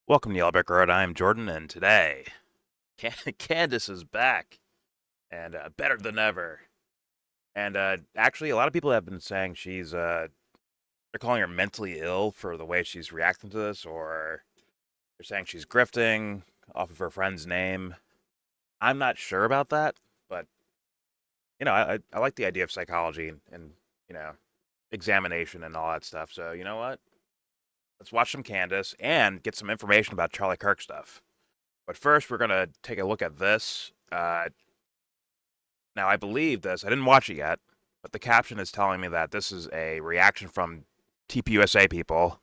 Welcome to YellBro. I'm Jordan, and today Candace is back and better than ever. And actually, a lot of people have been saying they're calling her mentally ill for the way she's reacting to this, or they're saying she's grifting off of her friend's name. I'm not sure about that, but I like the idea of psychology and examination and all that stuff. So you know what? Let's watch some Candace and get some information about Charlie Kirk stuff. But first, we're gonna take a look at this. Now, I believe this. I didn't watch it yet, but the caption is telling me that this is a reaction from TPUSA people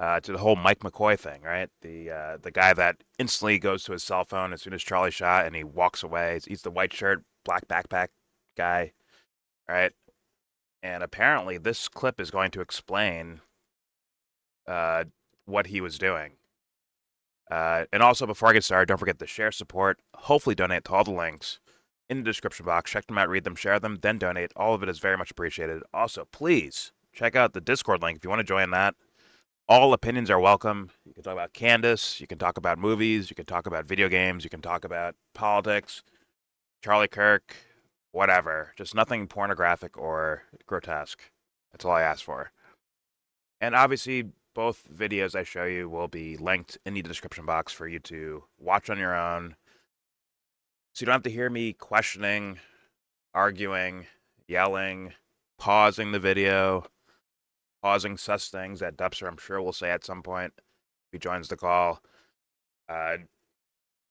to the whole Mike McCoy thing, right? The guy that instantly goes to his cell phone as soon as Charlie shot, and he walks away. He's the white shirt, black backpack guy, right? And apparently, this clip is going to explain what he was doing. And also, before I get started, don't forget to share, support, hopefully donate to all the links in the description box. Check them out, read them, share them, then donate. All of it is very much appreciated. Also, please check out the Discord link if you want to join that. All opinions are welcome. You can talk about Candace. You can talk about movies. You can talk about video games. You can talk about politics, Charlie Kirk, whatever. Just nothing pornographic or grotesque. That's all I ask for. And obviously, both videos I show you will be linked in the description box for you to watch on your own. So you don't have to hear me questioning, arguing, yelling, pausing the video, pausing sus things that Dupster, I'm sure, will say at some point if he joins the call.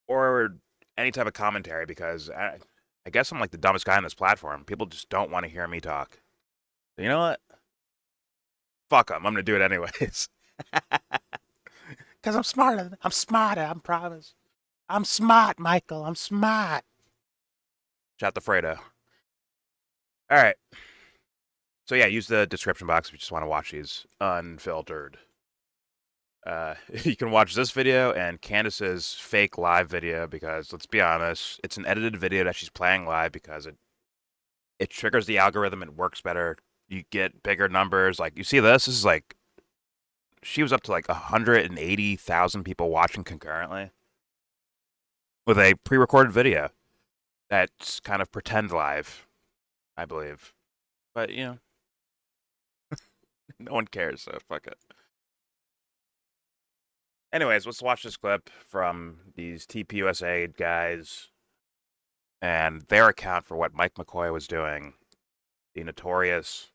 Or any type of commentary, because I guess I'm like the dumbest guy on this platform. People just don't want to hear me talk. So you know what? Fuck them. I'm going to do it anyways. Because I'm smarter. I'm smarter, I promise. I'm smart, Michael. I'm smart. Shout the Fredo. All right. So yeah, use the description box if you just want to watch these unfiltered. You can watch this video and Candace's fake live video because, let's be honest, it's an edited video that she's playing live because it triggers the algorithm. It works better. You get bigger numbers. Like, you see this? This is like, she was up to like 180,000 people watching concurrently with a pre-recorded video that's kind of pretend live, I believe. But, no one cares, so fuck it. Anyways, let's watch this clip from these TPUSA guys and their account for what Mike McCoy was doing. The notorious,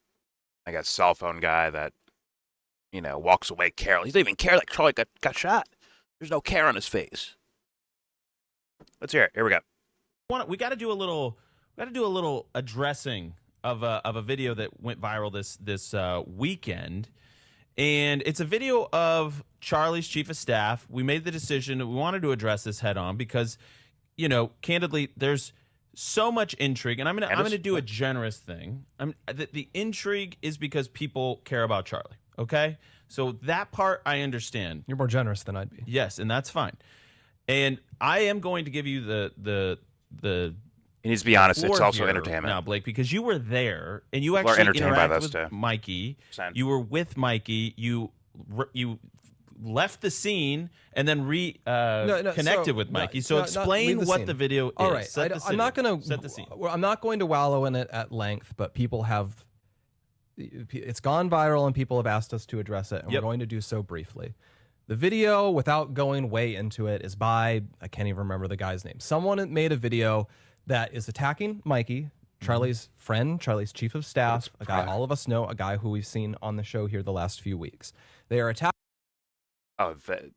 I guess, cell phone guy that, walks away careless. He doesn't even care that Charlie got shot. There's no care on his face. Let's hear it. Here we go. We got to do a little addressing of a video that went viral this weekend, and it's a video of Charlie's chief of staff. We made the decision that we wanted to address this head on because, candidly, there's so much intrigue, and I'm gonna do a generous thing. The intrigue is because people care about Charlie. Okay, so that part I understand. You're more generous than I'd be. Yes, and that's fine. And I am going to give you the. He needs to be honest. It's also entertainment now, Blake, because you were there and you actually interacted with Mikey. You were with Mikey. You left the scene and then connected with Mikey. So explain what the video is. All right, I'm not going to set the scene. I'm not going to wallow in it at length, but people have. It's gone viral and people have asked us to address it, and we're going to do so briefly. The video, without going way into it, is by, I can't even remember the guy's name. Someone made a video that is attacking Mikey, Charlie's friend, Charlie's chief of staff, a guy all of us know, a guy who we've seen on the show here the last few weeks. They are attacking. Oh,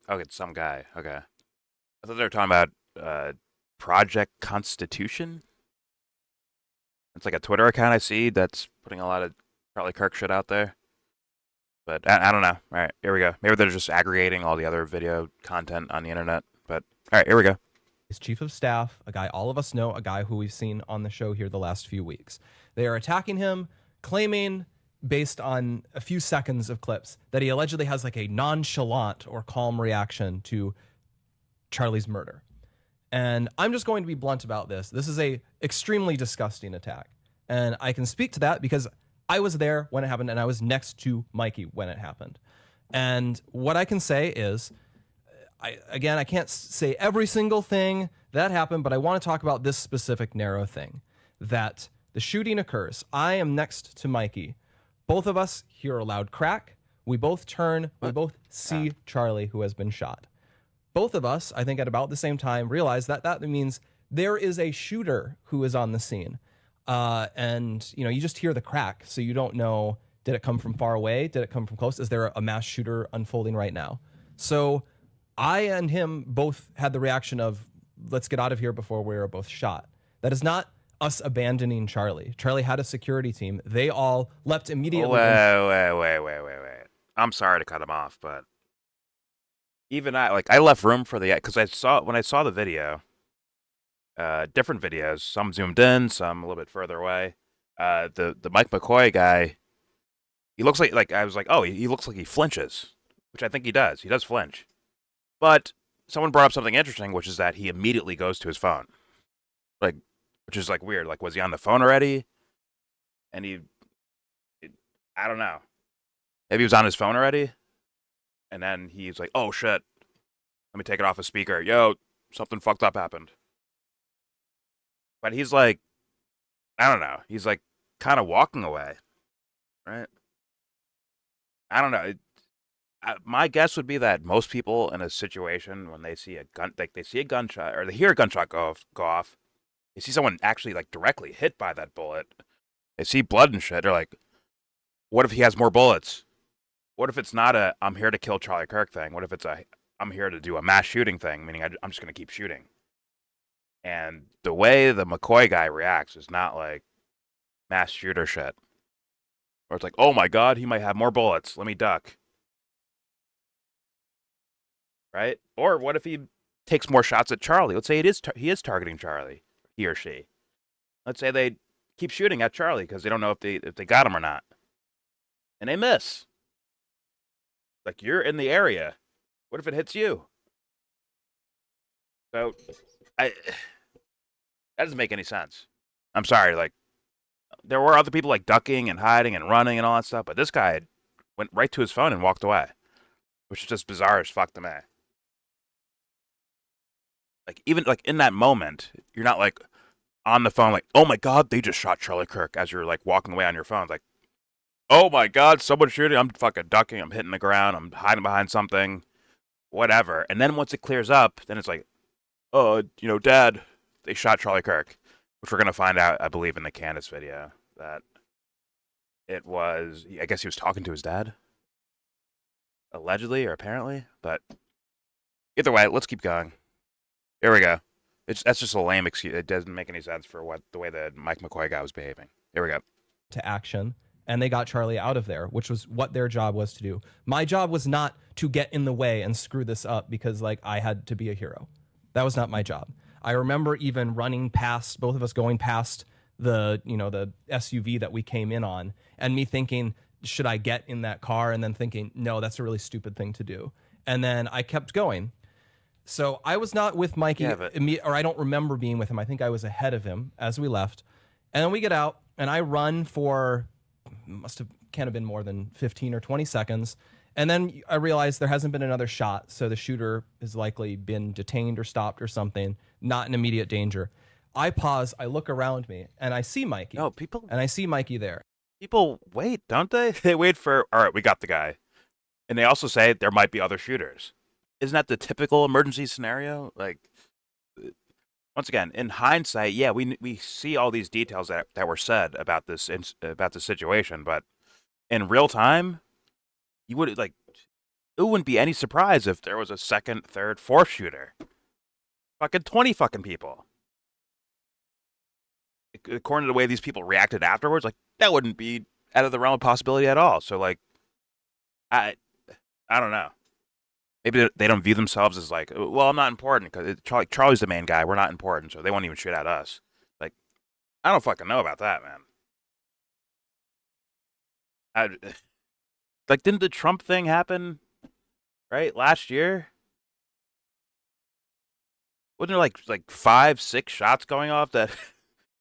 it's some guy. Okay. I thought they were talking about Project Constitution. It's like a Twitter account I see that's putting a lot of Charlie Kirk shit out there. But I don't know. All right, here we go. Maybe they're just aggregating all the other video content on the internet. But all right, here we go. His chief of staff, a guy all of us know, a guy who we've seen on the show here the last few weeks. They are attacking him, claiming, based on a few seconds of clips, that he allegedly has like a nonchalant or calm reaction to Charlie's murder. And I'm just going to be blunt about this. This is a extremely disgusting attack. And I can speak to that because I was there when it happened, and I was next to Mikey when it happened. And what I can say is, I can't say every single thing that happened, but I want to talk about this specific narrow thing, that the shooting occurs. I am next to Mikey. Both of us hear a loud crack. We both turn. We both see Charlie, who has been shot. Both of us, I think at about the same time, realize that that means there is a shooter who is on the scene. And, you know, you just hear the crack, so you don't know, did it come from far away? Did it come from close? Is there a mass shooter unfolding right now? So I and him both had the reaction of, let's get out of here before we are both shot. That is not us abandoning Charlie. Charlie had a security team. They all leapt immediately. Wait. I'm sorry to cut him off, but even I left room for the, because when I saw the video, different videos, some zoomed in, some a little bit further away. The Mike McCoy guy, he looks like I was like, oh, he looks like he flinches, which I think he does. He does flinch. But someone brought up something interesting, which is that he immediately goes to his phone. Like, which is like weird. Like, was he on the phone already? And I don't know. Maybe he was on his phone already. And then he's like, oh shit, let me take it off a speaker. Yo, something fucked up happened. But he's like, I don't know. He's like kind of walking away, right? I don't know. My guess would be that most people in a situation, when they see a gun, like they see a gunshot or they hear a gunshot go off, they see someone actually like directly hit by that bullet. They see blood and shit. They're like, what if he has more bullets? What if it's not a I'm here to kill Charlie Kirk thing? What if it's a I'm here to do a mass shooting thing, meaning I'm just going to keep shooting? And the way the McCoy guy reacts is not like mass shooter shit. Or it's like, oh my god, he might have more bullets. Let me duck. Right? Or what if he takes more shots at Charlie? Let's say he is targeting Charlie, he or she. Let's say they keep shooting at Charlie because they don't know if they got him or not, and they miss. Like, you're in the area. What if it hits you? So, that doesn't make any sense. I'm sorry. Like, there were other people like ducking and hiding and running and all that stuff, but this guy went right to his phone and walked away, which is just bizarre as fuck to me. Like, even like in that moment, you're not like on the phone like, oh my god, they just shot Charlie Kirk as you're like walking away on your phone. Like, oh my god, someone's shooting. I'm fucking ducking. I'm hitting the ground. I'm hiding behind something, whatever. And then once it clears up, then it's like, oh, you know, Dad, they shot Charlie Kirk, which we're gonna find out, I believe, in the Candace video that it was. I guess he was talking to his dad, allegedly or apparently. But either way, let's keep going. Here we go. That's just a lame excuse. It doesn't make any sense for the way that Mike McCoy guy was behaving. Here we go. To action, and they got Charlie out of there, which was what their job was to do. My job was not to get in the way and screw this up because like I had to be a hero. That was not my job. I remember even running past, both of us going past the SUV that we came in on, and me thinking, should I get in that car? And then thinking, no, that's a really stupid thing to do. And then I kept going. So I was not with Mikey, or I don't remember being with him. I think I was ahead of him as we left. And then we get out, and I run for, can't have been more than 15 or 20 seconds. And then I realized there hasn't been another shot, so the shooter has likely been detained or stopped or something, not in immediate danger. I pause, I look around me, and I see Mikey. Oh, and I see Mikey there. People wait, don't they? They wait for, all right, we got the guy. And they also say there might be other shooters. Isn't that the typical emergency scenario? Like, once again, in hindsight, yeah, we see all these details that were said about this situation, but in real time, you would like, it wouldn't be any surprise if there was a second, third, fourth shooter. Fucking 20 fucking people. According to the way these people reacted afterwards, like, that wouldn't be out of the realm of possibility at all. So, like, I don't know. Maybe they don't view themselves as like, well, I'm not important because Charlie's the main guy. We're not important, so they won't even shoot at us. Like, I don't fucking know about that, man. Like, didn't the Trump thing happen, right, last year? Wasn't there like 5, 6 shots going off that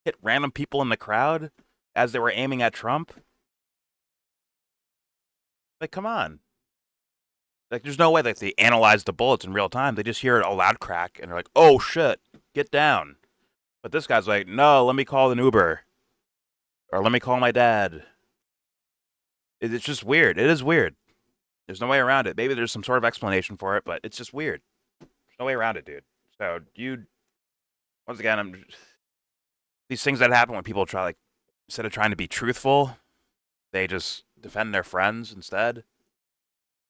hit random people in the crowd as they were aiming at Trump? Like, come on. Like, there's no way that they analyze the bullets in real time. They just hear a loud crack and they're like, "Oh shit, get down." But this guy's like, "No, let me call an Uber, or let me call my dad." It's just weird. It is weird. There's no way around it. Maybe there's some sort of explanation for it, but it's just weird. There's no way around it, dude. So once again, these things that happen when people try, like, instead of trying to be truthful, they just defend their friends instead.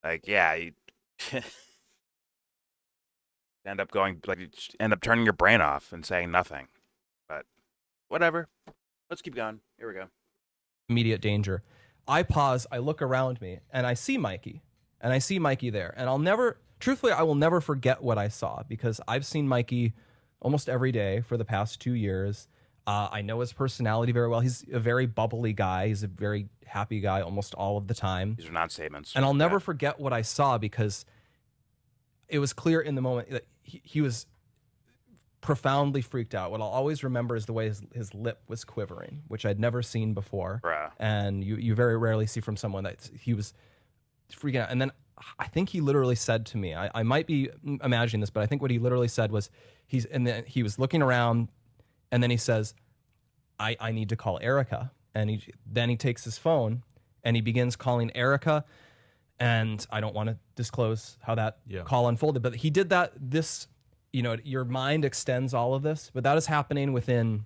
Like, yeah, you end up turning your brain off and saying nothing. But whatever. Let's keep going. Here we go. Immediate danger. I pause, I look around me, and I see Mikey. And I see Mikey there. And I will never forget what I saw, because I've seen Mikey almost every day for the past 2 years. I know his personality very well. He's a very bubbly guy. He's a very happy guy almost all of the time. These are non-statements. And I'll never forget what I saw, because it was clear in the moment that he was profoundly freaked out. What I'll always remember is the way his lip was quivering, which I'd never seen before. Bruh. And you very rarely see from someone that he was freaking out. And then I think he literally said to me, I might be imagining this, but I think what he literally said was, then he was looking around, and then he says, I need to call Erica. And then he takes his phone and he begins calling Erica. And I don't want to disclose how that call unfolded, but he did that. Your mind extends all of this, but that is happening within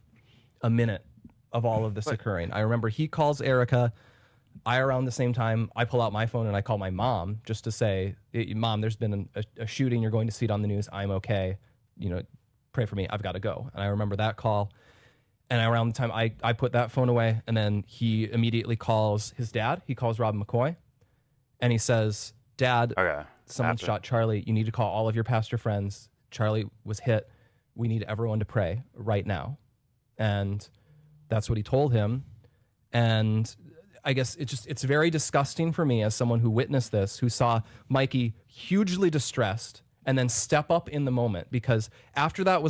a minute of all of this occurring. I remember he calls Erica. Around the same time, I pull out my phone and I call my mom just to say, "Mom, there's been a shooting. You're going to see it on the news. I'm okay. Pray for me. I've got to go." And I remember that call. And around the time I put that phone away, and then he immediately calls his dad. He calls Rob McCoy, and he says, "Dad, someone shot Charlie. You need to call all of your pastor friends. Charlie was hit. We need everyone to pray right now." And that's what he told him. And I guess it's very disgusting for me as someone who witnessed this, who saw Mikey hugely distressed and then step up in the moment, because after that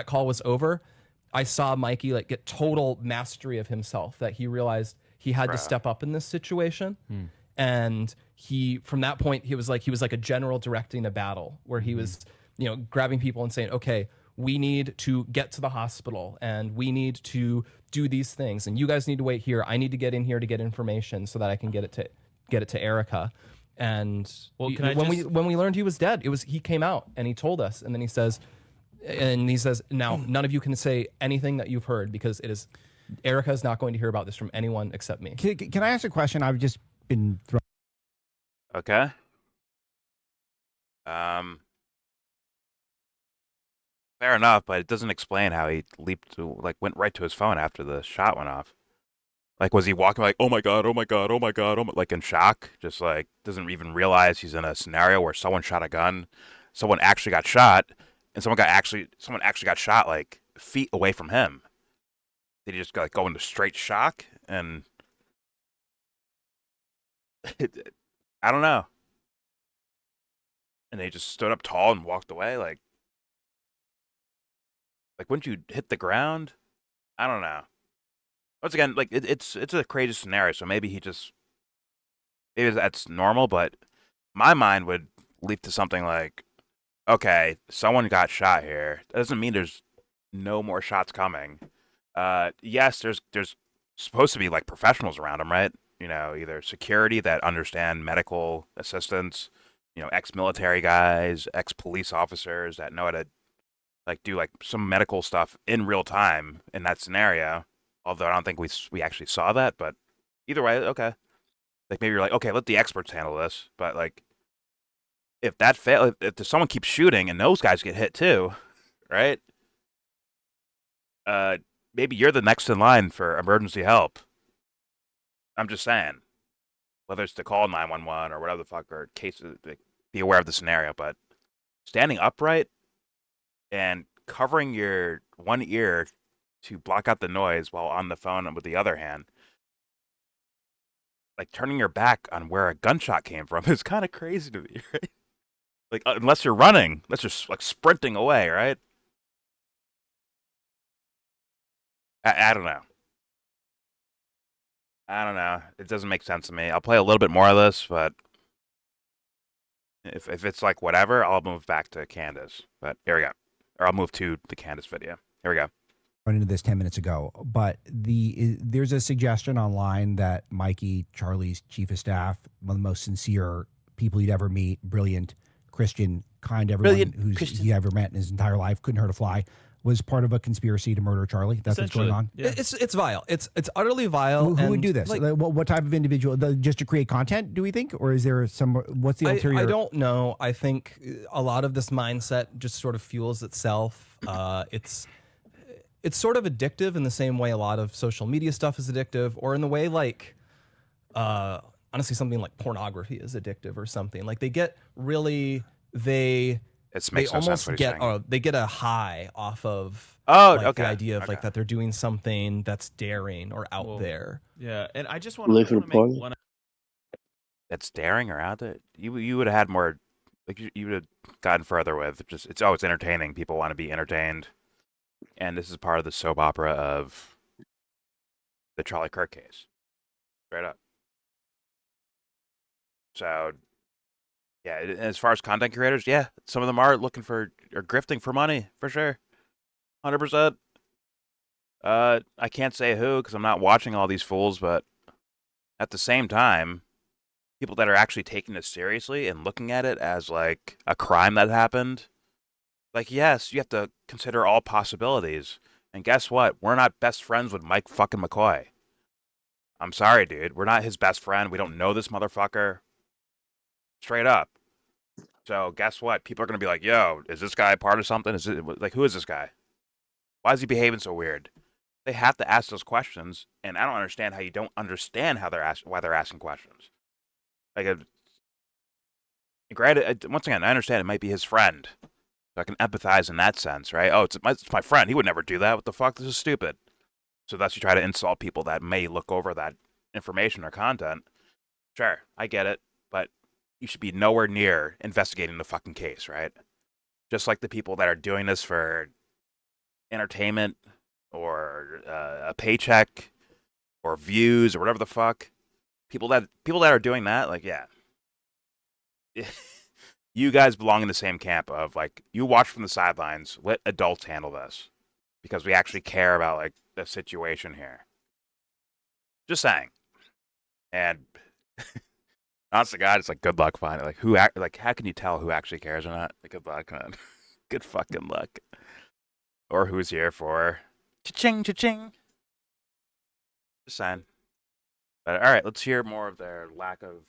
call was over, I saw Mikey get total mastery of himself, that he realized he had to step up in this situation. And from that point, he was like a general directing a battle, where he was, grabbing people and saying, "Okay, we need to get to the hospital, and we need to do these things, and you guys need to wait here. I need to get in here to get information so that I can get it to Erica." And when we learned he was dead, he came out and he told us, and then he says, "Now none of you can say anything that you've heard, because Erica is not going to hear about this from anyone except me." Can I ask a question? I've just been thrown. Okay. Fair enough, but it doesn't explain how he went right to his phone after the shot went off. Like, was he walking like, "Oh my god, oh my god, oh my god," like in shock, just like doesn't even realize he's in a scenario where someone shot a gun, someone actually got shot, and someone actually got shot like feet away from him. Did he just go into straight shock? And I don't know. And they just stood up tall and walked away. Like, wouldn't you hit the ground? I don't know. Once again, it's a crazy scenario, so maybe that's normal, but my mind would leap to something like, okay, someone got shot here. That doesn't mean there's no more shots coming. Yes, there's supposed to be professionals around him, right? Either security that understand medical assistance, ex-military guys, ex-police officers that know how to do some medical stuff in real time in that scenario. Although I don't think we actually saw that, but either way, okay. Maybe you're okay, let the experts handle this. But if that fails, if someone keeps shooting and those guys get hit too, right? Maybe you're the next in line for emergency help. I'm just saying, whether it's to call 911 or whatever the fuck, or cases, be aware of the scenario. But standing upright and covering your one ear to block out the noise while on the phone with the other hand, turning your back on where a gunshot came from, is kind of crazy to me, right? Unless you're running, unless you're sprinting away, right? I don't know. I don't know. It doesn't make sense to me. I'll play a little bit more of this, but If it's like whatever, I'll move back to Candace. But here we go. Or I'll move to the Candace video. Here we go. Run into this 10 minutes ago, but there's a suggestion online that Mikey, Charlie's chief of staff, one of the most sincere people you'd ever meet, brilliant, Christian, kind everyone he ever met in his entire life, couldn't hurt a fly, was part of a conspiracy to murder Charlie. That's what's going on. Yeah. It's vile. It's utterly vile. Who would and, do this? like, What type of individual? Just to create content, do we think, or is there some? What's the ulterior? I don't know. I think a lot of this mindset just sort of fuels itself. It's sort of addictive in the same way a lot of social media stuff is addictive, or in the way like, honestly, something like pornography is addictive or something. Like they get really, they almost get they get a high off of the idea of like that they're doing something that's daring or out there. Yeah, and I just want to make one. That's daring or out there. You would have had more, like you would have gotten further with. Just it's always entertaining. People want to be entertained. And this is part of the soap opera of the Charlie Kirk case. Straight up. So, yeah, as far as content creators, yeah, some of them are grifting for money, for sure. 100%. I can't say who because I'm not watching all these fools, but at the same time, people that are actually taking this seriously and looking at it as like a crime that happened, like, yes, you have to consider all possibilities. And guess what? We're not best friends with Mike fucking McCoy. I'm sorry, dude. We're not his best friend. We don't know this motherfucker. Straight up. So guess what? People are going to be like, yo, is this guy part of something? Is it like, who is this guy? Why is he behaving so weird? They have to ask those questions. And I don't understand how you don't understand how why they're asking questions. Like, granted, once again, I understand it might be his friend. So I can empathize in that sense, right? Oh, it's my friend. He would never do that. What the fuck? This is stupid. So that's you try to insult people that may look over that information or content. Sure, I get it. But you should be nowhere near investigating the fucking case, right? Just like the people that are doing this for entertainment or a paycheck or views or whatever the fuck. People that are doing that, like, yeah. You guys belong in the same camp of, like, you watch from the sidelines. Let adults handle this. Because we actually care about, like, the situation here. Just saying. And, honest to God, it's like, good luck finding, like, how can you tell who actually cares or not? Like, good luck, man. Good fucking luck. Or who's here for cha-ching, cha-ching. Just saying. But, all right, let's hear more of their lack of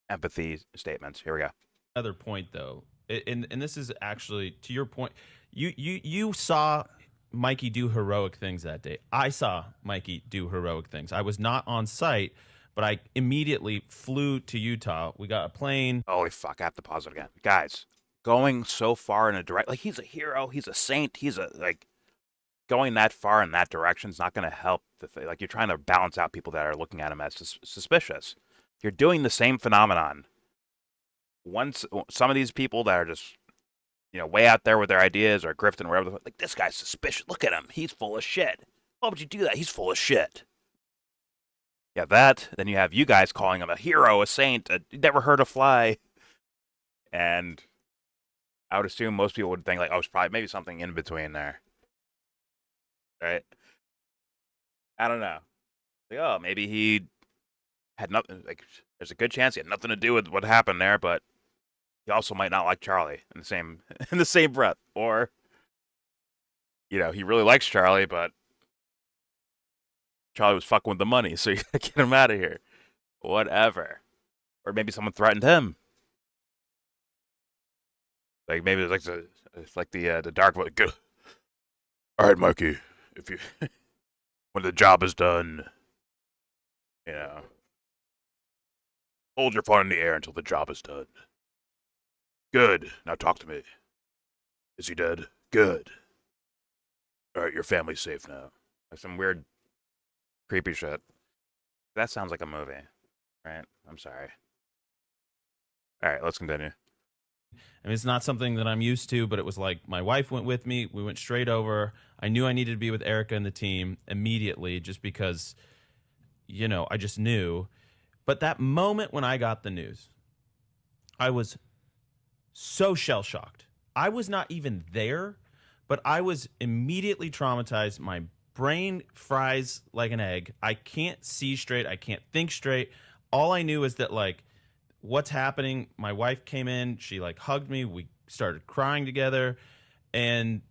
empathy statements. Here we go. Another point, though, and this is actually to your point. You saw Mikey do heroic things that day. I saw Mikey do heroic things. I was not on site, but I immediately flew to Utah. We got a plane. Holy fuck! I have to pause it again, guys. Going so far in a direct, like, he's a hero, he's a saint, he's a, like, going that far in that direction is not going to help the thing. Like, you're trying to balance out people that are looking at him as suspicious. You're doing the same phenomenon. Once some of these people that are just, you know, way out there with their ideas or grifting or whatever, like, this guy's suspicious. Look at him. He's full of shit. Why would you do that? He's full of shit. Yeah, that. Then you have you guys calling him a hero, a saint, never hurt a fly. And I would assume most people would think, like, oh, it's probably maybe something in between there. Right? I don't know. Like, oh, maybe he had nothing, like, there's a good chance he had nothing to do with what happened there, but he also might not like Charlie in the same breath. Or, you know, he really likes Charlie, but Charlie was fucking with the money, so you gotta get him out of here. Whatever. Or maybe someone threatened him. Like, maybe it's like the dark voice. All right, Mikey, if you when the job is done, you know, hold your phone in the air until the job is done. Good. Now talk to me. Is he dead? Good. All right, your family's safe now. Like some weird, creepy shit. That sounds like a movie, right? I'm sorry. All right, let's continue. I mean, it's not something that I'm used to, but it was like my wife went with me. We went straight over. I knew I needed to be with Erica and the team immediately just because, you know, I just knew. But that moment when I got the news, I was so shell shocked. I was not even there, but I was immediately traumatized. My brain fries like an egg. I can't see straight. I can't think straight. All I knew is that, like, what's happening? My wife came in. She like hugged me. We started crying together, and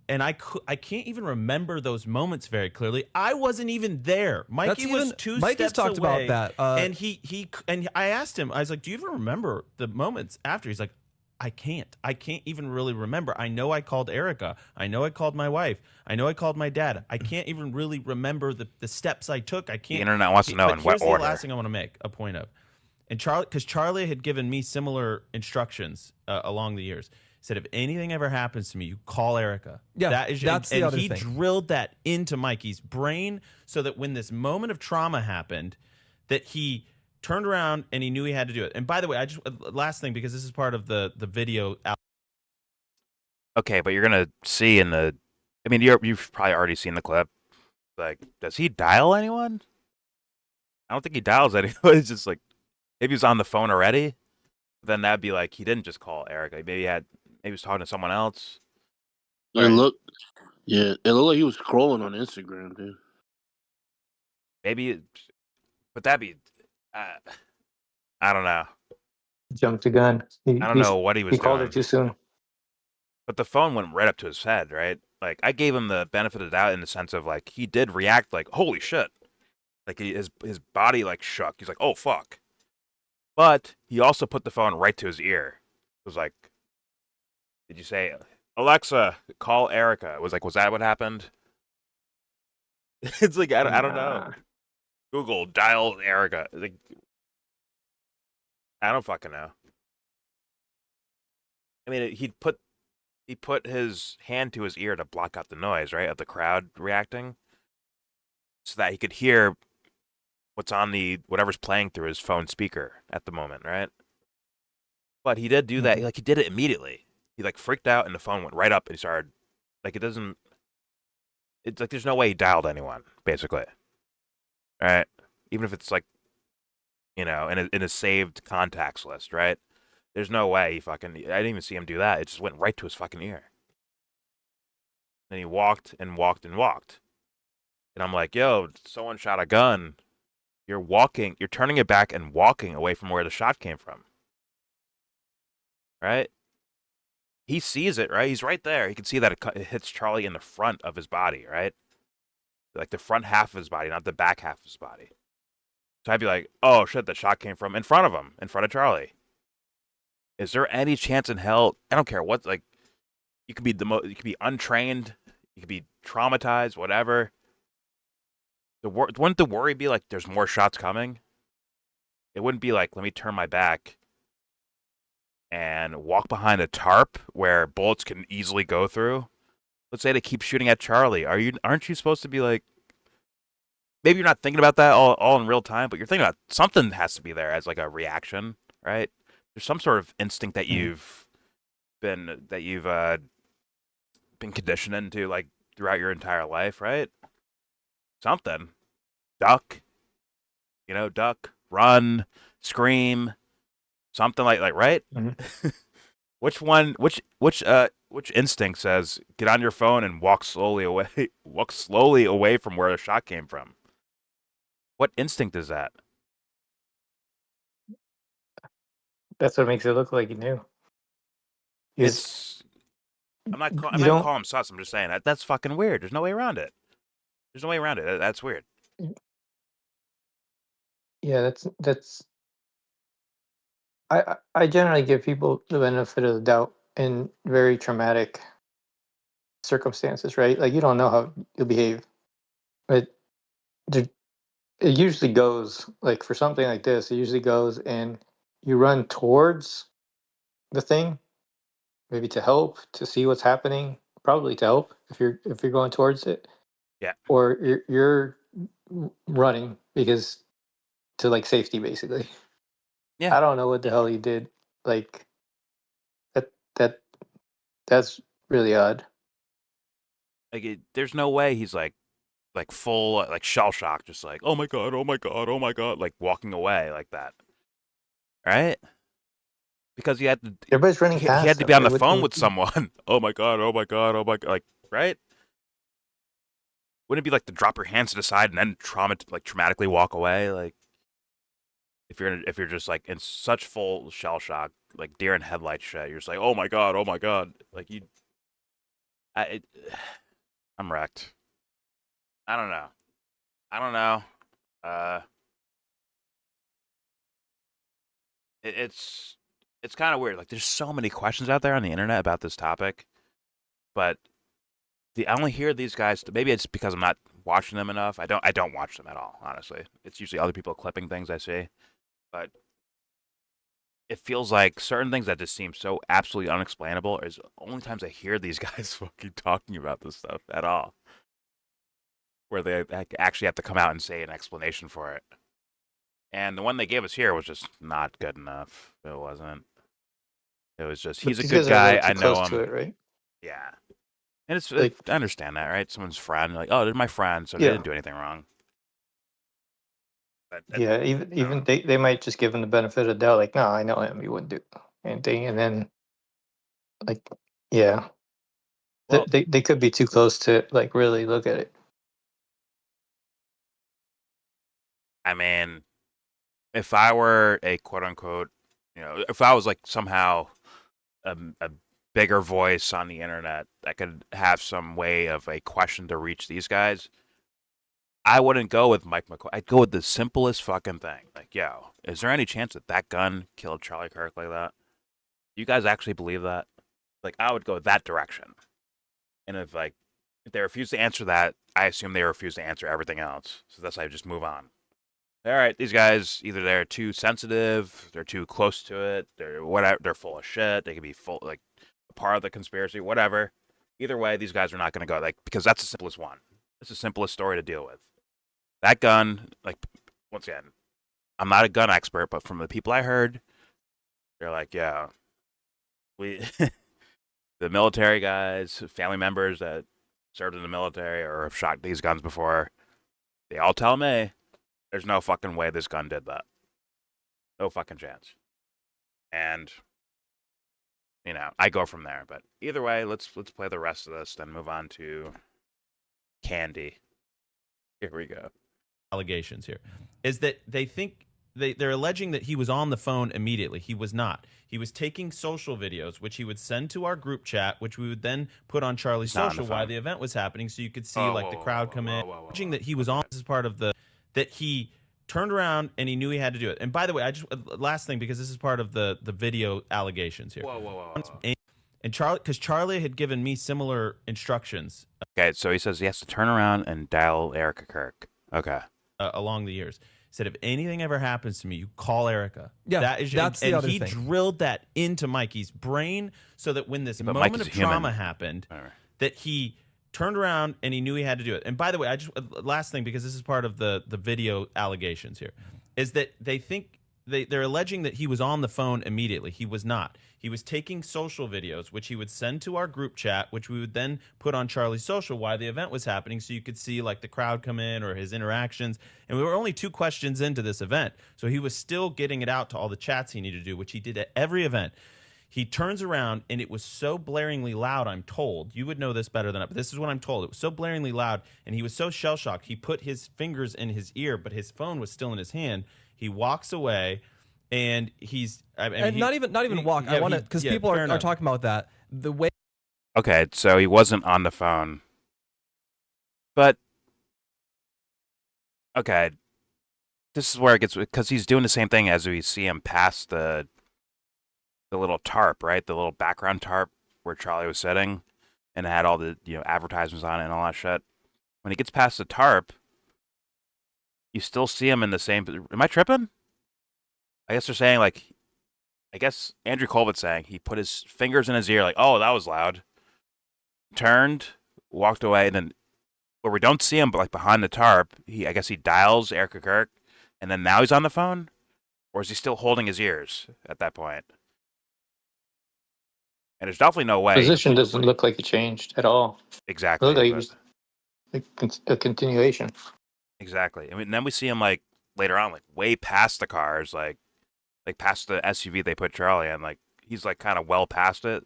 I can't even remember those moments very clearly. I wasn't even there. Mikey was two Mike has steps talked away, about that. and and I asked him. I was like, "Do you even remember the moments after?" He's like, "I can't. I can't even really remember. I know I called Erica. I know I called my wife. I know I called my dad. I can't even really remember the steps I took. I The can't." internet wants to know But in what here's the order. last thing I want to make a point of. And Charlie, because Charlie had given me similar instructions along the years, said if anything ever happens to me, you call Erica. Yeah, that is, that's the and other he thing. drilled that into Mikey's brain so that when this moment of trauma happened, that he turned around and he knew he had to do it. And by the way, I just last thing, because this is part of the video. Okay, but you're gonna see in the. I mean, you've probably already seen the clip. Like, does he dial anyone? I don't think he dials anyone. It's just like if he was on the phone already, then that'd be like he didn't just call Erica. Maybe maybe he was talking to someone else. It looked like he was scrolling on Instagram, dude. Maybe, but that'd be. Uh, I don't know. Jumped the gun. I don't know what he was He called doing. it too soon. But the phone went right up to his head, right? Like I gave him the benefit of the doubt in the sense of like he did react like holy shit, like his body like shook. He's like oh fuck, but he also put the phone right to his ear. It was like, did you say Alexa call Erica? It was like was that what happened? It's like I don't know. Google dial Erica. Like I don't fucking know. I mean he put his hand to his ear to block out the noise, right, of the crowd reacting, so that he could hear what's on whatever's playing through his phone speaker at the moment, right? But he did do that. Like he did it immediately. He like freaked out, and the phone went right up, and he started like it doesn't. It's like there's no way he dialed anyone, basically, right? Even if it's like in a saved contacts list, right? There's no way he fucking. I didn't even see him do that. It just went right to his fucking ear. Then he walked and walked and walked. And I'm like, yo, someone shot a gun. You're turning it back and walking away from where the shot came from. Right? He sees it, right? He's right there. He can see that it hits Charlie in the front of his body, right? Like the front half of his body, not the back half of his body. So I'd be like, oh shit, the shot came from in front of him, in front of Charlie. Is there any chance in hell? I don't care what, like, you could be you could be untrained, you could be traumatized, whatever. Wouldn't the worry be like there's more shots coming? It wouldn't be like let me turn my back and walk behind a tarp where bullets can easily go through. Let's say they keep shooting at Charlie. Aren't you supposed to be like? Maybe you're not thinking about that all in real time, but you're thinking about something has to be there as like a reaction, right? There's some sort of instinct that you've been conditioned into like throughout your entire life, right? Something. Duck. Duck, run, scream, something like right? Mm-hmm. Which instinct says get on your phone and walk slowly away from where the shot came from? What instinct is that? That's what makes it look like you knew. I'm not you gonna don't. call him sus. I'm just saying that's fucking weird. There's no way around it. That's weird. Yeah, that's. I generally give people the benefit of the doubt in very traumatic circumstances, right? Like you don't know how you'll behave, but it usually goes like for something like this. It usually goes and you run towards the thing, maybe to help, to see what's happening, probably to help if you're going towards it. Yeah. Or you're running because to like safety basically. Yeah. I don't know what the hell he did. Like that that's really odd. Like there's no way he's like full like shell shock, just like oh my god, oh my god, oh my god, like walking away like that, right? because he had to. Everybody's running He past had to him. be on Like, the phone with someone. Oh my god! Oh my god! Oh my god! Like, right? Wouldn't it be like to drop your hands to the side and then traumatically walk away? Like, if you're just like in such full shell shock, like deer in headlights shit, you're just like, oh my god! Oh my god! Like I'm wrecked. I don't know. I don't know. It's kind of weird. Like, there's so many questions out there on the internet about this topic, but I only hear these guys. Maybe it's because I'm not watching them enough. I don't watch them at all. Honestly, it's usually other people clipping things I see, but it feels like certain things that just seem so absolutely unexplainable is the only times I hear these guys fucking talking about this stuff at all, where they actually have to come out and say an explanation for it. And the one they gave us here was just not good enough. It wasn't. It was just, he's a these good guys are a guy. little too I know close to him. it, right? Yeah. And Like, I understand that, right? Someone's friend, like, oh, they're my friend, so they yeah, didn't do anything wrong. But yeah. Even they might just give him the benefit of the doubt. Like, no, I know him. He wouldn't do anything. And then, like, yeah, well, they could be too close to like really look at it. I mean, if I were a quote unquote, if I was like somehow a bigger voice on the internet that could have some way of a question to reach these guys, I wouldn't go with Mike McCoy. I'd go with the simplest fucking thing. Like, yo, is there any chance that gun killed Charlie Kirk like that? You guys actually believe that? Like, I would go that direction. And if they refuse to answer that, I assume they refuse to answer everything else. So that's why I just move on. All right, these guys, either they're too sensitive, they're too close to it, they're whatever, they're full of shit. They could be full, like, a part of the conspiracy, whatever. Either way, these guys are not going to go, like, because that's the simplest one. It's the simplest story to deal with. That gun, like, once again, I'm not a gun expert, but from the people I heard, they're like, yeah, we, the military guys, family members that served in the military or have shot these guns before, they all tell me there's no fucking way this gun did that. No fucking chance. And I go from there. But either way, let's play the rest of this, then move on to Candy. Here we go. Allegations here is that they think they're alleging that he was on the phone immediately. He was not. He was taking social videos, which he would send to our group chat, which we would then put on Charlie's He's not on the social while phone. the event was happening, so you could see Whoa, like whoa, the whoa, crowd whoa, come in. whoa, whoa, whoa, Alleging whoa. that he was on. This is part of that he turned around and he knew he had to do it. And by the way, I just last thing, because this is part of the video allegations here. Whoa, whoa, whoa, whoa. And Charlie had given me similar instructions Okay, so he says he has to turn around and dial Erica Kirk. Okay. along the years. Said, if anything ever happens to me, you call Erica. Yeah, that's the other he thing. drilled that into Mikey's brain so that when this Yeah, but moment Mikey's of human. trauma happened, that he turned around and he knew he had to do it. And by the way, I just last thing, because this is part of the video allegations here, is that they think they're alleging that he was on the phone immediately. He was not. He was taking social videos, which he would send to our group chat, which we would then put on Charlie's social while the event was happening, so you could see like the crowd come in or his interactions. And we were only 2 questions into this event, so he was still getting it out to all the chats he needed to do, which he did at every event. He turns around, and it was so blaringly loud, I'm told. You would know this better than I, but this is what I'm told. It was so blaringly loud, and he was so shell-shocked, he put his fingers in his ear, but his phone was still in his hand. He walks away, and Not even walk. I want to, because people are talking about that. The way. Okay, so he wasn't on the phone. But, okay, this is where it gets, because he's doing the same thing as we see him pass the little tarp, right? The little background tarp where Charlie was sitting, and it had all the advertisements on it and all that shit. When he gets past the tarp, you still see him in the same. Am I tripping? I guess they're saying I guess Andrew Colbert's saying he put his fingers in his ear, like, oh, that was loud. Turned, walked away, and then where we don't see him, but like behind the tarp, I guess he dials Erica Kirk, and then now he's on the phone, or is he still holding his ears at that point? And there's definitely no way. Position doesn't look like it changed at all. Exactly. It looked like it was like a continuation. Exactly. I mean, then we see him like later on, like way past the cars, like like past the SUV they put Charlie in. Like he's like kind of well past it.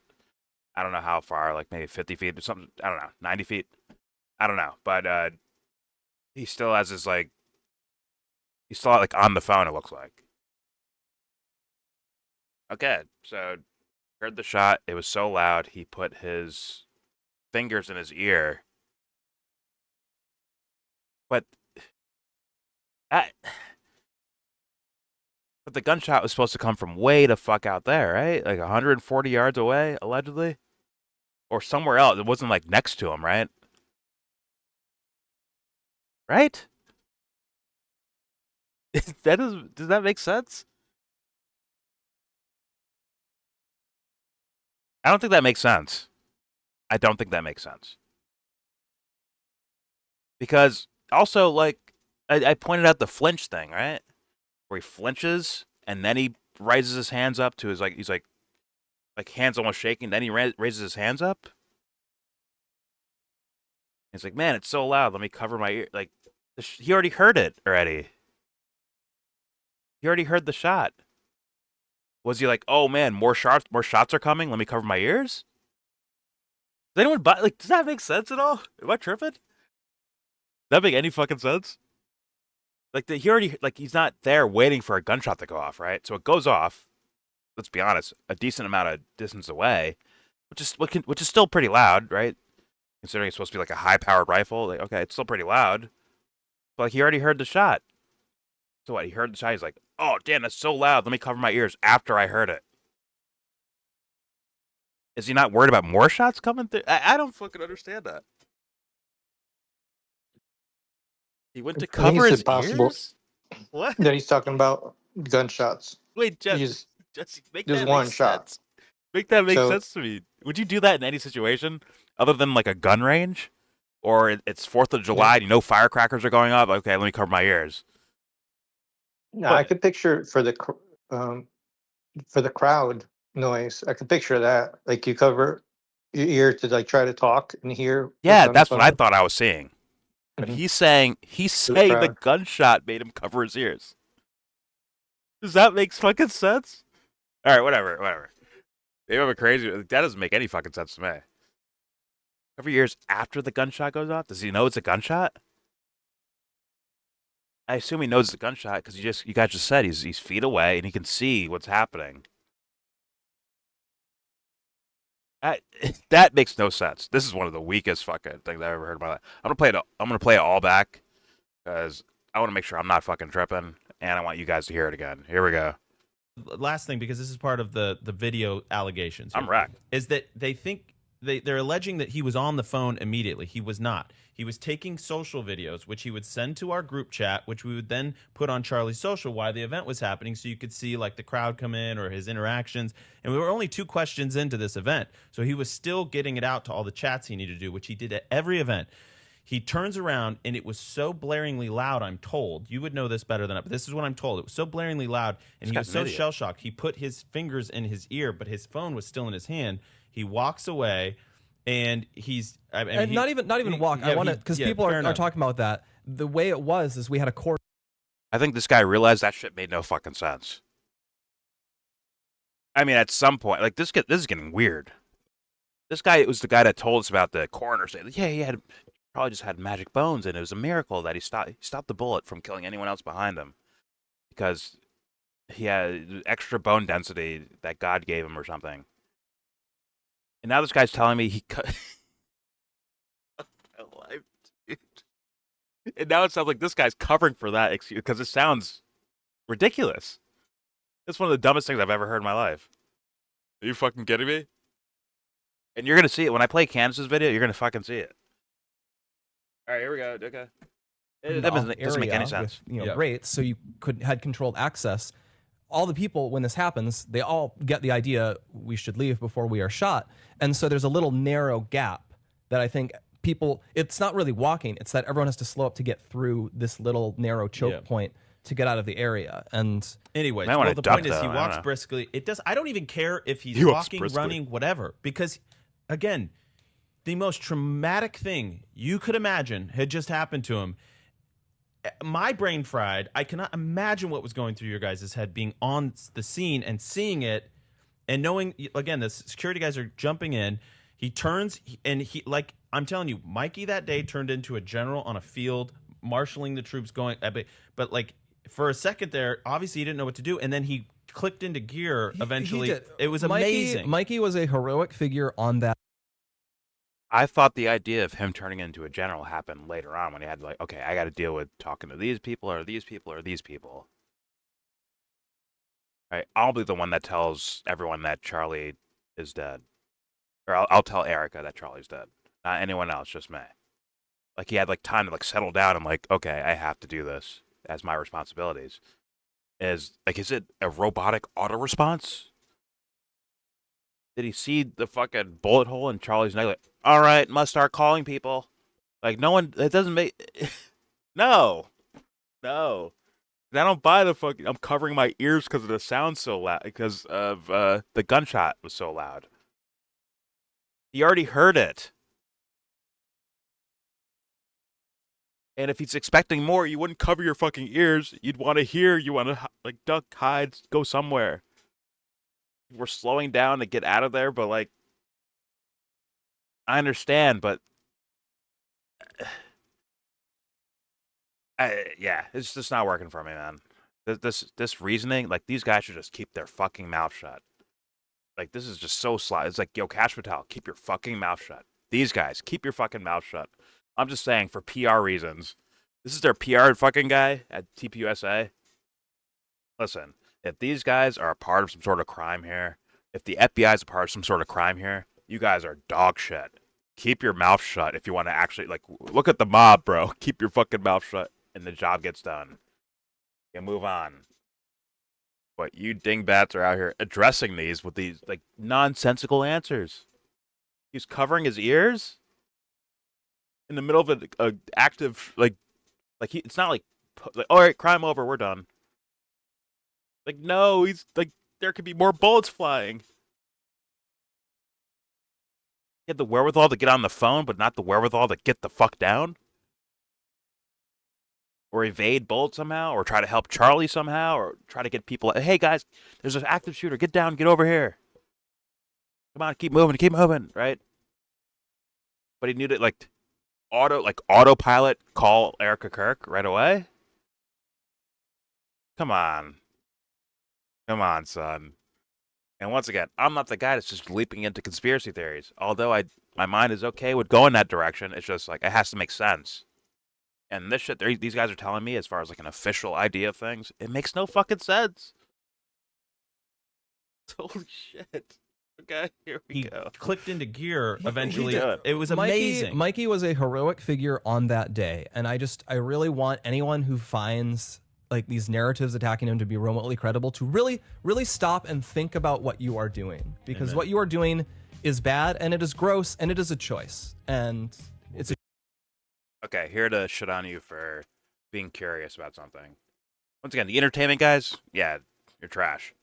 I don't know how far, like maybe 50 feet or something. I don't know, 90 feet. I don't know, but he still has his like he's still like on the phone. It looks like. Okay, so heard the shot. It was so loud. He put his fingers in his ear. But I, but the gunshot was supposed to come from way the fuck out there, right? Like 140 yards away, allegedly, or somewhere else. It wasn't like next to him, right? Right? Does that make sense? I don't think that makes sense. I don't think that makes sense. Because also, like, I pointed out the flinch thing, right? Where he flinches and then he raises his hands up to his, like, he's like hands almost shaking. Then he raises his hands up. He's like, man, it's so loud. Let me cover my ear. Like, he already heard it already. He already heard the shot. Was he like, oh man, more shots are coming? Let me cover my ears? Does anyone buy, like, does that make sense at all? Am I tripping? Does that make any fucking sense? Like, he already, like, he's not there waiting for a gunshot to go off, right? So it goes off, let's be honest, a decent amount of distance away, which is still pretty loud, right? Considering it's supposed to be like a high-powered rifle. Like, okay, it's still pretty loud. But like, he already heard the shot. So what, he heard the shot, he's like, oh, damn, that's so loud. Let me cover my ears after I heard it. Is he not worried about more shots coming through? I don't fucking understand that. He went to I think cover it's his impossible ears? What? that he's talking about gunshots. Wait, He's Jesse, make There's that one make shot. sense. Make that make So- sense to me. Would you do that in any situation other than like a gun range? Or it's 4th of July, you know firecrackers are going off? Okay, let me cover my ears. No, But- I could picture for the crowd noise. I could picture that. Like you cover your ear to like try to talk and hear. Yeah, that's what I thought I was seeing. But Mhm. he's saying the crowd. gunshot made him cover his ears. Does that make fucking sense? All right, whatever. Maybe I'm crazy. That doesn't make any fucking sense to me. Cover your ears after the gunshot goes off? Does he know it's a gunshot? I assume he knows it's a gunshot because you guys just said he's feet away and he can see what's happening. That makes no sense. This is one of the weakest fucking things I've ever heard in my life. I'm gonna play it all back because I want to make sure I'm not fucking tripping, and I want you guys to hear it again. Here we go. Last thing, because this is part of the video allegations. I'm wrecked. Is that they think they're alleging that he was on the phone immediately. He was not. He was taking social videos, which he would send to our group chat, which we would then put on Charlie's social while the event was happening, so you could see like the crowd come in or his interactions. And we were only 2 questions into this event, so he was still getting it out to all the chats he needed to do, which he did at every event. He turns around, and it was so blaringly loud, I'm told. You would know this better than I, but this is what I'm told. It was so blaringly loud, and he was so shell-shocked. He put his fingers in his ear, but his phone was still in his hand. He walks away, and he's... I mean, And not even walk. I want to, because people are talking about that. The way it was is we had a court. I think this guy realized that shit made no fucking sense. I mean, at some point, like this is getting weird. This guy was the guy that told us about the coroner saying, yeah, he probably just had magic bones, and it was a miracle that he stopped the bullet from killing anyone else behind him because he had extra bone density that God gave him or something. And now this guy's telling me he cut my life, dude. And now it sounds like this guy's covering for that excuse because it sounds ridiculous. It's one of the dumbest things I've ever heard in my life. Are you fucking kidding me? And you're gonna see it when I play Candace's video. You're gonna fucking see it. All right, here we go. Okay. That doesn't make any sense. With, rates, so you had controlled access. All the people, when this happens, they all get the idea we should leave before we are shot. And so there's a little narrow gap that I think people, it's not really walking, it's that everyone has to slow up to get through this little narrow choke point to get out of the area. And anyway, well, the point is he walks briskly. I don't even care if he's walking, running, whatever, because again, the most traumatic thing you could imagine had just happened to him. my brain fried. I cannot imagine what was going through your guys' head being on the scene and seeing it and knowing, again, the security guys are jumping in. He turns and he, like, I'm telling you, Mikey that day turned into a general on a field, marshaling the troops going. But like for a second there, obviously he didn't know what to do. And then he clicked into gear eventually. He did. It was Mikey, amazing. Mikey was a heroic figure on that. I thought the idea of him turning into a general happened later on when he had to, like, okay, I got to deal with talking to these people or these people or these people. Right? I'll be the one that tells everyone that Charlie is dead. Or I'll tell Erica that Charlie's dead. Not anyone else, just me. Like, he had, like, time to, like, settle down and, like, okay, I have to do this as my responsibilities. Is it a robotic auto response? Did he see the fucking bullet hole in Charlie's neck? Like, all right, must start calling people. Like, no one, it doesn't make, no. I don't buy the fucking, I'm covering my ears because of the sound so loud, because of the gunshot was so loud. He already heard it. And if he's expecting more, you wouldn't cover your fucking ears. You'd want to hear, you want to, like, duck, hide, go somewhere. We're slowing down to get out of there, but, like, I understand, but yeah, it's just not working for me, man. This reasoning, like, these guys should just keep their fucking mouth shut. Like, this is just so sly. It's like, yo, Cash Patel, keep your fucking mouth shut. These guys, keep your fucking mouth shut. I'm just saying, for PR reasons. This is their PR fucking guy at TPUSA. Listen, if these guys are a part of some sort of crime here, if the FBI is a part of some sort of crime here, you guys are dog shit. Keep your mouth shut if you want to actually, like, look at the mob, bro. Keep your fucking mouth shut and the job gets done. You move on. But you dingbats are out here addressing these with these, like, nonsensical answers. He's covering his ears in the middle of a active, it's not like, all right, crime over, we're done. Like, no, he's, like, there could be more bullets flying. He had the wherewithal to get on the phone, but not the wherewithal to get the fuck down? Or evade bullets somehow, or try to help Charlie somehow, or try to get people, hey guys, there's an active shooter, get down, get over here. Come on, keep moving, right? But he needed, like, autopilot call Erica Kirk right away? Come on, son. And once again, I'm not the guy that's just leaping into conspiracy theories. Although my mind is okay with going that direction, it's just like, it has to make sense. And this shit, these guys are telling me, as far as, like, an official idea of things, it makes no fucking sense. Holy shit. Okay, here we go. Clicked into gear eventually. He did. It was amazing. Mikey was a heroic figure on that day, and I really want anyone who finds, like, these narratives attacking him to be remotely credible to really, really stop and think about what you are doing, because what you are doing is bad, and it is gross, and it is a choice, and it's a. Okay, here to shit on you for being curious about something. Once again, the entertainment guys, yeah, you're trash.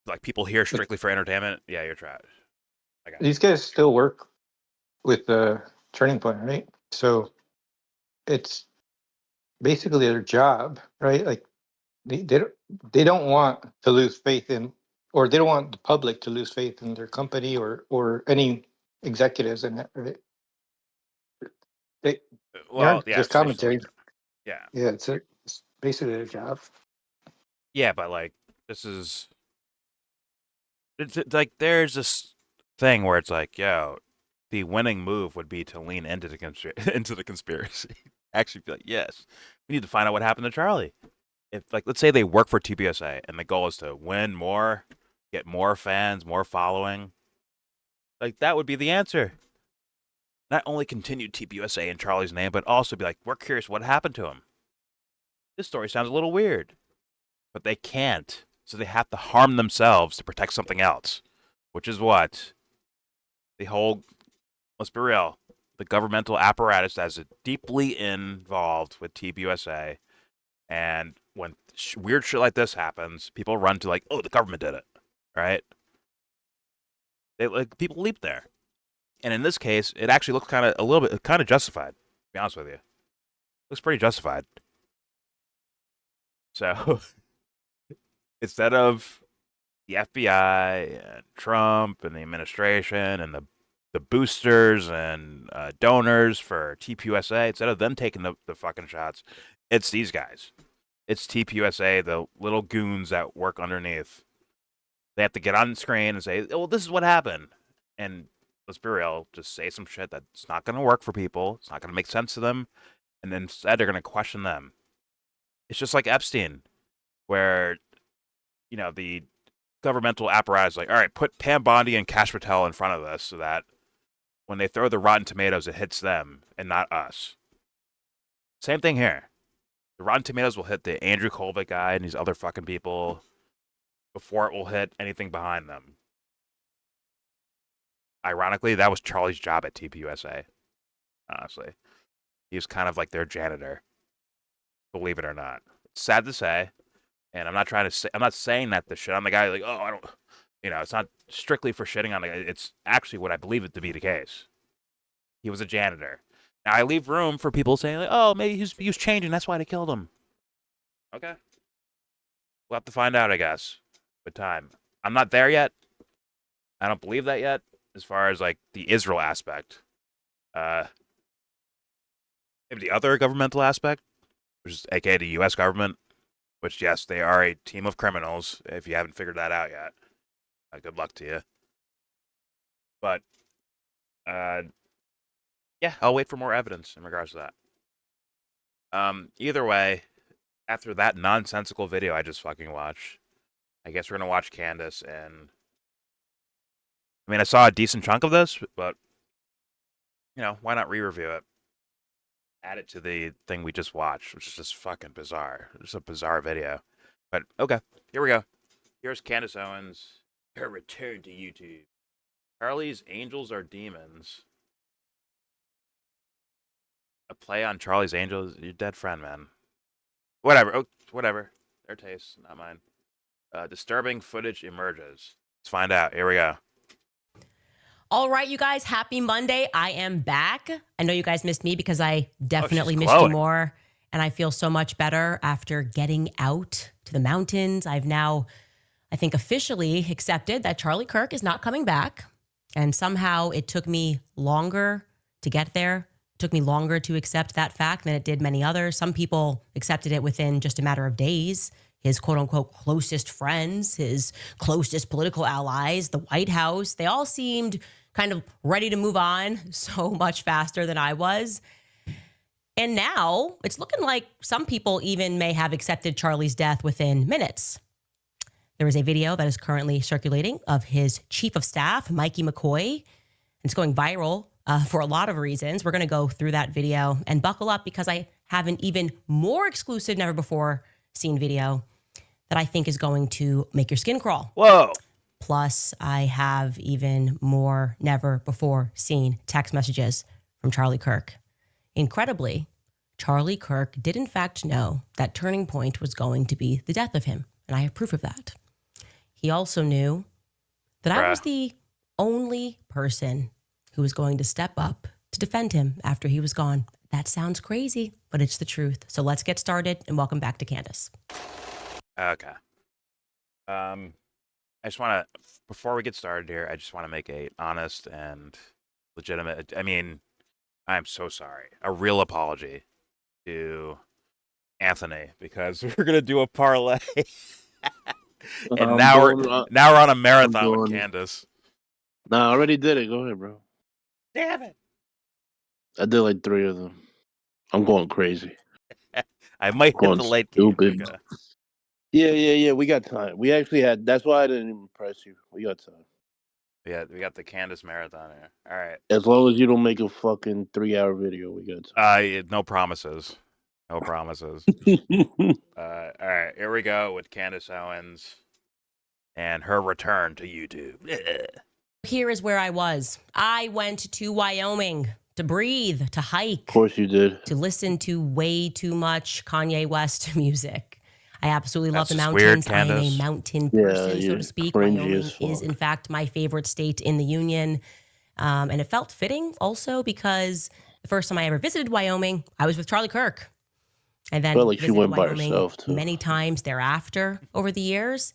Like, people here strictly for entertainment, yeah, you're trash. These guys still work with the Turning Point, right? So it's basically their job, right? Like they don't want to lose faith in, or they don't want the public to lose faith in their company or any executives in it, right? They Well, yeah, just essentially, commentary. yeah. Yeah, it's basically their job. Yeah, but, like, this is... It's like, there's this thing where it's like, yo, the winning move would be to lean into the into the conspiracy. Actually be like, yes, we need to find out what happened to Charlie. If, like, let's say they work for TPUSA and the goal is to win more, get more fans, more following, like, that would be the answer. Not only continue TPUSA in Charlie's name, but also be like, we're curious what happened to him. This story sounds a little weird, but they can't. So they have to harm themselves to protect something else, which is what the whole, let's be real, the governmental apparatus that is deeply involved with TPUSA. And when weird shit like this happens, people run to, like, oh, the government did it, right? People leap there. And in this case, it actually looks kind of justified, to be honest with you. Looks pretty justified. So instead of the FBI and Trump and the administration and the boosters and donors for TPUSA, instead of them taking the fucking shots, it's these guys. It's TPUSA, the little goons that work underneath. They have to get on the screen and say, well, this is what happened. And let's be real, just say some shit that's not going to work for people. It's not going to make sense to them. And then instead, they're going to question them. It's just like Epstein, where, you know, the governmental apparatus is like, all right, put Pam Bondi and Cash Patel in front of this so that when they throw the Rotten Tomatoes, it hits them and not us. Same thing here. The Rotten Tomatoes will hit the Andrew Colvin guy and these other fucking people before it will hit anything behind them. Ironically, that was Charlie's job at TPUSA. Honestly, he was kind of like their janitor. Believe it or not, it's sad to say, and I'm not trying to say. I'm not saying that to shit on the guy. Like, oh, I don't. You know, it's not strictly for shitting on the guy. It's actually what I believe it to be the case. He was a janitor. Now I leave room for people saying, like, oh, maybe he was changing. That's why they killed him. Okay, we'll have to find out, I guess, with time. I'm not there yet. I don't believe that yet. As far as like the Israel aspect, maybe the other governmental aspect, which is aka the U.S. government, which yes, they are a team of criminals. If you haven't figured that out yet, good luck to you. But yeah, I'll wait for more evidence in regards to that. Either way, after that nonsensical video I just fucking watched, I guess we're gonna watch Candace and. I mean, I saw a decent chunk of this, but, you know, why not re-review it? Add it to the thing we just watched, which is just fucking bizarre. It's a bizarre video. But, okay, here we go. Here's Candace Owens, her return to YouTube. Charlie's Angels Are Demons. A play on Charlie's Angels? Your dead friend, man. Whatever. Oh, whatever. Their taste, not mine. Disturbing footage emerges. Let's find out. Here we go. All right, you guys, happy Monday. I am back. I know you guys missed me because I definitely she's missed you glowing. more. And I feel so much better after getting out to the mountains. I've now, I think, officially accepted that Charlie Kirk is not coming back. And somehow it took me longer to get there. It took me longer to accept that fact than it did many others. Some people accepted it within just a matter of days. His quote unquote closest friends, his closest political allies, the White House, they all seemed kind of ready to move on so much faster than I was. And now it's looking like some people even may have accepted Charlie's death within minutes. There is a video that is currently circulating of his chief of staff, Mikey McCoy. It's going viral for a lot of reasons. We're going to go through that video and buckle up because I have an even more exclusive, never before seen video that I think is going to make your skin crawl. Whoa. Plus, I have even more never before seen text messages from Charlie Kirk. Incredibly, Charlie Kirk did in fact know that turning point was going to be the death of him, and I have proof of that. He also knew that I was the only person who was going to step up to defend him after he was gone. That sounds crazy, but it's the truth. So let's get started, and welcome back to Candace. Okay. I just want to, before we get started here, I just want to make a honest and legitimate, I mean, I'm so sorry. A real apology to Anthony because we're going to do a parlay. And now we're on a marathon with Candace. Nah, I already did it. Go ahead, bro. Damn it. I did like 3 of them. I'm going crazy. I might hit the late game. Stupid. Yeah. We got time. We actually had. That's why I didn't even press you. We got time. Yeah, we got the Candace marathon here. All right. As long as you don't make a fucking 3-hour video, we got time. No promises. No promises. All right, here we go with Candace Owens and her return to YouTube. Here is where I was. I went to Wyoming to breathe, to hike. Of course you did. To listen to way too much Kanye West music. I absolutely love the That's mountains. weird, I am a Candace. mountain person, so you're to speak. cringy Wyoming as fuck. is, in fact, my favorite state in the union. And it felt fitting also because the first time I ever visited Wyoming, I was with Charlie Kirk. and then Felt like she visited went by Wyoming herself, too. many times thereafter over the years.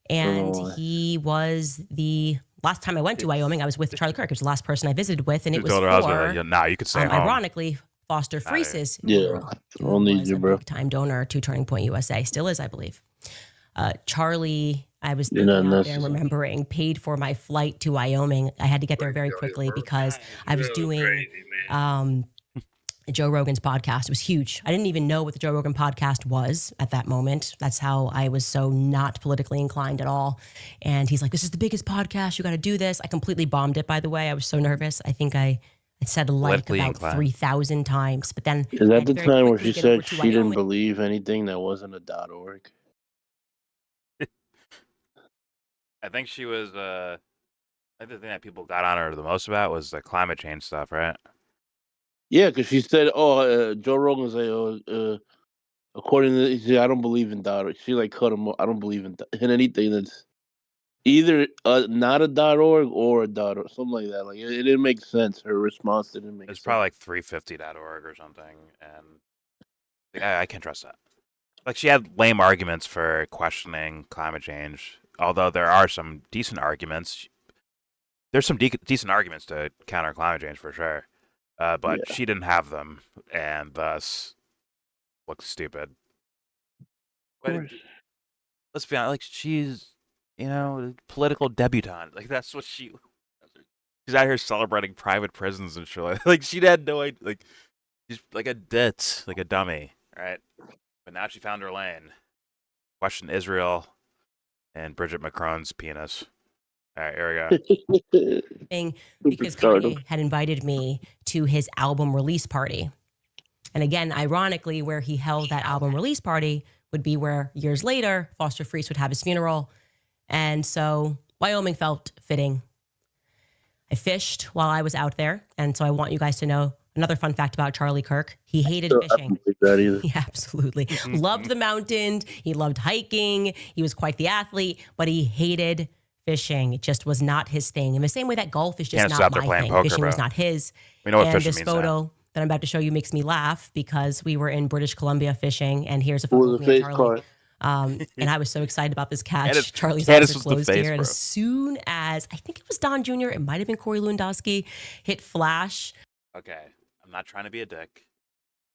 don't know And why. he was the last time I went to Wyoming, I was with Charlie Kirk. It was the last person I visited with, and She it was told her husband, like, for, yeah, nah, you could stay home. ironically, Foster Outta here. Fries's Yeah, funeral, I'll who need was you, a bro. big-time donor to Turning Point USA. Still is, I believe. Charlie, I was You're thinking not out there and necessary. remembering, paid for my flight to Wyoming. I had to get there very quickly because I was doing Joe Rogan's podcast. It was huge. I didn't even know what the Joe Rogan podcast was at that moment. That's how I was so not politically inclined at all. And he's like, this is the biggest podcast. You got to do this. I completely bombed it, by the way. I was so nervous. I think I said like Politically about inclined. 3,000 times. But then Is I that had the to very time where quickly she get over said to she didn't Wyoming. believe anything that wasn't a .org? I think she was. I think the thing that people got on her the most about was the climate change stuff, right? Yeah, because she said, Joe Rogan was like, according to, he said, I don't believe in .org. She like cut him off. I don't believe in anything that's either not a .org or a .org, something like that. Like it didn't make sense. Her response didn't make It's sense. probably like 350.org or something, and like, I can't trust that. Like she had lame arguments for questioning climate change, although there are some decent arguments. There's some decent arguments to counter climate change for sure, but Yeah. she didn't have them, and thus looked stupid. Of course. Let's be honest, like she's, a political debutante. Like that's what she's out here celebrating private prisons and shit. Like she had no idea. Like she's like a ditz, like a dummy, right? But now she found her lane. Question Israel and Bridget Macron's penis. All right, here we go. Because Kanye had invited me to his album release party. And again, ironically, where he held that album release party would be where years later, Foster Friess would have his funeral. And so Wyoming felt fitting. I fished while I was out there. And so I want you guys to know another fun fact about Charlie Kirk. He hated fishing. He absolutely loved the mountains. He loved hiking. He was quite the athlete, but he hated fishing. It just was not his thing. In the same way that golf is just not my thing. Poker, fishing was bro. not his. We know what and fishing this means photo that I'm about to show you makes me laugh because we were in British Columbia fishing, and here's a photo of me and Charlie. And I was so excited about this catch. Charlie's eyes are closed here. And as soon as, I think it was Don Jr., it might have been Corey Lewandowski, hit flash. Okay, I'm not trying to be a dick.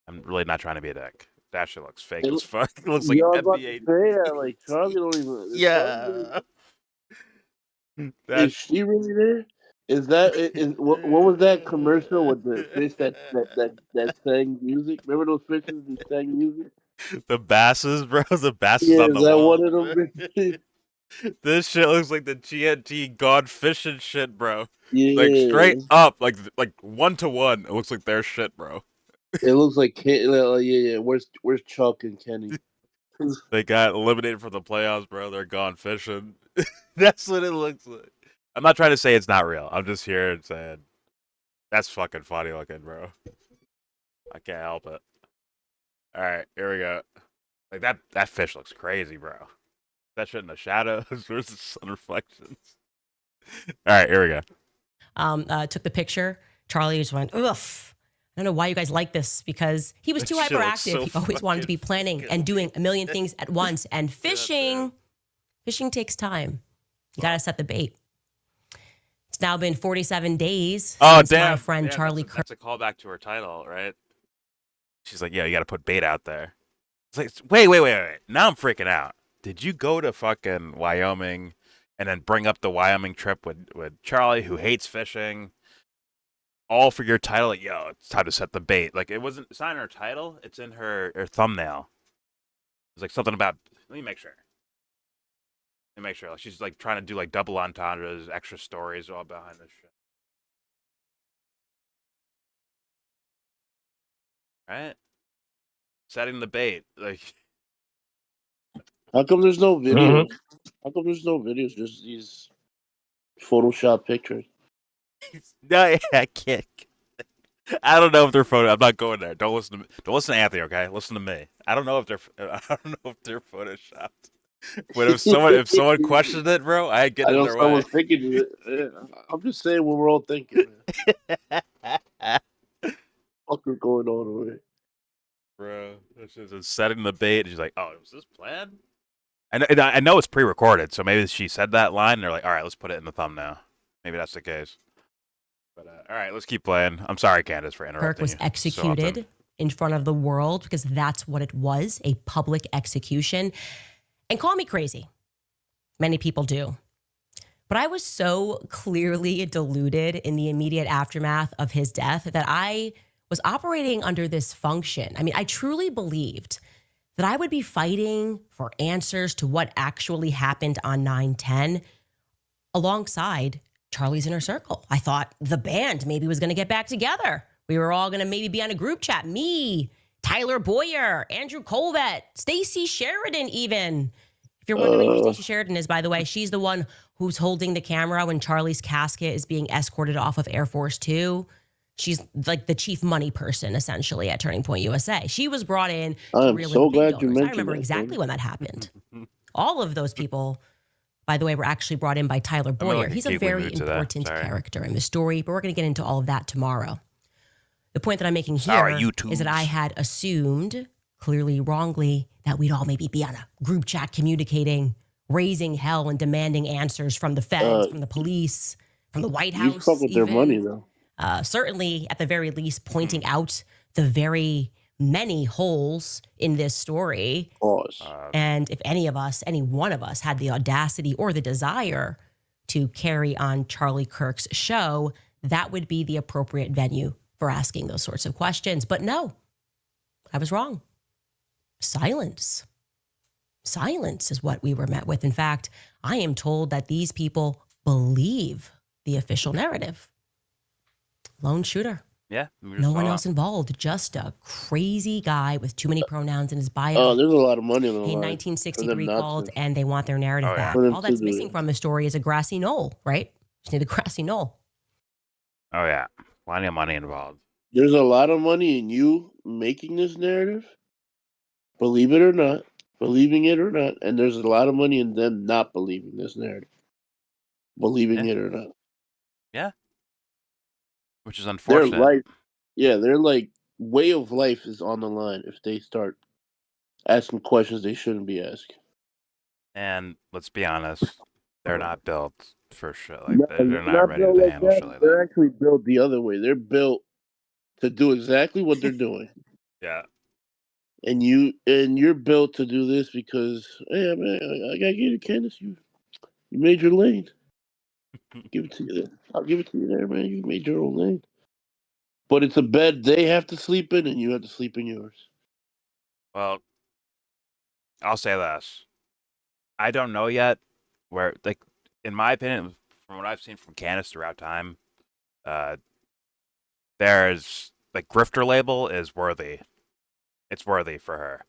I'm really not trying to be a dick. That shit looks fake as fuck. It looks like NBA. Like Charlie don't even. Yeah. Is she really there? Is that what was that commercial with the fish that sang music? Remember those fishes that sang music? The basses, bro. The basses Yeah, on the is that wall. one of them? This shit looks like the TNT gone fishing shit, bro. Yeah, Like straight up, like 1-to-1. It looks like their shit, bro. it looks like yeah. Where's Chuck and Kenny? They got eliminated from the playoffs, bro. They're gone fishing. That's what it looks like. I'm not trying to say it's not real. I'm just here and saying that's fucking funny looking, bro. I can't help it. All right, here we go. Like that fish looks crazy, bro. That shit in the shadows. Where's the sun reflections? All right, here we go. Took the picture. Charlie just went, ugh. I don't know why you guys like this, because he was too hyperactive. He always wanted to be planning and doing a million things at once. And fishing takes time. You got to set the bait. It's now been 47 days since my friend Charlie Kirk. That's a callback to her title, right? She's like, yeah, you got to put bait out there. It's like, wait. Now I'm freaking out. Did you go to fucking Wyoming and then bring up the Wyoming trip with Charlie, who hates fishing, all for your title? Like, yo, it's time to set the bait. Like, it's not in her title. It's in her thumbnail. It's like something about, let me make sure. Like, she's like trying to do like double entendres, extra stories all behind this shit. Right? Setting the bait. Like, How come there's no videos? How come there's no videos? Just these Photoshop pictures. no, I can't. I don't know if they're photo. I'm not going there. Don't listen to Anthony. Okay, listen to me. I don't know if they're photoshopped. But if someone questioned it, bro, I get in their way. Someone's thinking it. Yeah. I'm just saying what we're all thinking. Man. What's going on over here? Bro, She's setting the bait, and she's like, "Oh, was this planned?" And I know it's pre-recorded, so maybe she said that line, and they're like, "All right, let's put it in the thumbnail." Maybe that's the case. But all right, let's keep playing. I'm sorry, Candace, for interrupting. Kirk was you so executed often. in front of the world because that's what it was, a public execution. And call me crazy. Many people do. But I was so clearly deluded in the immediate aftermath of his death that I was operating under this function. I mean, I truly believed that I would be fighting for answers to what actually happened on 9/10 alongside Charlie's Inner Circle. I thought the band maybe was going to get back together. We were all going to maybe be on a group chat. Me, Tyler Boyer, Andrew Colvett, Stacey Sheridan even. If you're wondering who Stacey Sheridan is, by the way, she's the one who's holding the camera when Charlie's casket is being escorted off of Air Force Two. She's like the chief money person, essentially, at Turning Point USA. She was brought in to I'm reel in so the big glad you donors. I mentioned remember that, exactly Tony. when that happened. All of those people, by the way, were actually brought in by Tyler Boyer. like a He's a gateway very mood today. important Sorry. character in the story, but we're going to get into all of that tomorrow. The point that I'm making Sorry, here YouTubes. is that I had assumed, clearly wrongly, that we'd all maybe be on a group chat communicating, raising hell and demanding answers from the feds, from the police, from the White You House. fuck with their even. money though. Certainly, at the very least, pointing out the very many holes in this story. Pause. And if any one of us had the audacity or the desire to carry on Charlie Kirk's show, that would be the appropriate venue for asking those sorts of questions. But no, I was wrong. Silence. Silence is what we were met with. In fact, I am told that these people believe the official narrative. Lone shooter. Yeah. we just No saw one it. else involved. Just a crazy guy with too many pronouns in his bio. Oh, there's a lot of money on the Hey, line. 1963 not called, to. and they want their narrative Oh, yeah. back. For them All that's to do missing it. from the story is a grassy knoll, right? Just need a grassy knoll. Oh yeah, plenty of money involved. There's a lot of money in you making this narrative. Believe it or not, believing it or not, and there's a lot of money in them not believing this narrative. Believing Yeah. it or not. Which is Their unfortunate. life, their like way of life is on the line if they start asking questions they shouldn't be asking. And let's be honest, they're not built for shit like No, that. They're they're not ready built to like handle that. shit like They're that. actually built the other way. They're built to do exactly what they're doing. Yeah. And you're built to do this because, hey man, I gotta get it, Candace. You made your lane. Give it to you there. I'll give it to you there, man. You made your own lane. But it's a bed they have to sleep in, and you have to sleep in yours. Well, I'll say this. I don't know yet where, like, in my opinion, from what I've seen from Candace throughout time, there's, like, grifter label is worthy. It's worthy for her.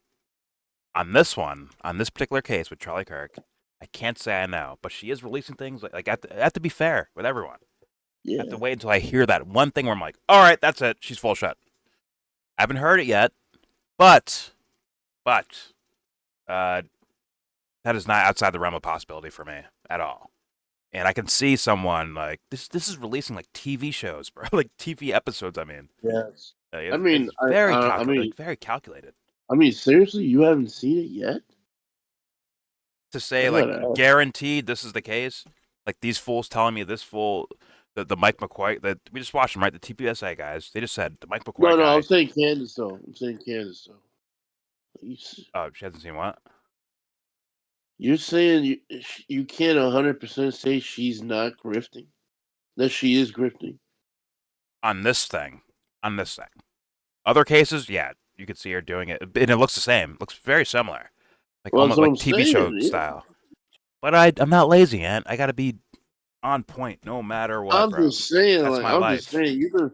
On this one, on this particular case with Charlie Kirk, I can't say I know, but she is releasing things I have to be fair with everyone. I Yeah. have to wait until I hear that one thing where I'm like, all right, that's it. She's full shut. I haven't heard it yet, but that is not outside the realm of possibility for me at all. And I can see someone like this. This is releasing like TV shows, bro, like TV episodes. I mean, Yes. it's, I mean, it's very I mean, very calculated seriously, you haven't seen it yet? to say I like gotta ask. guaranteed this is the case. Like these fools telling me this fool, the Mike McCoy that we just watched him, right? The TPUSA guys. They just said the Mike McCoy No, guy. I'm saying Candace though. Oh, she hasn't seen what? You're saying you can't 100% say she's not grifting, that she is grifting. On this thing. Other cases, yeah, you could see her doing it, and it looks the same. It looks very similar, like Well, almost that's what like I'm TV show saying, yeah. style. But I'm not lazy, Ant. I gotta be on point no matter what, I'm bro. just saying, That's like, my I'm life. just saying, you've been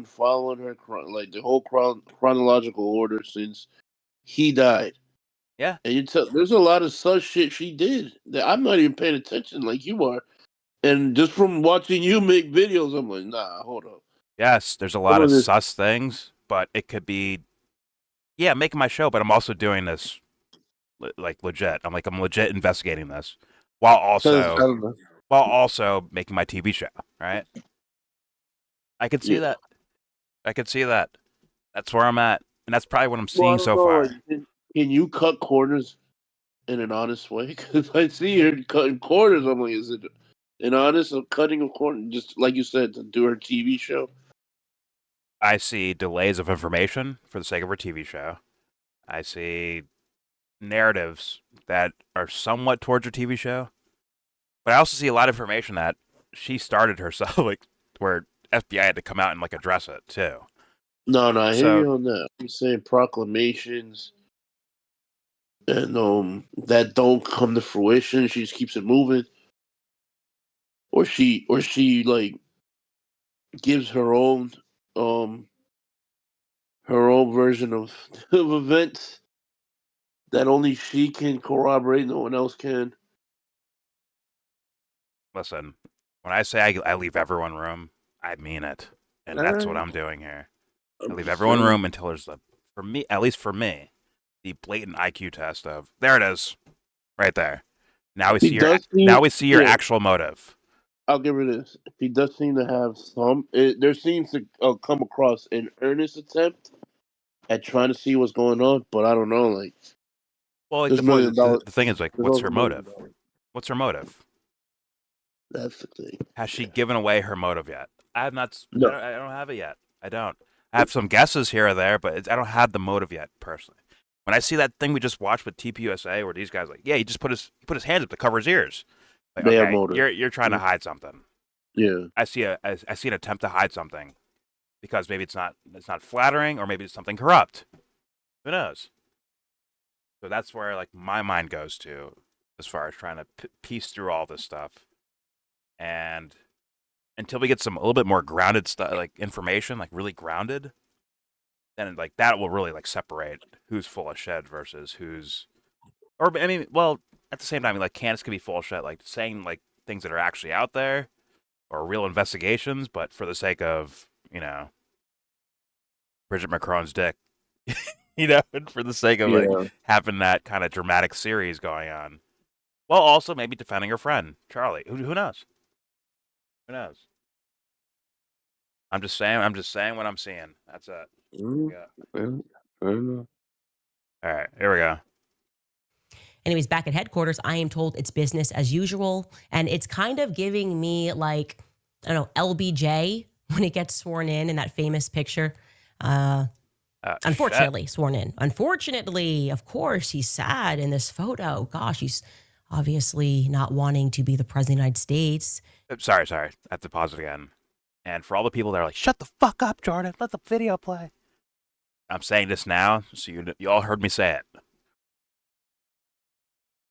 following her like the whole chronological order since he died. Yeah. And there's a lot of such shit she did that I'm not even paying attention like you are. And just from watching you make videos, I'm like, nah, hold up. Yes, there's a Some lot of of this- sus things, but it could be, yeah, making my show, but I'm also doing this like legit. I'm legit investigating this while I don't know. also making my TV show, right? I could see Yeah. that. That's where I'm at. and that's probably what I'm seeing so no, far. like, can you cut corners in an honest way? Because I see her cutting corners. I'm like, is it an honest cutting of corners? Just like you said, to do her TV show. I see delays of information for the sake of her TV show. I see narratives that are somewhat towards her TV show, but I also see a lot of information that she started herself, like where FBI had to come out and like address it too. No, I hear So- you on that. I'm saying proclamations and that don't come to fruition. She just keeps it moving, or she like gives her own version of of events that only she can corroborate. No one else can. Listen, when I say I leave everyone room, I mean it, and that's what Alright. I'm doing here. I I'm leave just everyone saying. room until there's for me, at least for me, the blatant IQ test of there it is, right there. Now we He see does seem- now we see your yeah. actual motive. I'll give her this. He does seem to have some. There seems to come across an earnest attempt at trying to see what's going on, but I don't know. Like, Well, like there's the, $1 million. the thing is, like, There's what's always her $1 million. motive? What's her motive? That's the thing. Has she given away her motive yet? I have not. No. I don't have it yet. I don't. I have some guesses here or there, but I don't have the motive yet, personally. When I see that thing we just watched with TPUSA, where these guys like, yeah, he just put his hands up to cover his ears. Like, They have okay, motive. you're trying to hide something. Yeah. I see an attempt to hide something, because maybe it's not flattering, or maybe it's something corrupt. Who knows? So that's where like my mind goes to, as far as trying to piece through all this stuff, and until we get some a little bit more grounded stuff, like information, like really grounded, then like that will really like separate who's full of shit versus who's, or I mean, well, at the same time, like Candace could be full of shit, like saying like things that are actually out there or real investigations, but for the sake of Bridget Macron's dick, and for the sake of like having that kind of dramatic series going on, while also maybe defending her friend Charlie. Who knows? Who knows? I'm just saying what I'm seeing. That's it. Fair enough. All right, here we go. Anyways, back at headquarters, I am told it's business as usual. And it's kind of giving me like, I don't know, LBJ when he gets sworn in that famous picture. Unfortunately, sworn in. Unfortunately, of course, he's sad in this photo. Gosh, he's obviously not wanting to be the president of the United States. Sorry. I have to pause it again. And for all the people that are like, shut the fuck up, Jordan. Let the video play. I'm saying this now, so you all heard me say it.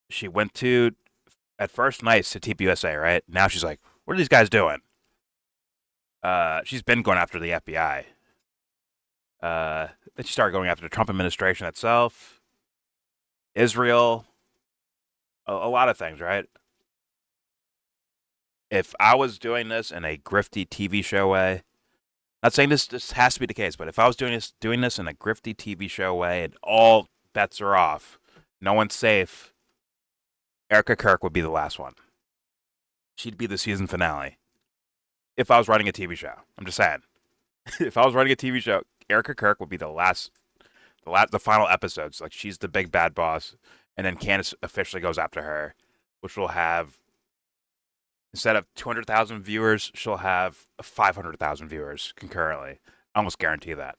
She went to, at first, nice to TPUSA, right? Now she's like, what are these guys doing? She's been going after the FBI. Then she started going after the Trump administration itself, Israel, a lot of things, right? If I was doing this in a grifty TV show way, not saying this has to be the case, but if I was doing this in a grifty TV show way and all bets are off, no one's safe, Erica Kirk would be the last one. She'd be the season finale. If I was writing a TV show, I'm just saying. If I was writing a TV show, Erica Kirk would be the final episodes. Like, she's the big bad boss, and then Candace officially goes after her, which will have, instead of 200,000 viewers, she'll have 500,000 viewers concurrently. I almost guarantee that,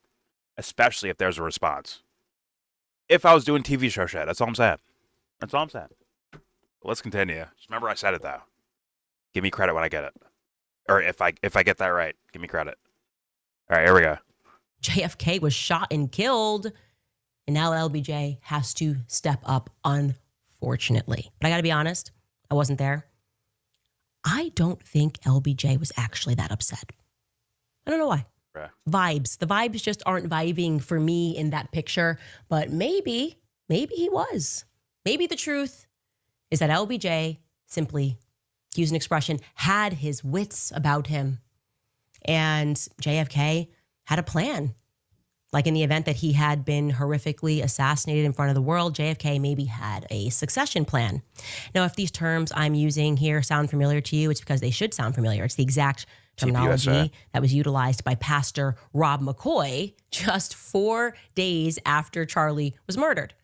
especially if there's a response. If I was doing TV show shit, that's all I'm saying. That's all I'm saying. But let's continue. Just remember I said it, though. Give me credit when I get it. Or if I get that right, give me credit. All right, here we go. JFK was shot and killed, and now LBJ has to step up, unfortunately. But I got to be honest, I wasn't there. I don't think LBJ was actually that upset. I don't know why. Right. Vibes. The vibes just aren't vibing for me in that picture, but maybe he was. Maybe the truth is that LBJ simply, to use an expression, had his wits about him. And JFK had a plan. Like in the event that he had been horrifically assassinated in front of the world, JFK maybe had a succession plan. Now, if these terms I'm using here sound familiar to you, it's because they should sound familiar. It's the exact terminology TPUSA. that was utilized by Pastor Rob McCoy just 4 days after Charlie was murdered.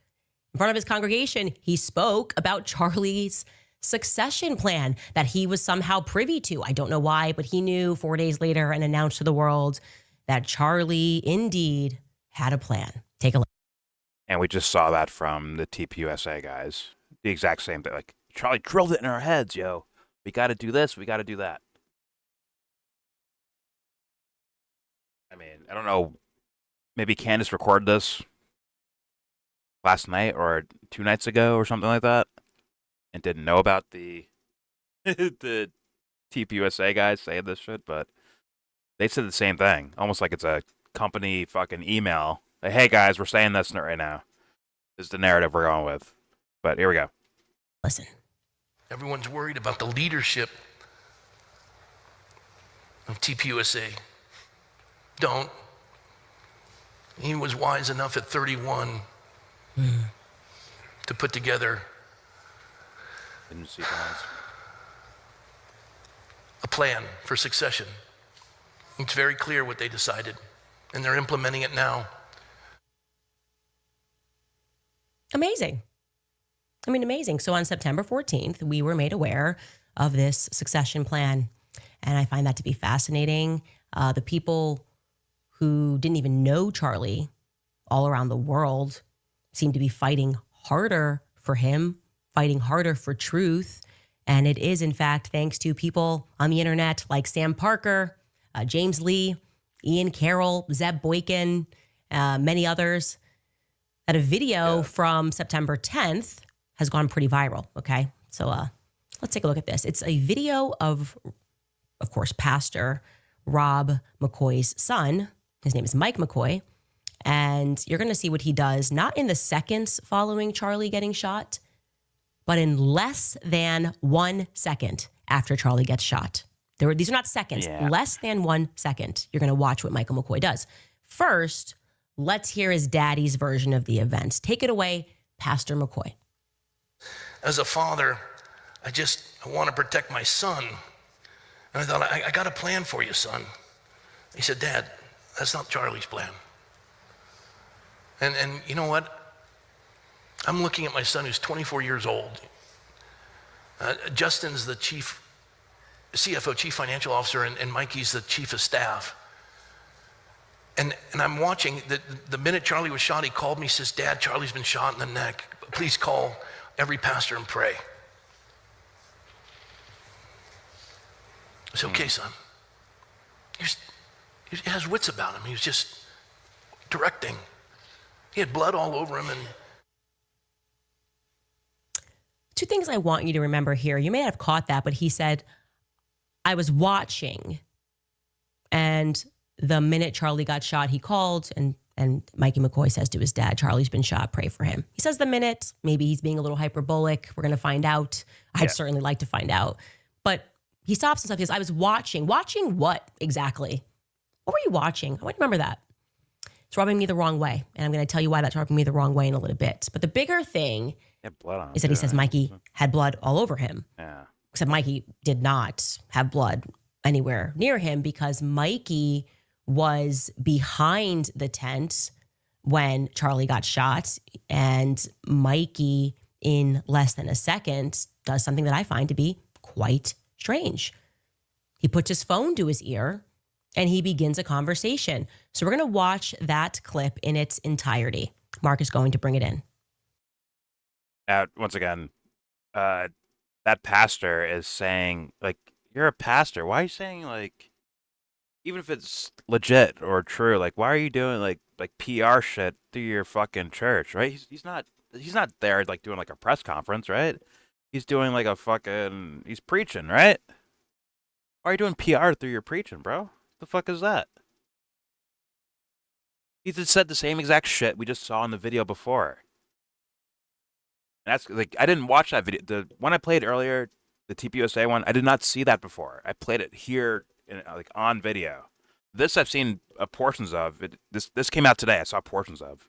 In front of his congregation, he spoke about Charlie's succession plan that he was somehow privy to. I don't know why, but he knew 4 days later and announced to the world that Charlie indeed had a plan. Take a look. And we just saw that from the TPUSA guys. The exact same thing. Like, Charlie drilled it in our heads, yo. We got to do this. We got to do that. I mean, I don't know. Maybe Candace recorded this last night or 2 nights ago or something like that and didn't know about the the TPUSA guys saying this shit, but they said the same thing. Almost like it's a company fucking email. Like, hey, guys, we're saying this right now. This is the narrative we're going with. But here we go. Listen. Everyone's worried about the leadership of TPUSA. Don't. He was wise enough at 31 to put together a plan for succession. It's very clear what they decided, and they're implementing it now. Amazing. I mean, amazing. So on September 14th, we were made aware of this succession plan, and I find that to be fascinating. The people who didn't even know Charlie all around the world seem to be fighting harder for him, fighting harder for truth. And it is, in fact, thanks to people on the internet like Sam Parker, James Lee, Ian Carroll, Zeb Boykin, many others, that a video from September 10th has gone pretty viral, okay? So let's take a look at this. It's a video of course, Pastor Rob McCoy's son. His name is Mike McCoy. And you're going to see what he does, not in the seconds following Charlie getting shot, but in less than 1 second after Charlie gets shot. These are not seconds, less than 1 second. You're going to watch what Michael McCoy does. First, let's hear his daddy's version of the events. Take it away, Pastor McCoy. As a father, I want to protect my son. And I thought, I got a plan for you, son. He said, Dad, that's not Charlie's plan. And you know what? I'm looking at my son who's 24 years old. Justin's the CFO, chief financial officer, and Mikey's the chief of staff. And I'm watching, the minute Charlie was shot, he called me, says, Dad, Charlie's been shot in the neck. Please call every pastor and pray. I said, okay, son. He has wits about him. He was just directing. He had blood all over him. And two things I want you to remember here. You may not have caught that, but he said, I was watching. And the minute Charlie got shot, he called, and Mikey McCoy says to his dad, Charlie's been shot, pray for him. He says the minute, maybe he's being a little hyperbolic. We're going to find out. I'd certainly like to find out. But he stops himself. He says, I was watching. Watching what exactly? What were you watching? I want to remember that. It's rubbing me the wrong way. And I'm going to tell you why that's rubbing me the wrong way in a little bit. But the bigger thing is that he says Mikey had blood all over him. Yeah. Except Mikey did not have blood anywhere near him because Mikey was behind the tent when Charlie got shot. And Mikey, in less than a second, does something that I find to be quite strange. He puts his phone to his ear and he begins a conversation. So we're going to watch that clip in its entirety. Mark is going to bring it in. Once again, that pastor is saying, like, you're a pastor. Why are you saying, like, even if it's legit or true, like, why are you doing like PR shit through your fucking church, right? He's not there like doing like a press conference, right? He's doing like he's preaching, right? Why are you doing PR through your preaching, bro? The fuck is that? He just said the same exact shit we just saw in the video before. And that's like, I didn't watch that video. The one I played earlier, the TPUSA one, I did not see that before. I played it here like on video. this I've seen portions of. This came out today. I saw portions of.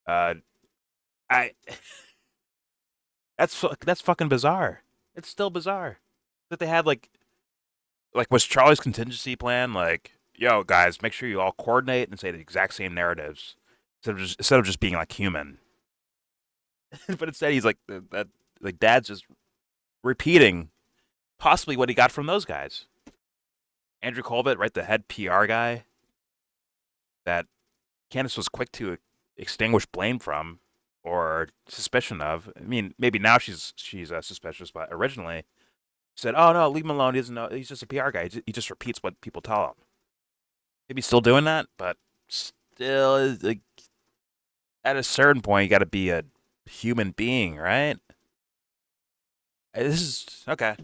I that's fucking bizarre. It's still bizarre that they had like was Charlie's contingency plan like, yo guys, make sure you all coordinate and say the exact same narratives instead of just being like human. But instead he's like that like Dad's just repeating possibly what he got from those guys. Andrew Colvett, right, the head PR guy that Candace was quick to extinguish blame from or suspicion of. I mean, maybe now she's suspicious, but originally she said, "Oh no, leave him alone. He doesn't know. He's just a PR guy. He just repeats what people tell him." Maybe he's still doing that, but still, like, at a certain point, you got to be a human being, right? This is okay.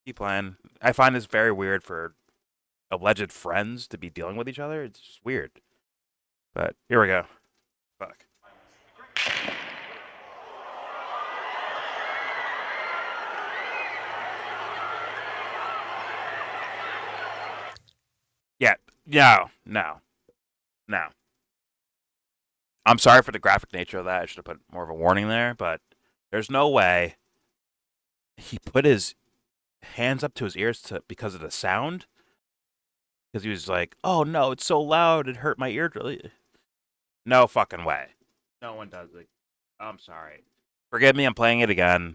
Keep playing. I find this very weird for alleged friends to be dealing with each other. It's just weird. But here we go. Fuck. Yeah. No. I'm sorry for the graphic nature of that. I should have put more of a warning there, but there's no way he put his hands up to his ears because of the sound. Because he was like, "Oh no, it's so loud, it hurt my ear." No fucking way. No one does it. I'm sorry. Forgive me. I'm playing it again.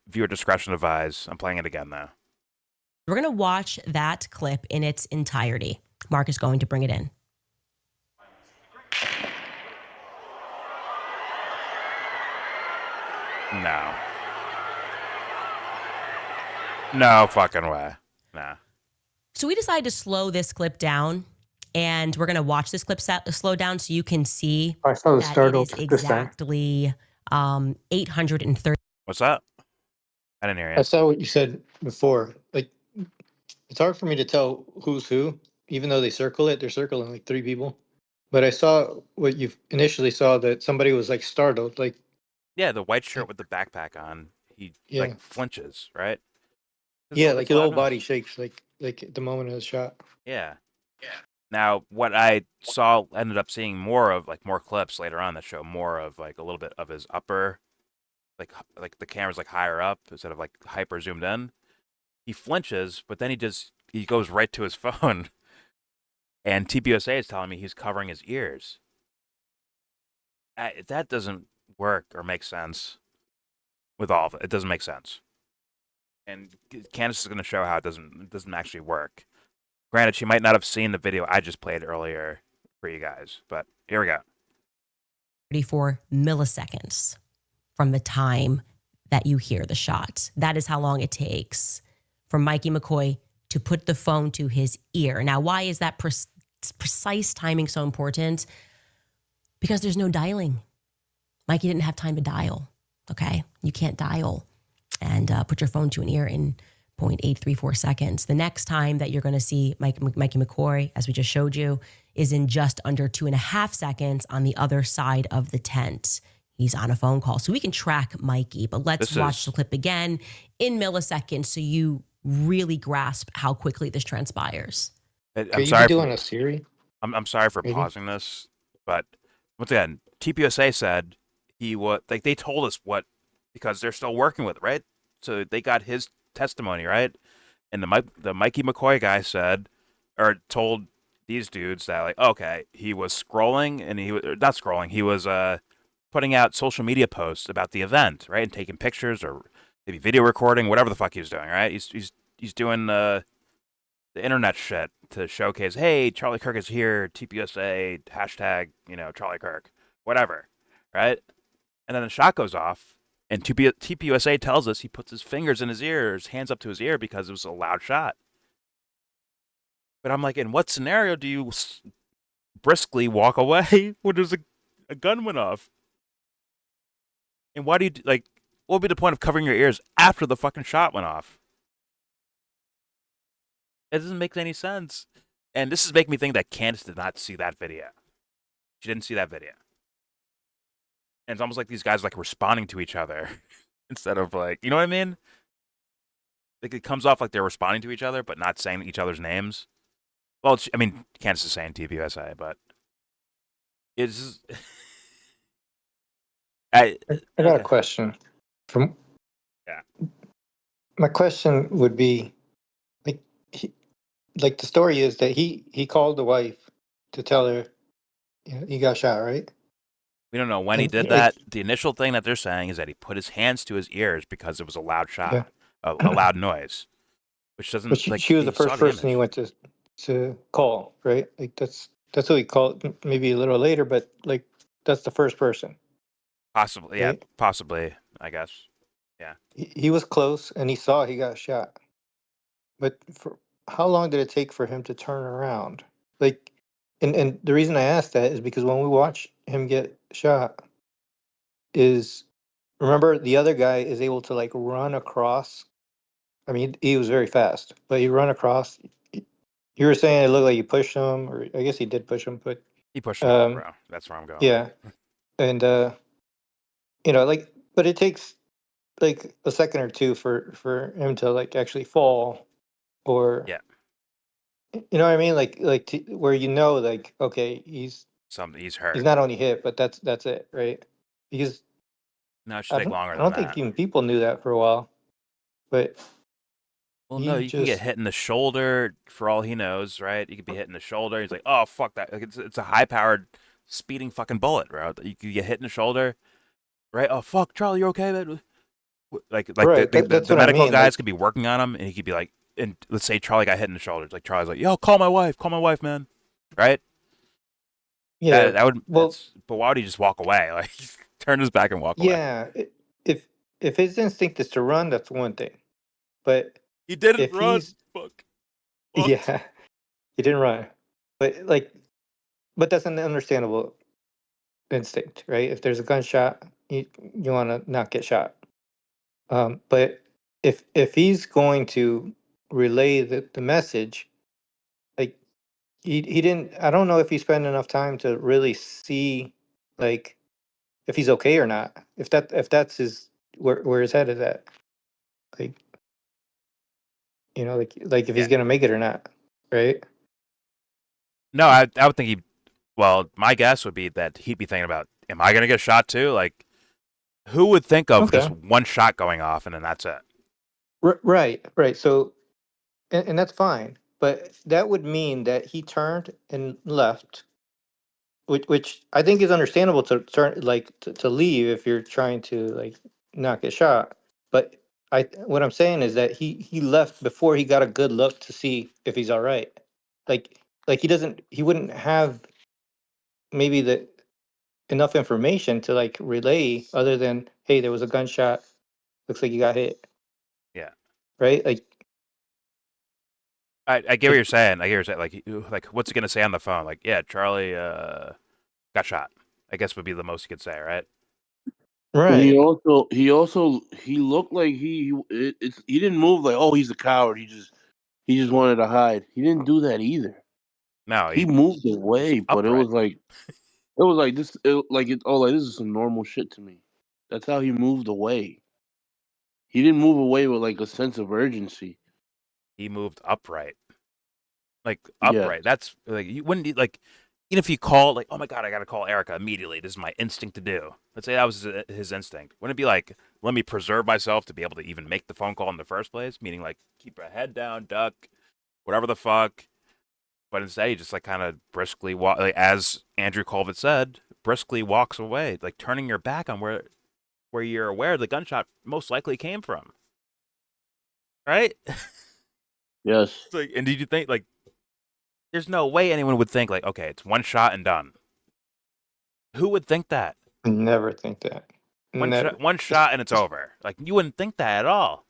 Viewer discretion advised. I'm playing it again now. We're going to watch that clip in its entirety. Mark is going to bring it in. No fucking way. Nah. So we decided to slow this clip down, and we're going to watch this clip slow down so you can see I saw the that startled it is this time. exactly 830. What's up? I didn't hear I you. saw what you said before. Like, it's hard for me to tell who's who, even though they circle it. They're circling like 3 people. But I saw what you initially saw, that somebody was like startled. Like, Yeah, the white shirt with the backpack on. He Yeah. like flinches, right? yeah, like It's his loud whole enough. body shakes like at the moment of the shot. Yeah. Now, what I saw ended up seeing more clips later on that show more of like a little bit of his upper, like the camera's like higher up instead of like hyper zoomed in. He flinches, but then he goes right to his phone, and TPUSA is telling me he's covering his ears. That doesn't work or make sense. With all of it, it doesn't make sense. And Candace is going to show how it doesn't actually work. Granted, she might not have seen the video I just played earlier for you guys, but here we go. 34 milliseconds from the time that you hear the shot. That is how long it takes for Mikey McCoy to put the phone to his ear. Now, why is that precise timing so important? Because there's no dialing. Mikey didn't have time to dial, okay? You can't dial and put your phone to an ear in 0.834 seconds. The next time that you're going to see Mikey McCoy, as we just showed you, is in just under 2.5 seconds on the other side of the tent. He's on a phone call. So we can track Mikey, but let's watch the clip again in milliseconds so you really grasp how quickly this transpires. I'm sorry. Doing a Siri? I'm sorry for pausing this, but once again, TPUSA said he was like they told us what because they're still working with it, right? So they got his testimony, right? And the Mikey McCoy guy said or told these dudes that like, okay, he was scrolling and he was not scrolling, he was putting out social media posts about the event, right? And taking pictures or maybe video recording, whatever the fuck he was doing, right? He's doing the internet shit to showcase, hey, Charlie Kirk is here, TPUSA, hashtag, Charlie Kirk, whatever, right? And then the shot goes off, and TPUSA tells us he puts his fingers in his ears, hands up to his ear because it was a loud shot. But I'm like, in what scenario do you briskly walk away when there's a gun went off? And why do you, what would be the point of covering your ears after the fucking shot went off? It doesn't make any sense. And this is making me think that Candace did not see that video. She didn't see that video. And it's almost like these guys responding to each other instead of you know what I mean? Like it comes off like they're responding to each other, but not saying each other's names. Well, I mean, Candace is saying TPUSA, but is I got a okay. question. From Yeah. My question would be, like, like the story is that he called the wife to tell her, he got shot, right? We don't know when he And did like, that. The initial thing that they're saying is that he put his hands to his ears because it was a loud yeah, shot, a loud noise, which but doesn't she was the he saw first the person he image. went to call, right? Like that's who he called. Maybe a little later, but like that's the first person, Possibly, yeah, right? possibly, I guess. Yeah. He was close and he saw he got shot. But for how long did it take for him to turn around? Like, and the reason I asked that is because when we watch him get shot, is remember the other guy is able to like run across. I mean, he was very fast, but he run across. You were saying it looked like you pushed him, or I guess he did push him, but He pushed him over, um, bro. That's where I'm going with. yeah, and like, but it takes like a second or two for him to like actually fall, or Yeah. you know what I mean, like where like okay, He's he's hurt. not only hit, but that's it, right? Because No, it should take longer I than don't think that. even people knew that for a while, but Well, no, he you can get just hit in the shoulder for all he knows, right? You could be hit in the shoulder. He's like, oh fuck that! Like, it's a high-powered, speeding fucking bullet, bro. You could get hit in the shoulder, right? Oh fuck, Charlie, you okay, man? Like right. That's the what I medical mean. guys Like, could be working on him, and he could be like, and let's say Charlie got hit in the shoulder. Like Charlie's like, yo, call my wife, man, right? yeah. That would Well, but why would he just walk away? Like turn his back and walk away. yeah. If his instinct is to run, that's one thing. But He didn't if run. he's Fuck. What? yeah, he didn't run. But like, but that's an understandable instinct, right? If there's a gunshot, you want to not get shot. But if he's going to relay the message, like he didn't. I don't know if he spent enough time to really see like if he's okay or not. If that's his where his head is at, like like if Yeah. he's gonna make it or not, right? No, I would think he. Well, my guess would be that he'd be thinking about, am I gonna get shot too? Like, who would think of just Okay. one shot going off and then that's it? Right. So and that's fine, but that would mean that he turned and left, which I think is understandable to turn like to leave if you're trying to like not get shot. But what I'm saying is that he left before he got a good look to see if he's all right. Like he wouldn't have maybe the enough information to like relay other than hey, there was a gunshot, looks like you got hit, Yeah. right? I get what Like you're saying. I get what you're saying. Like what's he gonna say on the phone? Like, yeah, Charlie got shot. I guess would be the most you could say, right? And right. he looked like he didn't move like, oh, he's a coward. He just wanted to hide. He didn't do that either. No, He he moved was away, but upright. it was like this like this is some normal shit to me. That's how he moved away. He didn't move away with like a sense of urgency. He moved upright. Like Yes. upright. That's like you wouldn't like even if you call like, oh my god, I gotta call Erica immediately. This is my instinct to do. Let's say that was his instinct. Wouldn't it be like, let me preserve myself to be able to even make the phone call in the first place? Meaning like keep your head down, duck, whatever the fuck. But instead, he just like kind of briskly walk, like as Andrew Colvett said, briskly walks away, like turning your back on where you're aware the gunshot most likely came from. Right? Yes. It's like, and did you think like there's no way anyone would think like, okay, it's one shot and done. Who would think that? Never think that. Never. One shot and it's over. Like you wouldn't think that at all.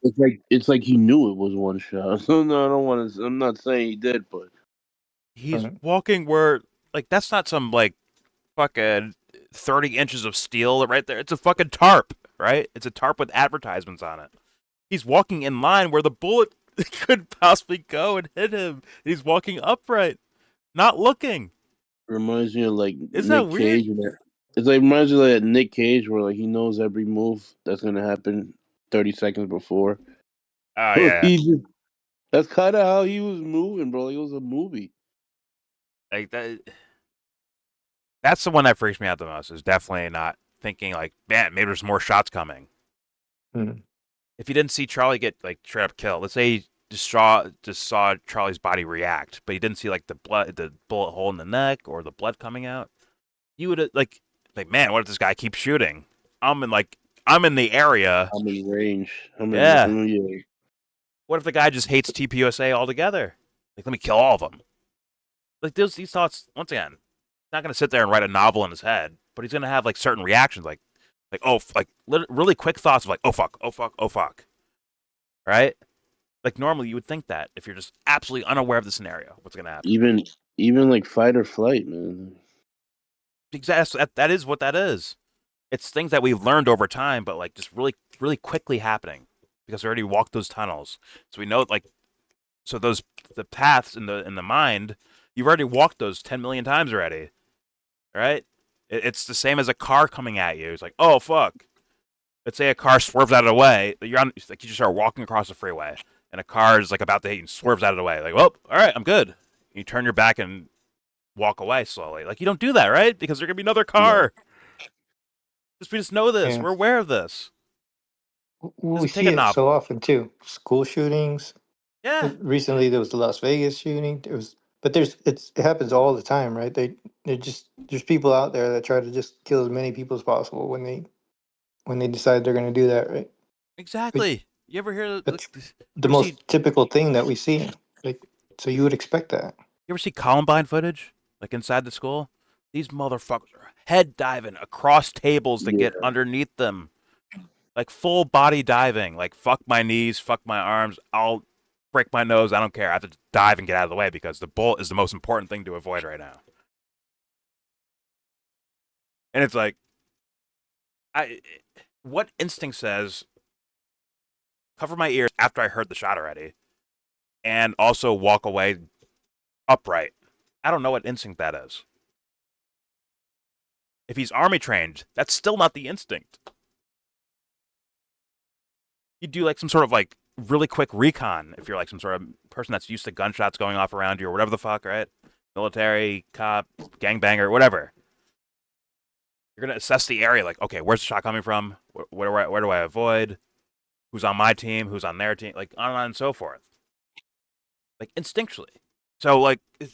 It's like he knew it was one shot. So no, I don't want to. I'm not saying he did, but He's Right. walking where like that's not some like fucking 30 inches of steel right there. It's a fucking tarp, right? It's a tarp with advertisements on it. He's walking in line where the bullet could possibly go and hit him. He's walking upright, not looking. reminds me of like Isn't that Nick weird? Cage. It's like reminds me of like Nick Cage, where like he knows every move that's gonna happen 30 seconds before. Oh So yeah. that's kind of how he was moving, bro. Like it was a movie. Like that's the one that freaks me out the most. Is definitely not thinking like, man, maybe there's more shots coming. Mhm. If you didn't see Charlie get like straight up killed, let's say you just saw Charlie's body react, but you didn't see like the bullet hole in the neck or the blood coming out, you would like, man, what if this guy keeps shooting? I'm in the area. I'm in range. Yeah. Yeah. What if the guy just hates TPUSA altogether? Like, let me kill all of them. Like these thoughts, once again, he's not gonna sit there and write a novel in his head, but he's gonna have like certain reactions, like oh, like really quick thoughts of like, oh fuck, oh fuck, oh fuck, right? Like normally you would think that if you're just absolutely unaware of the scenario, what's gonna happen? Even like fight or flight, man. Exactly, that is what that is. It's things that we've learned over time, but like just really, really quickly happening because we already walked those tunnels, so we know like, so the paths in the mind, you've already walked those 10 million times already, right? It's the same as a car coming at you. It's like, oh fuck. Let's say a car swerves out of the way. You're on, like, you just start walking across the freeway, and a car is like about to hit you and swerves out of the way. Like, well, all right, I'm good. You turn your back and walk away slowly. Like, you don't do that, right? Because there's gonna be another car. We just know this. Yeah. We're aware of this. We Doesn't take see a it so novel. often too. School shootings. Yeah, Recently, there was the Las Vegas shooting. But it happens all the time, right? There's people out there that try to just kill as many people as possible when they decide they're going to do that, right? But exactly. You ever hear? Like, that's you the ever see? most typical thing that we see. Like, so you would expect that. You ever see Columbine footage? Like inside the school, these motherfuckers are head diving across tables to Yeah. get underneath them. Like full body diving. Like fuck my knees, fuck my arms. I'll break my nose. I don't care. I have to dive and get out of the way because the bullet is the most important thing to avoid right now. And it's like, what instinct says cover my ears after I heard the shot already, and also walk away upright? I don't know what instinct that is. If he's army trained, that's still not the instinct. You do like some sort of like really quick recon if you're like some sort of person that's used to gunshots going off around you or whatever the fuck, right? Military, cop, gangbanger, whatever. You're gonna assess the area, like, okay, where's the shot coming from? Where do I avoid? Who's on my team? Who's on their team? Like on and so forth. Like instinctually. So like it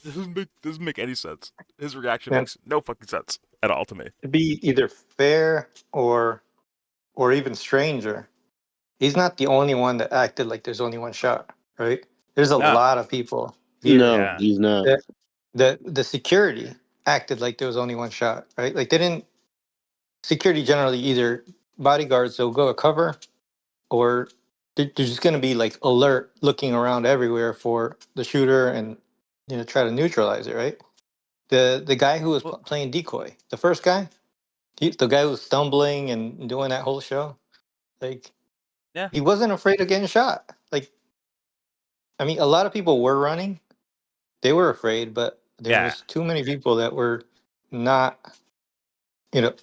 doesn't make any sense. His reaction Yeah. makes no fucking sense at all to me. It'd be either fair or even stranger. He's not the only one that acted like there's only one shot, right? There's a No. lot of people here No, Yeah. he's not. that the security acted like there was only one shot, right? Like they didn't. Security generally either bodyguards they'll go to cover, or they're just going to be like alert, looking around everywhere for the shooter and try to neutralize it, right? The guy who was Well, playing decoy, the first guy, the guy who was stumbling and doing that whole show, like yeah. he wasn't afraid of getting shot. Like, I mean, a lot of people were running, they were afraid, but there Yeah. was too many people that were not,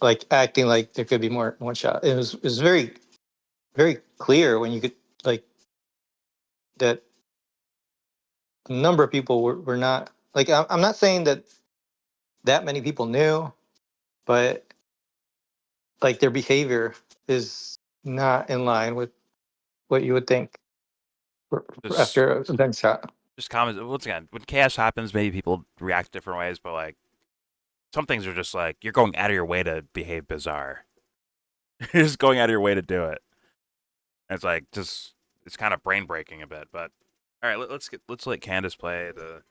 like acting like there could be more one shot. It was very very clear when you could like that a number of people were not like I'm not saying that many people knew, but like their behavior is not in line with what you would think Just after a gunshot. just comments once again, when chaos happens, maybe people react different ways, but like some things are just like you're going out of your way to behave bizarre. You're just going out of your way to do it. And it's like just it's kind of brain breaking a bit, but all right, let's let Candace play the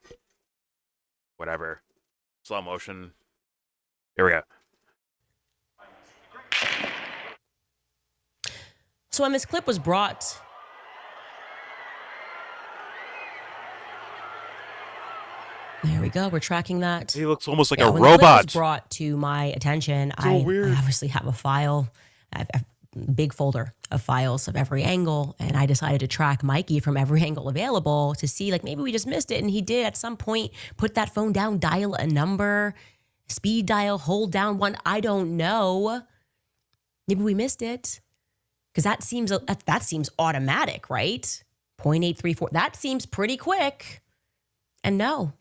whatever slow motion. Here we go. So when this clip was brought, there we go. We're tracking that. He looks almost like Yeah, a when the clip robot. was brought to my attention, So I weird. obviously have a file, a big folder of files of every angle, and I decided to track Mikey from every angle available to see, like, maybe we just missed it, and he did at some point put that phone down, dial a number, speed dial, hold down one. I don't know. Maybe we missed it because that seems automatic, right? 0.834. That seems pretty quick, and no.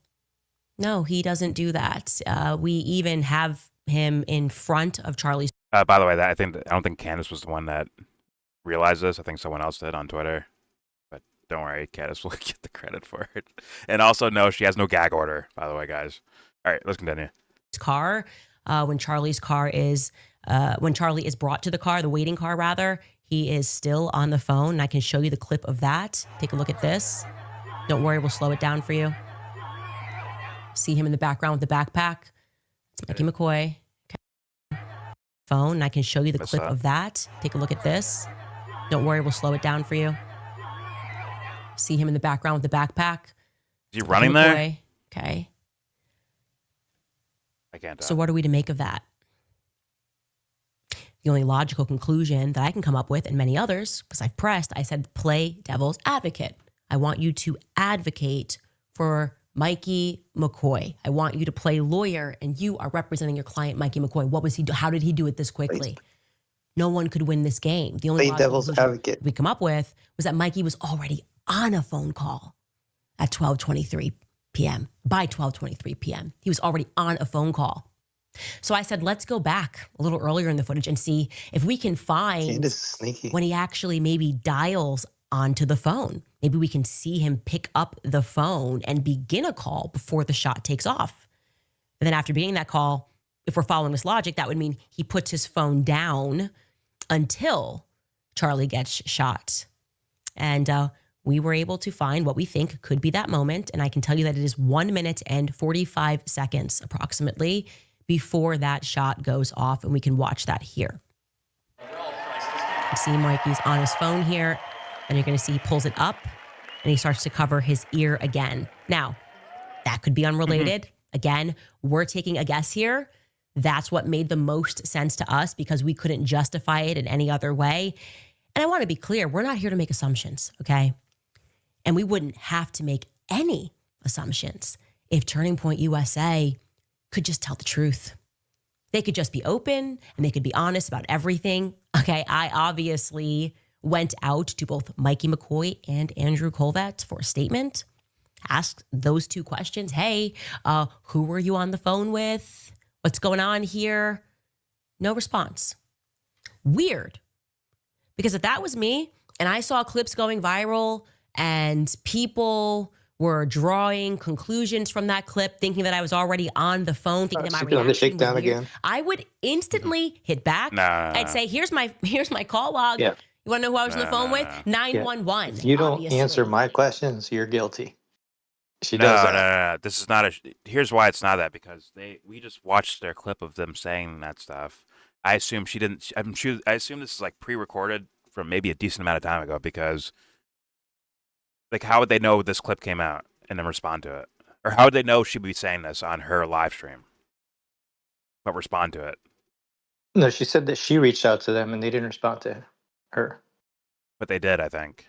No, he doesn't do that. We even have him in front of Charlie's. By the way, I don't think Candace was the one that realized this. I think someone else did on Twitter. But don't worry, Candace will get the credit for it. And also, no, she has no gag order, by the way, guys. All right, let's continue. Car, when Charlie is brought to the car, the waiting car rather, he is still on the phone. And I can show you the clip of that. Take a look at this. Don't worry, we'll slow it down for you. See him in the background with the backpack. It's Mikey McCoy. Okay. Phone. And I can show you the clip of that. Take a look at this. Don't worry, we'll slow it down for you. See him in the background with the backpack. Is he running there? Okay. I can't tell. So what are we to make of that? The only logical conclusion that I can come up with, and many others, because I've pressed, I said, play devil's advocate. I want you to advocate for Mikey McCoy. I want you to play lawyer, and you are representing your client, Mikey McCoy. What was he do? How did he do it this quickly? No one could win this game. The only Play devil's advocate we come up with was that Mikey was already on a phone call at 12:23 p.m. By 12:23 p.m., he was already on a phone call. So I said, let's go back a little earlier in the footage and see if we can find when he actually maybe dials onto the phone. Maybe we can see him pick up the phone and begin a call before the shot takes off. And then after beginning that call, if we're following this logic, that would mean he puts his phone down until Charlie gets shot. And we were able to find what we think could be that moment. And I can tell you that it is 1 minute and 45 seconds approximately before that shot goes off. And we can watch that here. You see Mikey's on his phone here. And you're going to see he pulls it up and he starts to cover his ear again. Now, that could be unrelated. Again, we're taking a guess here. That's what made the most sense to us because we couldn't justify it in any other way. And I want to be clear, we're not here to make assumptions, okay? And we wouldn't have to make any assumptions if Turning Point USA could just tell the truth. They could just be open and they could be honest about everything. Okay, I obviously went out to both Mikey McCoy and Andrew Colvett for a statement, asked those two questions. Hey, who were you on the phone with? What's going on here? No response. Weird. Because if that was me and I saw clips going viral and people were drawing conclusions from that clip, thinking that I was already on the phone, thinking that my reaction was weird, again. I would instantly hit back. I'd say, here's my call log. Yeah. You want to know who I was on the phone with? 911. If you don't answer my questions, you're guilty. She does that. No. This is not here's why it's not that, because we just watched their clip of them saying that stuff. I assume she didn't. I assume this is like pre-recorded from maybe a decent amount of time ago, because like how would they know this clip came out and then respond to it? Or how would they know she'd be saying this on her live stream but respond to it? No, she said that she reached out to them and they didn't respond to her. But they did, I think.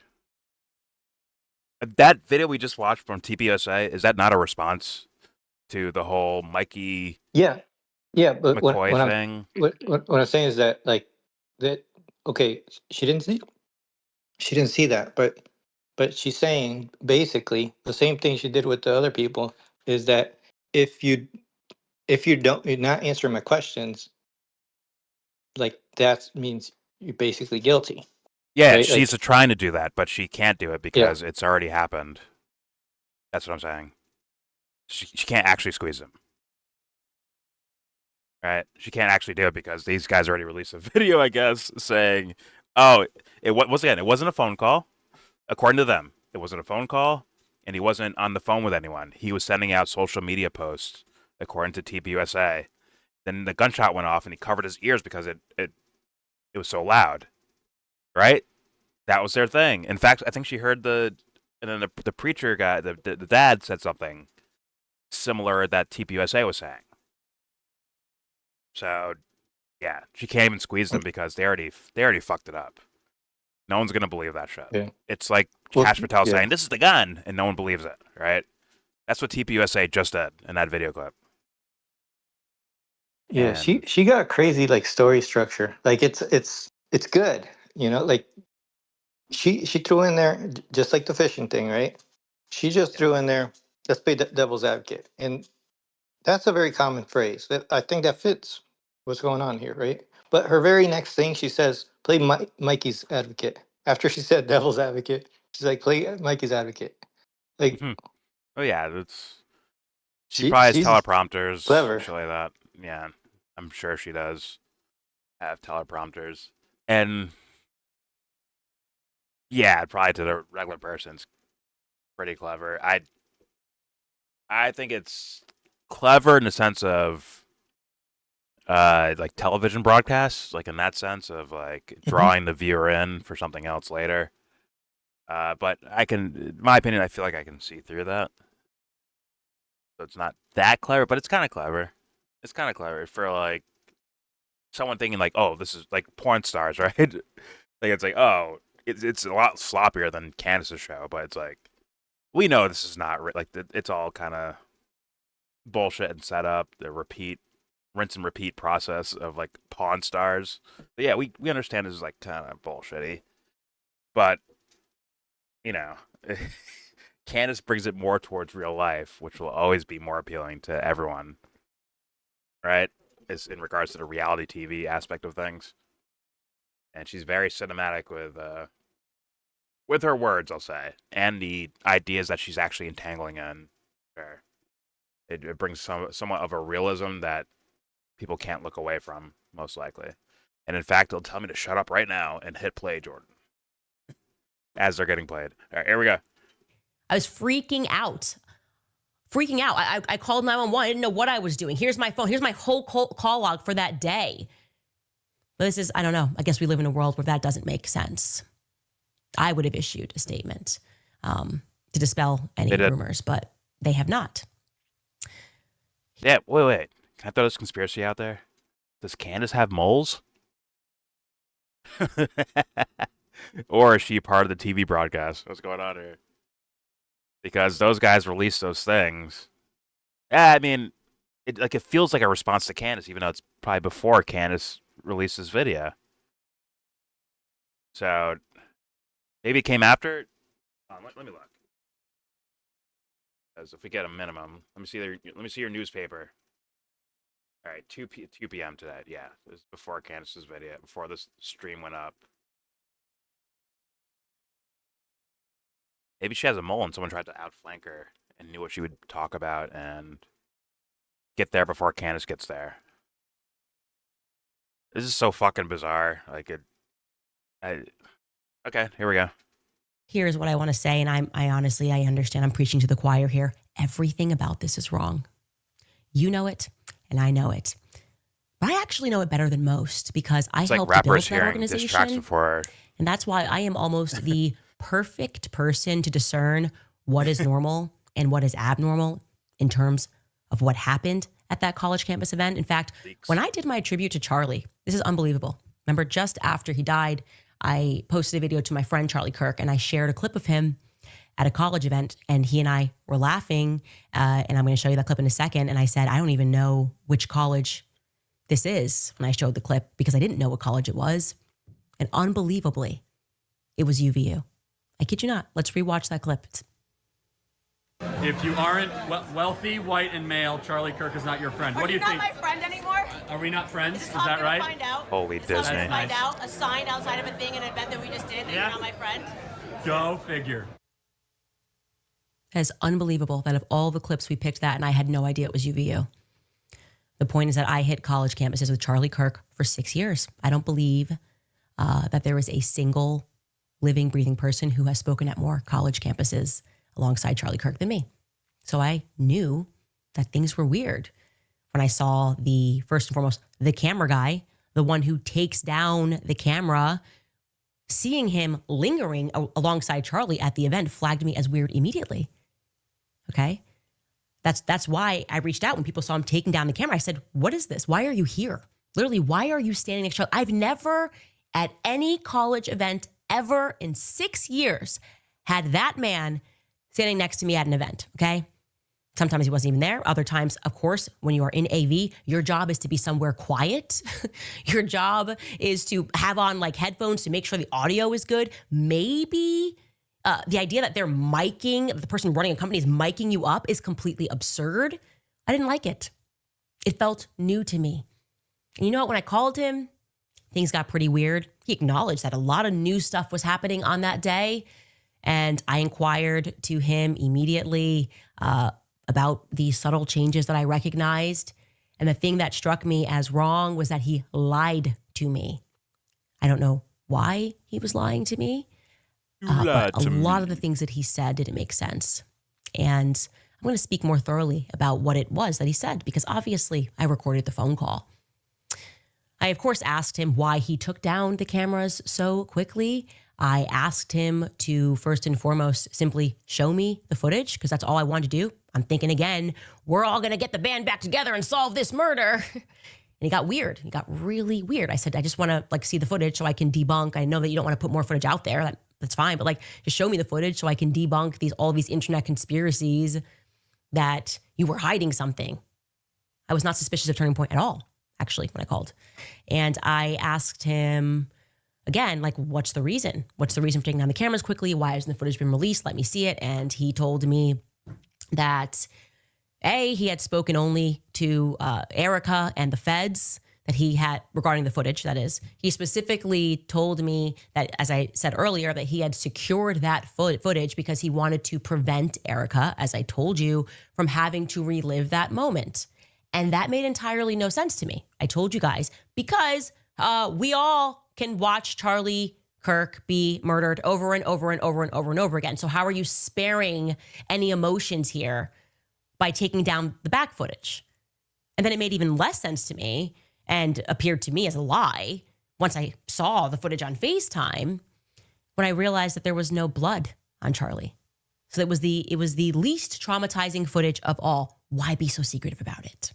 That video we just watched from TPUSA, is that not a response to the whole Mikey but McCoy thing? What I'm saying is that okay, she didn't see that, but she's saying basically the same thing she did with the other people is that if you're not answering my questions, like that means you're basically guilty. Yeah, right? She's trying to do that, but she can't do it because it's already happened. That's what I'm saying. She can't actually squeeze him. Right? She can't actually do it because these guys already released a video, I guess, saying, it wasn't a phone call. According to them, it wasn't a phone call, and he wasn't on the phone with anyone. He was sending out social media posts, according to TPUSA. Then the gunshot went off, and he covered his ears because it was so loud. Right? That was their thing. In fact, I think she heard and then the preacher guy, the dad said something similar that TPUSA was saying. So, yeah, she can't even squeeze them because they already fucked it up. No one's gonna believe that shit. Yeah. It's like Cash Patel saying, "This is the gun," and no one believes it. Right? That's what TPUSA just did in that video clip. Yeah, and she got crazy like story structure. Like it's good. You know, like she threw in there just like the fishing thing, right? She just threw in there, let's play devil's advocate. And That's a very common phrase. I think that fits what's going on here, right? But her very next thing, she says, "Play Mikey's advocate." After she said "devil's advocate," she's like, "Play Mikey's advocate." Like Oh yeah, that's she she's probably has teleprompters, clever. shit like that. Yeah, I'm sure she does have teleprompters, and yeah, probably to the regular person, it's pretty clever. I think it's clever in the sense of like television broadcasts, like in that sense of like drawing the viewer in for something else later. But in my opinion, I feel like I can see through that. So it's not that clever, but it's kind of clever. It's kind of clever for like someone thinking like, oh, this is like porn stars, right? Like it's like, oh, it's a lot sloppier than Candace's show, but it's like we know this is not like it's all kind of bullshit and set up. The rinse and repeat process of like Pawn Stars. But yeah, we understand this is like kind of bullshitty, but you know, Candace brings it more towards real life, which will always be more appealing to everyone, right? Is in regards to the reality TV aspect of things, and she's very cinematic with her words, I'll say, and the ideas that she's actually entangling in. Sure. It brings somewhat of a realism that people can't look away from, most likely. And in fact, it'll tell me to shut up right now and hit play, Jordan, as they're getting played. All right, here we go. I was freaking out. I called 911. I didn't know what I was doing. Here's my phone. Here's my whole call log for that day. But this is, I don't know. I guess we live in a world where that doesn't make sense. I would have issued a statement to dispel any rumors, but they have not. Yeah, wait. Can I throw this conspiracy out there? Does Candace have moles? Or is she part of the TV broadcast? What's going on here? Because those guys release those things. Yeah, I mean, it feels like a response to Candace, even though it's probably before Candace released this video. So maybe it came after. Let me look. Because if we get a minimum, let me see your newspaper. All right, 2 p.m. today. Yeah, it was before Candace's video, before this stream went up. Maybe she has a mole and someone tried to outflank her and knew what she would talk about and get there before Candace gets there. This is so fucking bizarre. Like okay, here we go. Here's what I want to say, and I honestly, I understand I'm preaching to the choir here. Everything about this is wrong. You know it, and I know it. But I actually know it better than most because I helped build that organization. And that's why I am almost the perfect person to discern what is normal and what is abnormal in terms of what happened at that college campus event. In fact, when I did my tribute to Charlie, this is unbelievable. Remember, just after he died, I posted a video to my friend Charlie Kirk, and I shared a clip of him at a college event, and he and I were laughing, and I'm going to show you that clip in a second. And I said, I don't even know which college this is when I showed the clip because I didn't know what college it was. And unbelievably, it was UVU. I kid you not. Let's rewatch that clip. If you aren't wealthy, white, and male, Charlie Kirk is not your friend. What do you think? Not my friend anymore? Are we not friends? Is that right? Find out? Holy Disney. Find out a sign outside of a thing, an event that we just did that you're not my friend? Go figure. That is unbelievable that of all the clips we picked that, and I had no idea it was UVU. The point is that I hit college campuses with Charlie Kirk for 6 years. I don't believe that there is a single living, breathing person who has spoken at more college campuses alongside Charlie Kirk than me. So I knew that things were weird when I saw first and foremost, the camera guy, the one who takes down the camera, seeing him lingering alongside Charlie at the event flagged me as weird immediately. Okay? That's why I reached out when people saw him taking down the camera. I said, what is this? Why are you here? Literally, why are you standing next to Charlie? I've never at any college event ever in 6 years had that man standing next to me at an event, okay? Sometimes he wasn't even there. Other times, of course, when you are in AV, your job is to be somewhere quiet. Your job is to have on like headphones to make sure the audio is good. Maybe the idea that they're miking, the person running a company is miking you up is completely absurd. I didn't like it. It felt new to me. And you know what? When I called him, things got pretty weird. He acknowledged that a lot of new stuff was happening on that day. And I inquired to him immediately about the subtle changes that I recognized. And the thing that struck me as wrong was that he lied to me. I don't know why he was lying to me, but a lot of the things that he said didn't make sense. And I'm going to speak more thoroughly about what it was that he said, because obviously I recorded the phone call. I, of course, asked him why he took down the cameras so quickly. I asked him to, first and foremost, simply show me the footage, because that's all I wanted to do. I'm thinking, again, we're all going to get the band back together and solve this murder. And he got weird. He got really weird. I said, I just want to see the footage so I can debunk. I know that you don't want to put more footage out there. That's fine. But just show me the footage so I can debunk all these internet conspiracies that you were hiding something. I was not suspicious of Turning Point at all, actually, when I called. And I asked him, again, what's the reason? What's the reason for taking down the cameras quickly? Why hasn't the footage been released? Let me see it. And he told me that, A, he had spoken only to Erica and the feds that he had regarding the footage, that is. He specifically told me that, as I said earlier, that he had secured that footage because he wanted to prevent Erica, as I told you, from having to relive that moment. And that made entirely no sense to me. I told you guys, because we all can watch Charlie Kirk be murdered over and over and over and over and over again. So how are you sparing any emotions here by taking down the back footage? And then it made even less sense to me and appeared to me as a lie once I saw the footage on FaceTime, when I realized that there was no blood on Charlie. So it was the least traumatizing footage of all. Why be so secretive about it?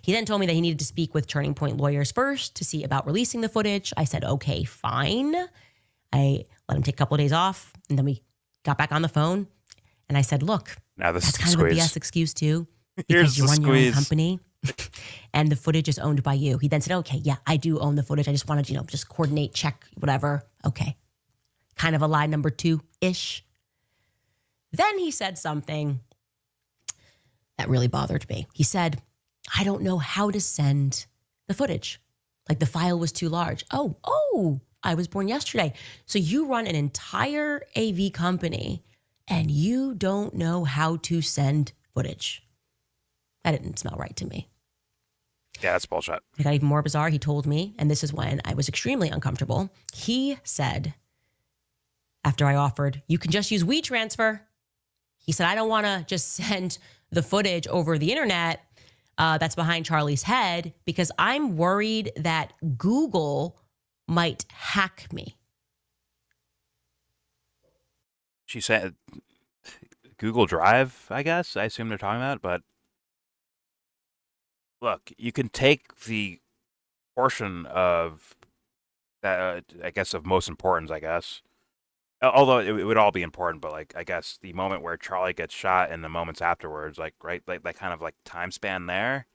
He then told me that he needed to speak with Turning Point lawyers first to see about releasing the footage. I said, okay, fine. I let him take a couple of days off, and then we got back on the phone. And I said, look, Now this that's is kind the of a squeeze. BS excuse too, Here's because you the run your own squeeze. company and the footage is owned by you. He then said, okay, yeah, I do own the footage. I just wanted to, just coordinate, check, whatever. Okay. Kind of a lie number 2-ish. Then he said something that really bothered me. He said, I don't know how to send the footage. The file was too large. Oh, I was born yesterday. So you run an entire AV company and you don't know how to send footage. That didn't smell right to me. Yeah, that's bullshit. It got even more bizarre. He told me, and this is when I was extremely uncomfortable. He said, after I offered, you can just use WeTransfer. He said, I don't want to just send the footage over the internet that's behind Charlie's head because I'm worried that Google might hack me. She said Google Drive, I guess. I assume they're talking about, but look, you can take the portion of that, I guess, of most importance, I guess. Although it would all be important, but I guess the moment where Charlie gets shot and the moments afterwards, right, that kind of time span there,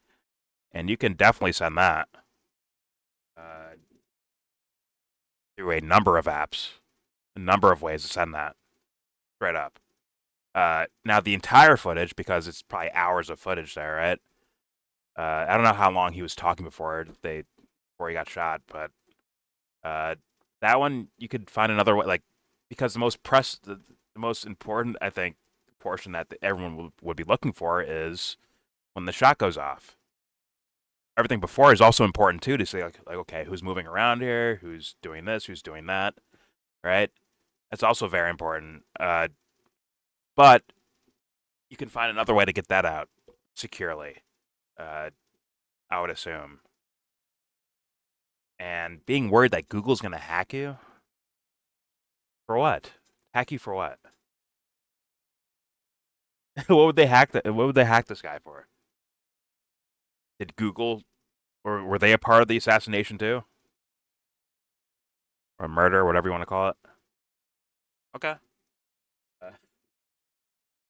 and you can definitely send that through a number of apps, a number of ways to send that straight up. Now the entire footage, because it's probably hours of footage there, right? I don't know how long he was talking before he got shot, but that one you could find another way, because the most important, I think, portion that everyone would be looking for is when the shot goes off. Everything before is also important too, to say okay, who's moving around here, who's doing this, who's doing that, right? That's also very important. But you can find another way to get that out securely, I would assume. And being worried that Google's going to hack you? For what? Hack you for what? What would they hack this guy for? Did Google, or were they a part of the assassination too? Or murder, whatever you want to call it? Okay.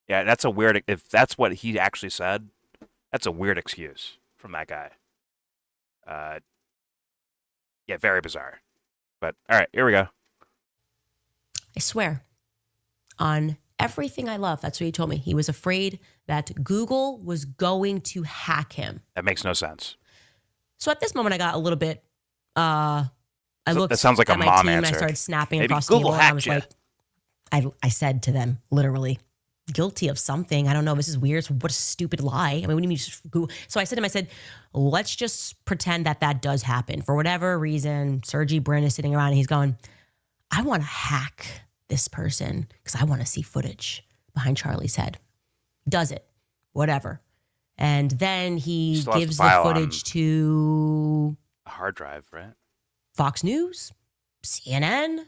Yeah, that's a weird, if that's what he actually said, that's a weird excuse from that guy. Yeah, very bizarre. But, all right, here we go. I swear on everything I love. That's what he told me. He was afraid that Google was going to hack him. That makes no sense. So at this moment, I got a little bit. I looked. That sounds like at a my mom team answer. And I started snapping Maybe across Google the table. And I hacked was you. like, I said to them literally, guilty of something. I don't know. This is weird. What a stupid lie. I mean, what do you mean just Google? So I said to him, I said, let's just pretend that does happen. For whatever reason, Sergey Brin is sitting around and he's going, I want to hack this person because I want to see footage behind Charlie's head. Does it, whatever. And then he Still has to gives the file footage on to a hard drive, right? Fox News, CNN,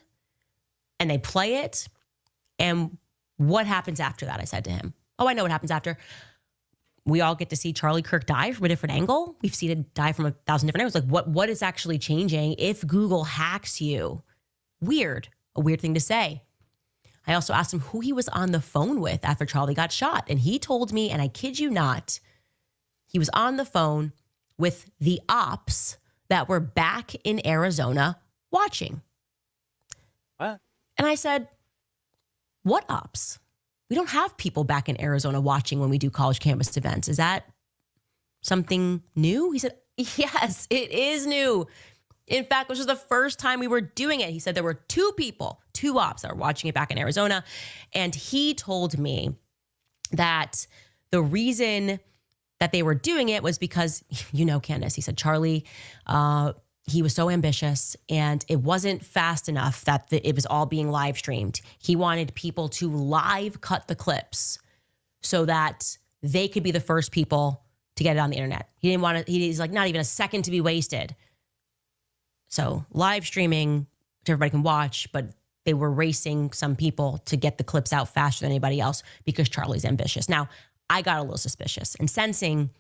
and they play it. And what happens after that? I said to him, oh, I know what happens after. We all get to see Charlie Kirk die from a different angle. We've seen it die from 1,000 different angles. Like what is actually changing if Google hacks you? Weird, a weird thing to say. I also asked him who he was on the phone with after Charlie got shot. And he told me, and I kid you not, he was on the phone with the ops that were back in Arizona watching. What? And I said, what ops? We don't have people back in Arizona watching when we do college campus events. Is that something new? He said, yes, it is new. In fact, this was the first time we were doing it. He said there were two ops that were watching it back in Arizona. And he told me that the reason that they were doing it was because, Candace, he said, Charlie, he was so ambitious and it wasn't fast enough that it was all being live streamed. He wanted people to live cut the clips so that they could be the first people to get it on the internet. He didn't want to, he's like, not even a second to be wasted. So live streaming, so everybody can watch, but they were racing some people to get the clips out faster than anybody else because Charlie's ambitious. Now, I got a little suspicious and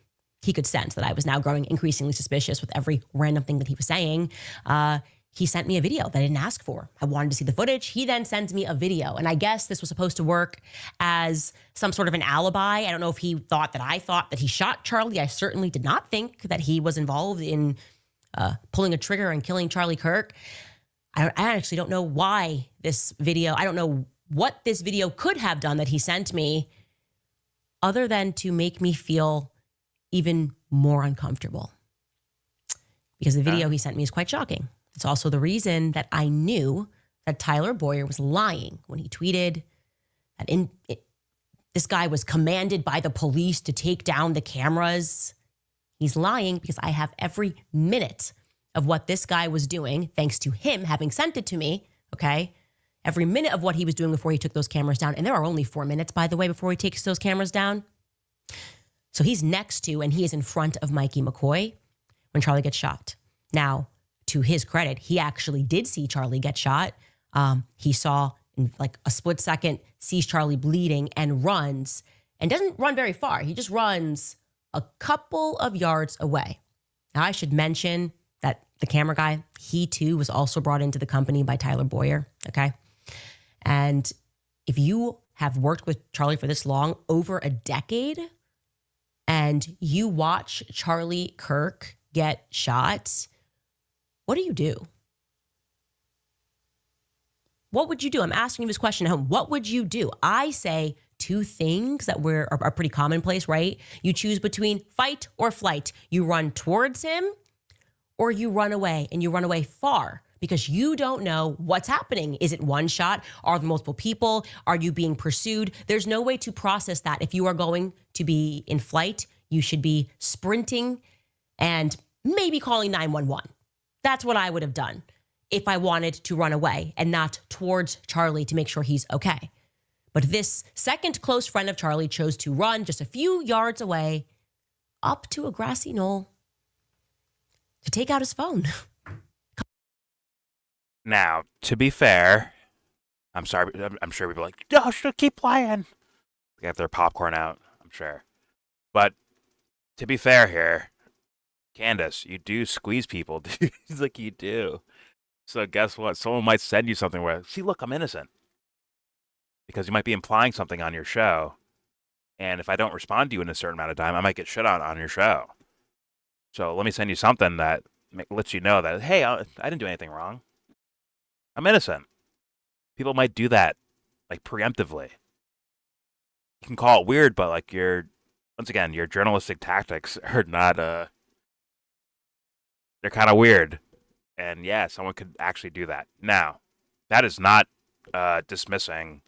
he could sense that I was now growing increasingly suspicious with every random thing that he was saying. He sent me a video that I didn't ask for. I wanted to see the footage. He then sends me a video. And I guess this was supposed to work as some sort of an alibi. I don't know if he thought that I thought that he shot Charlie. I certainly did not think that he was involved in pulling a trigger and killing Charlie Kirk. I actually don't know why this video, I don't know what this video could have done that he sent me other than to make me feel even more uncomfortable. Because the video he sent me is quite shocking. It's also the reason that I knew that Tyler Boyer was lying when he tweeted that this guy was commanded by the police to take down the cameras. He's lying because I have every minute of what this guy was doing, thanks to him having sent it to me, okay? Every minute of what he was doing before he took those cameras down. And there are only 4 minutes, by the way, before he takes those cameras down. So he's next to and he is in front of Mikey McCoy when Charlie gets shot. Now, to his credit, he actually did see Charlie get shot. He saw in like a split second, sees Charlie bleeding and runs, and doesn't run very far. He just runs a couple of yards away. Now, I should mention that the camera guy, he too was also brought into the company by Tyler Boyer, okay? And if you have worked with Charlie for this long, over a decade, and you watch Charlie Kirk get shot, what do you do? What would you do? I'm asking you this question at home. What would you do? I say two things that are pretty commonplace, right? You choose between fight or flight. You run towards him or you run away, and you run away far because you don't know what's happening. Is it one shot? Are there multiple people? Are you being pursued? There's no way to process that. If you are going to be in flight, you should be sprinting and maybe calling 911. That's what I would have done if I wanted to run away and not towards Charlie to make sure he's okay. But this second close friend of Charlie chose to run just a few yards away up to a grassy knoll to take out his phone. Now, to be fair, I'm sorry, I'm sure people are like, no, should keep playing. They have their popcorn out, I'm sure. But to be fair here, Candace, you do squeeze people, dude. It's like you do. So guess what? Someone might send you something where, see, look, I'm innocent. Because you might be implying something on your show. And if I don't respond to you in a certain amount of time, I might get shit on your show. So let me send you something that lets you know that, hey, I didn't do anything wrong. I'm innocent. People might do that, like, preemptively. can call it weird, but like once again, your journalistic tactics are not they're kind of weird. And yeah, someone could actually do that. Now, that is not dismissing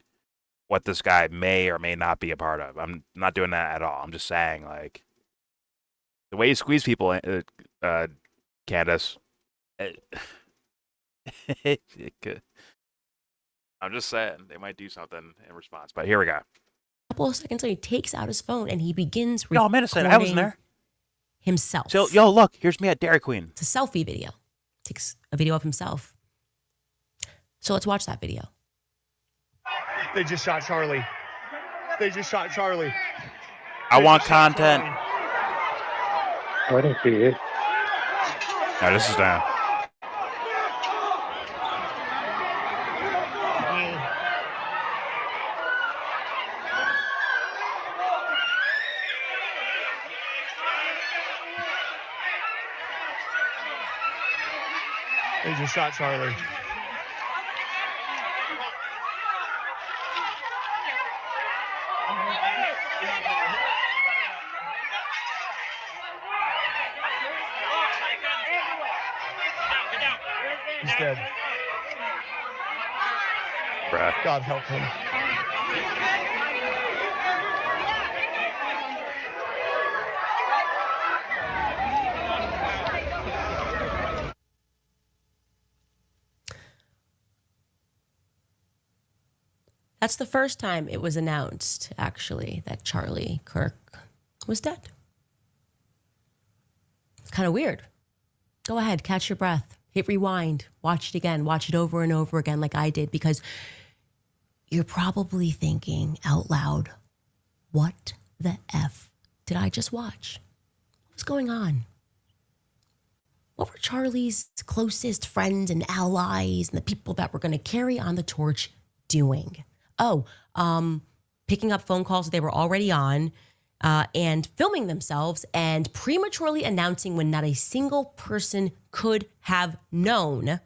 what this guy may or may not be a part of. I'm not doing that at all. I'm just saying, like, the way you squeeze people, Candace, it could. I'm just saying they might do something in response. But here we go. A couple of seconds later, he takes out his phone and he begins Yo, a minute, I wasn't there. Himself. So, yo, look, here's me at Dairy Queen. It's a selfie video. Takes a video of himself. So let's watch that video. They just shot Charlie. They just shot Charlie. I want content. I didn't see it. No, this is down. They just shot Charlie. He's dead. Bruh. God help him. That's the first time it was announced, actually, that Charlie Kirk was dead. It's kind of weird. Go ahead, catch your breath, hit rewind, watch it again, watch it over and over again like I did, because you're probably thinking out loud, what the F did I just watch? What's going on? What were Charlie's closest friends and allies and the people that were going to carry on the torch doing? Oh, picking up phone calls that they were already on and filming themselves and prematurely announcing when not a single person could have known that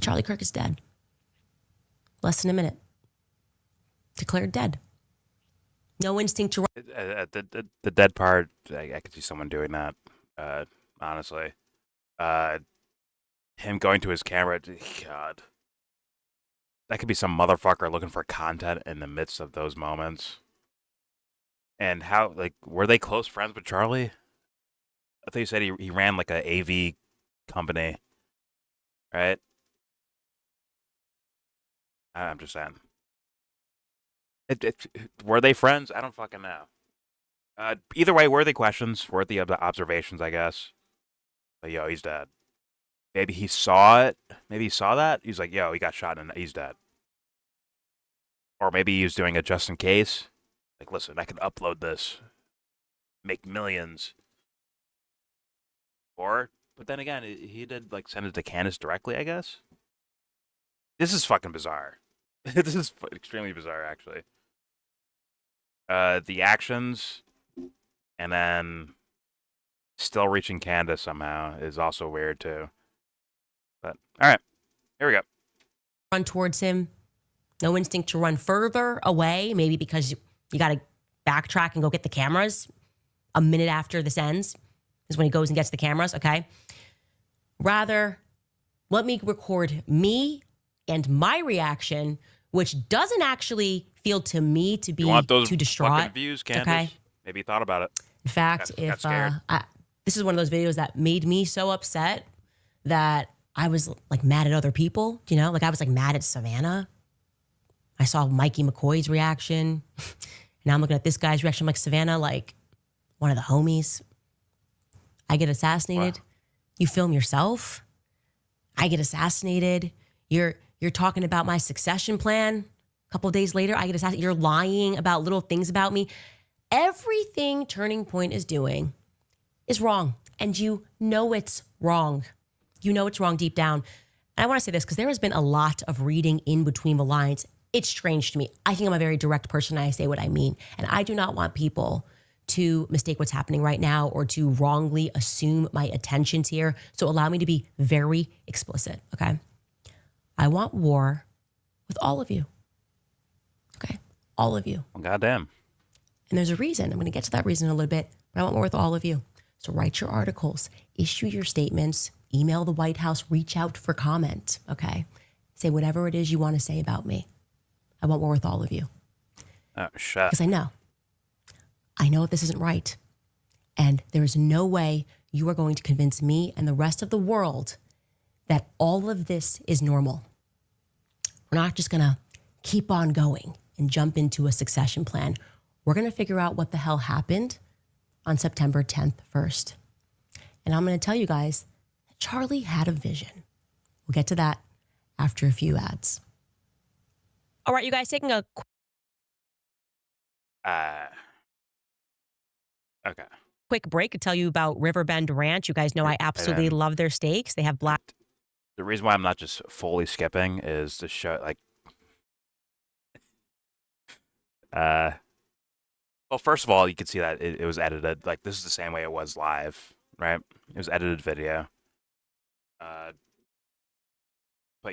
Charlie Kirk is dead. Less than a minute. Declared dead. No instinct to run. The dead part, I could see someone doing that, honestly. Him going to his camera, God. That could be some motherfucker looking for content in the midst of those moments. And how, like, were they close friends with Charlie? I thought you said he ran like a AV company, right? I'm just saying. Were they friends? I don't fucking know. Either way, worthy questions, worthy observations, I guess. But yo, he's dead. Maybe he saw it. Maybe he saw that. He's like, yo, he got shot and he's dead. Or maybe he was doing it just in case. Like, listen, I can upload this, make millions. Or, but then again, he did like send it to Candace directly, I guess. This is fucking bizarre. This is extremely bizarre, actually. The actions, and then still reaching Candace somehow is also weird too. But all right, here we go. Run towards him. No instinct to run further away, maybe because you got to backtrack and go get the cameras a minute after this ends is when he goes and gets the cameras, okay? Rather, let me record me and my reaction, which doesn't actually feel to me to be You want those too distraught. fucking views, Candace? Okay. Maybe you thought about it. In fact, Got scared. this is one of those videos that made me so upset that I was like mad at other people, you know? Like I was like mad at Savannah. I saw Mikey McCoy's reaction. Now I'm looking at this guy's reaction. I'm like, Savannah, like one of the homies. I get assassinated. Wow. You film yourself. I get assassinated. You're talking about my succession plan. A couple of days later, I get assassinated. You're lying about little things about me. Everything Turning Point is doing is wrong. And you know it's wrong. You know it's wrong deep down. And I want to say this because there has been a lot of reading in between the lines. It's strange to me. I think I'm a very direct person and I say what I mean. And I do not want people to mistake what's happening right now or to wrongly assume my intentions here. So allow me to be very explicit, okay? I want war with all of you, okay? All of you. Well, goddamn. And there's a reason. I'm going to get to that reason in a little bit, but I want more with all of you. So write your articles, issue your statements, email the White House, reach out for comment, okay? Say whatever it is you want to say about me. I want more with all of you. Oh, shit. Because I know this isn't right. And there is no way you are going to convince me and the rest of the world that all of this is normal. We're not just going to keep on going and jump into a succession plan. We're going to figure out what the hell happened on September 10th first. And I'm going to tell you guys that Charlie had a vision. We'll get to that after a few ads. All right, you guys, taking a Okay. quick break to tell you about Riverbend Ranch. You guys know I absolutely love their steaks. They have black. The reason why I'm not just fully skipping is to show, like, well, first of all, you can see that it was edited. Like, this is the same way it was live, right? It was edited video. But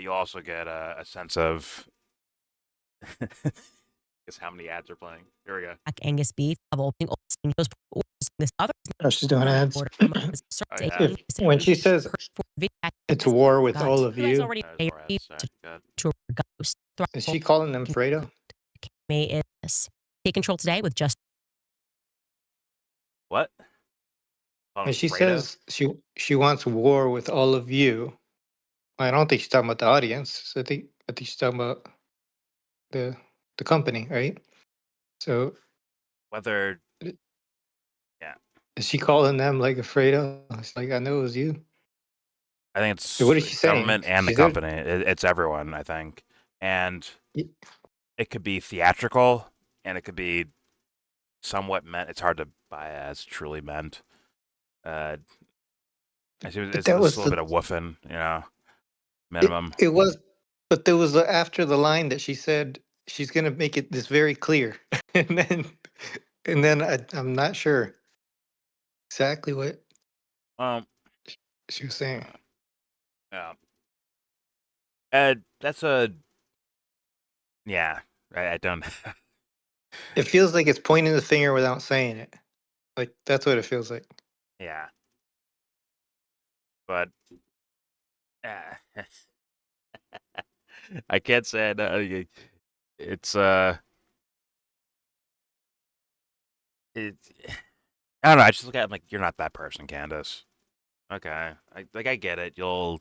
you also get a sense of guess how many ads are playing. Here we go. Angus beef of opening this other. Oh, she's doing ads. Yeah. When she says it's a war with all of you, is she calling them Fredo? May is take control today with just What? And she says she wants war with all of you. I don't think she's talking about the audience. I think she's talking about the company, right? So whether, yeah, is she calling them like Fredo? It's like, I know it was you. I think it's So what is she government saying? and the She said- company. It's everyone, I think, and it could be theatrical and it could be somewhat meant. It's hard to buy as truly meant. It's a little bit of woofing, you know, minimum. It was, but there was after the line that she said she's going to make it this very clear, and then I'm not sure exactly what she was saying. Yeah. That's yeah. I don't. It feels like it's pointing the finger without saying it. Like that's what it feels like. Yeah. But I can't say I know. It's I don't know. I just look at it like, you're not that person, Candace. Okay, I get it. You'll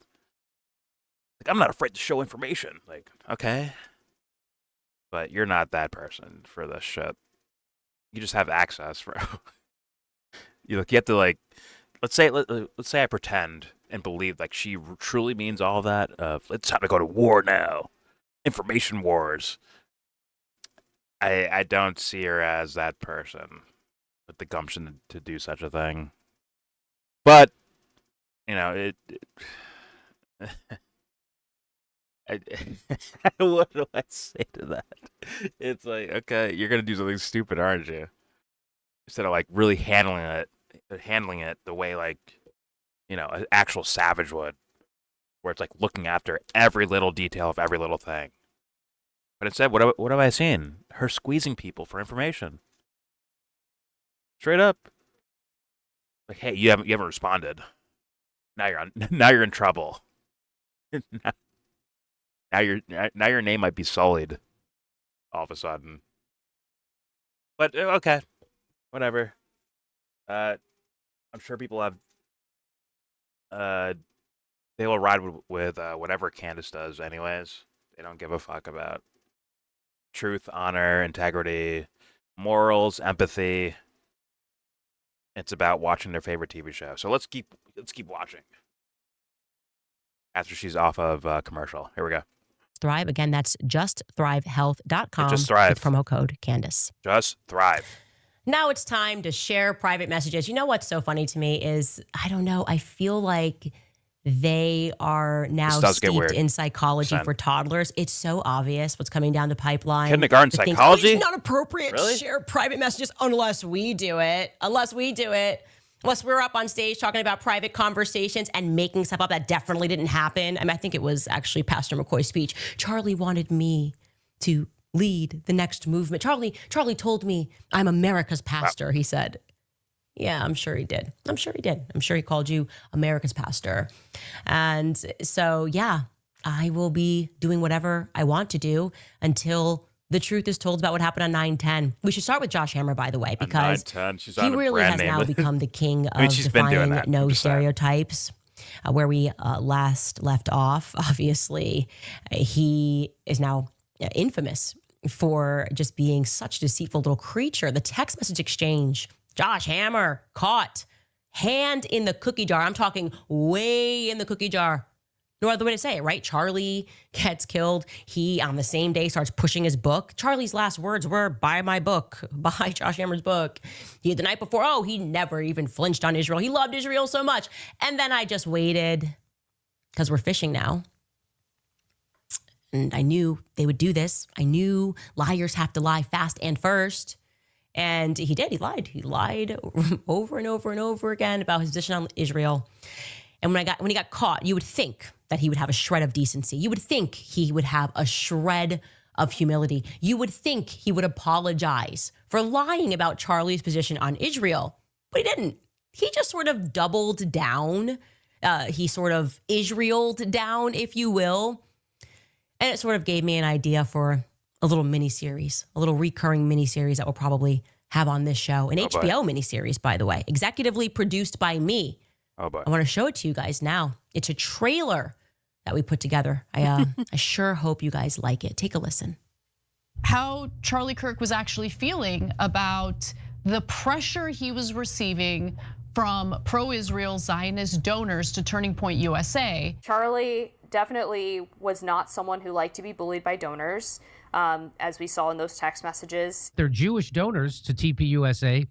like, I'm not afraid to show information. Like, okay, but you're not that person for this shit. You just have access, bro. You have to, like, let's say I pretend and believe like she truly means all that. It's time to go to war now. Information wars. I don't see her as that person with the gumption to do such a thing. But you know, what do I say to that? It's like, okay, you're gonna do something stupid, aren't you? Instead of like really handling it the way, like, you know, an actual savage would, where it's like looking after every little detail of every little thing. But instead, what have I seen? Her squeezing people for information. Straight up. Like, hey, you haven't responded. Now you're in trouble. now your name might be sullied. All of a sudden. But okay, whatever. I'm sure people have. They will ride with whatever Candace does, anyways. They don't give a fuck about truth, honor, integrity, morals, empathy. It's about watching their favorite TV show. So let's keep watching. After she's off of commercial. Here we go. Thrive. Again, that's justthrivehealth.com. Just Thrive. With promo code Candace. Just Thrive. Now it's time to share private messages. You know what's so funny to me is, I don't know, I feel like they are now steeped in psychology for toddlers. It's so obvious what's coming down the pipeline. Kindergarten psychology? It's not appropriate to share private messages unless we do it. Unless we're up on stage talking about private conversations and making stuff up that definitely didn't happen. I mean, I think it was actually Pastor McCoy's speech. Charlie wanted me to lead the next movement. Charlie told me I'm America's pastor, he said. Yeah, I'm sure he did. I'm sure he called you America's pastor. And so, yeah, I will be doing whatever I want to do until the truth is told about what happened on 9/10. We should start with Josh Hammer, by the way, because he really has now become the king of defying no stereotypes. Where we last left off, obviously, he is now infamous for just being such a deceitful little creature. The text message exchange, Josh Hammer caught, hand in the cookie jar. I'm talking way in the cookie jar. No other way to say it, right? Charlie gets killed. He, on the same day, starts pushing his book. Charlie's last words were, buy my book, buy Josh Hammer's book. The night before, he never even flinched on Israel. He loved Israel so much. And then I just waited, because we're fishing now. And I knew they would do this. I knew liars have to lie fast and first. And he did. He lied. He lied over and over and over again about his position on Israel. And when he got caught, you would think that he would have a shred of decency. You would think he would have a shred of humility. You would think he would apologize for lying about Charlie's position on Israel. But he didn't. He just sort of doubled down. He sort of Israeled down, if you will. And it sort of gave me an idea for a little miniseries, a little recurring miniseries that we'll probably have on this show. An HBO miniseries, by the way, executively produced by me. I want to show it to you guys now. It's a trailer that we put together. I sure hope you guys like it. Take a listen. How Charlie Kirk was actually feeling about the pressure he was receiving from pro-Israel Zionist donors to Turning Point USA. Charlie definitely was not someone who liked to be bullied by donors, as we saw in those text messages. Their Jewish donors to TPUSA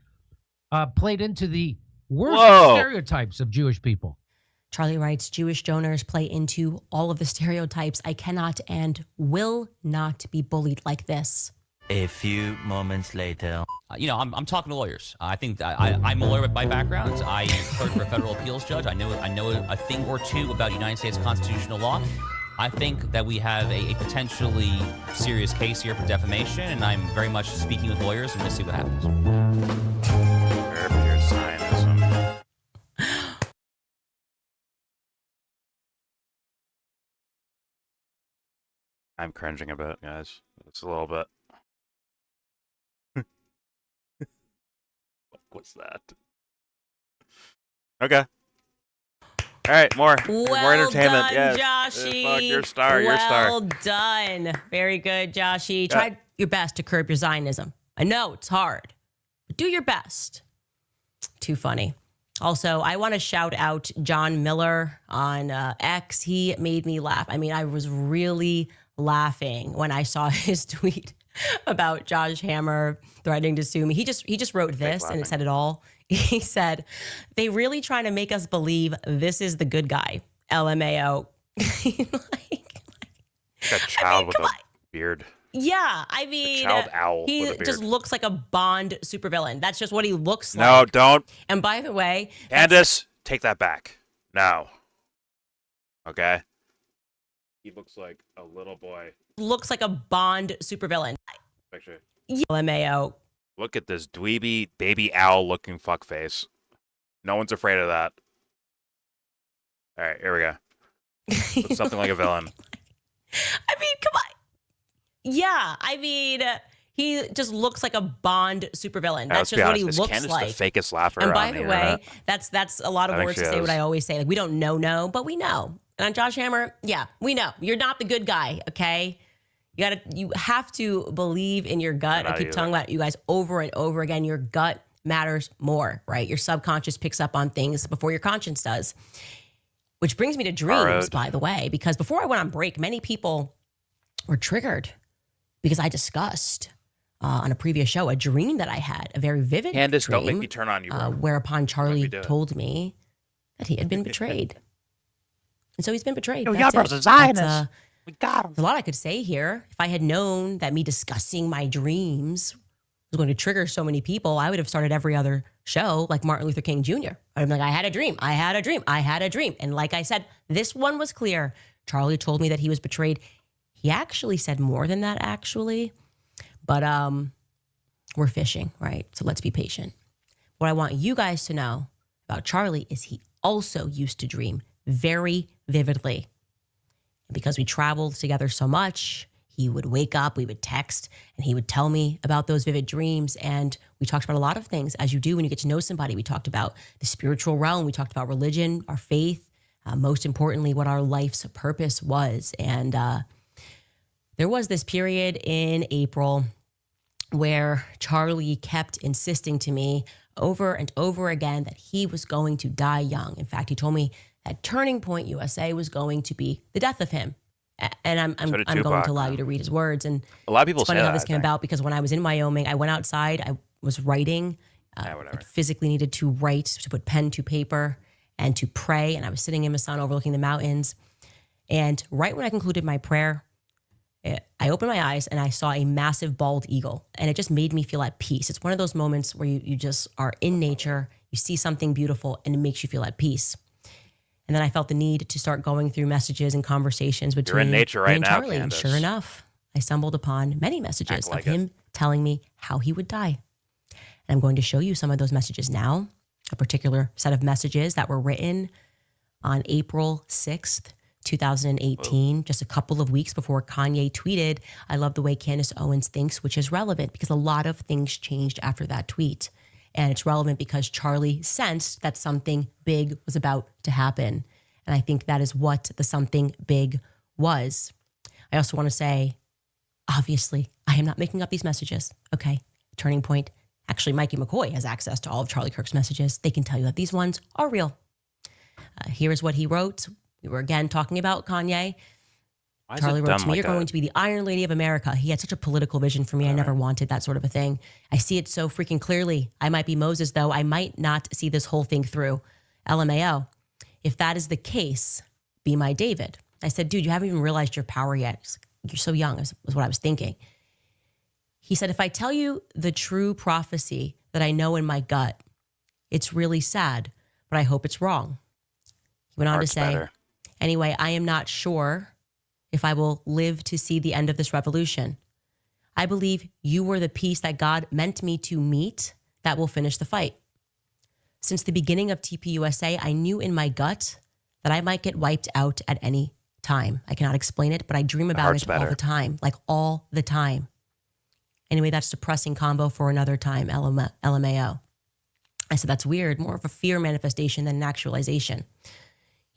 played into the worst stereotypes of Jewish people. Charlie writes, Jewish donors play into all of the stereotypes. I cannot and will not be bullied like this. A few moments later. I'm talking to lawyers. I think I'm a lawyer by background. I clerked for a federal appeals judge. I know a thing or two about United States constitutional law. I think that we have a potentially serious case here for defamation, and I'm very much speaking with lawyers, and we'll see what happens. I'm cringing a bit, guys. It's a little bit. What's that? Okay. All right, more entertainment. Done, yes. Joshy. Fuck, you're a star. You're a star. Well done. Very good, Joshy. Try your best to curb your Zionism. I know it's hard, but do your best. Too funny. Also, I want to shout out John Miller on X. He made me laugh. I mean, I was really laughing when I saw his tweet about Josh Hammer threatening to sue me. He just wrote this and it said it all. He said, they really trying to make us believe this is the good guy. LMAO. A child with a beard. Yeah, I mean, child owl he with a beard. just looks like a Bond supervillain. That's just what he looks like. No, don't. And by the way, Candace, take that back. No. Okay? He looks like a little boy. Looks like a Bond supervillain. Picture. LMAO. Look at this dweeby baby owl looking fuckface. No one's afraid of that. All right, here we go. Looks something like a villain. I mean, come on. Yeah, I mean, he just looks like a Bond supervillain. That's just what he looks Candace like. The fakest laugher. And by on the the way, internet. that's a lot of words to say what I always say. Like, we don't know, but we know. And on Josh Hammer, yeah, we know. You're not the good guy, okay? You have to believe in your gut. I keep telling you guys over and over again, your gut matters more, right? Your subconscious picks up on things before your conscience does. Which brings me to dreams, by the way, because before I went on break, many people were triggered because I discussed on a previous show a dream that I had, a very vivid Candace, dream. don't make me turn on you. Whereupon Charlie told me that he had been betrayed. And so he's been betrayed. YellBro's a Zionist. We got him. There's a lot I could say here. If I had known that me discussing my dreams was going to trigger so many people, I would have started every other show like Martin Luther King Jr. I'd be like, I had a dream. I had a dream. I had a dream. And like I said, this one was clear. Charlie told me that he was betrayed. He actually said more than that, actually. But we're fishing, right? So let's be patient. What I want you guys to know about Charlie is he also used to dream very vividly. And because we traveled together so much, he would wake up, we would text, and he would tell me about those vivid dreams. And we talked about a lot of things, as you do when you get to know somebody. We talked about the spiritual realm. We talked about religion, our faith, most importantly, what our life's purpose was. And there was this period in April where Charlie kept insisting to me over and over again that he was going to die young. In fact, he told me that Turning Point USA was going to be the death of him. And I'm going to allow you to read his words. And a lot of people it's funny say how that, this came about, because when I was in Wyoming, I went outside, I was writing, I physically needed to write, to put pen to paper and to pray. And I was sitting in the sun overlooking the mountains. And right when I concluded my prayer, I opened my eyes and I saw a massive bald eagle, and it just made me feel at peace. It's one of those moments where you just are in nature, you see something beautiful, and it makes you feel at peace. And then I felt the need to start going through messages and conversations between You're in nature right me and now, Charlie. And Candace. sure enough, I stumbled upon many messages of him telling me how he would die. And I'm going to show you some of those messages now, a particular set of messages that were written on April 6th, 2018, just a couple of weeks before Kanye tweeted, "I love the way Candace Owens thinks," which is relevant because a lot of things changed after that tweet. And it's relevant because Charlie sensed that something big was about to happen. And I think that is what the something big was. I also want to say, obviously, I am not making up these messages, okay? Turning Point. Actually, Mikey McCoy has access to all of Charlie Kirk's messages. They can tell you that these ones are real. Here is what he wrote. We were again talking about Kanye. Charlie wrote to me, "You're going to be the Iron Lady of America." He had such a political vision for me. I never wanted that sort of a thing. I see it so freaking clearly. I might be Moses, though. I might not see this whole thing through. LMAO. If that is the case, be my David. I said, "Dude, you haven't even realized your power yet. He's like, "You're so young," was what I was thinking. He said, "If I tell you the true prophecy that I know in my gut, it's really sad, but I hope it's wrong." He went on to say, "Anyway, I am not sure if I will live to see the end of this revolution. I believe you were the piece that God meant me to meet that will finish the fight. Since the beginning of TPUSA, I knew in my gut that I might get wiped out at any time. I cannot explain it, but I dream about it all the time, like all the time. Anyway, that's depressing combo for another time, LMAO. I said, "That's weird, more of a fear manifestation than an actualization."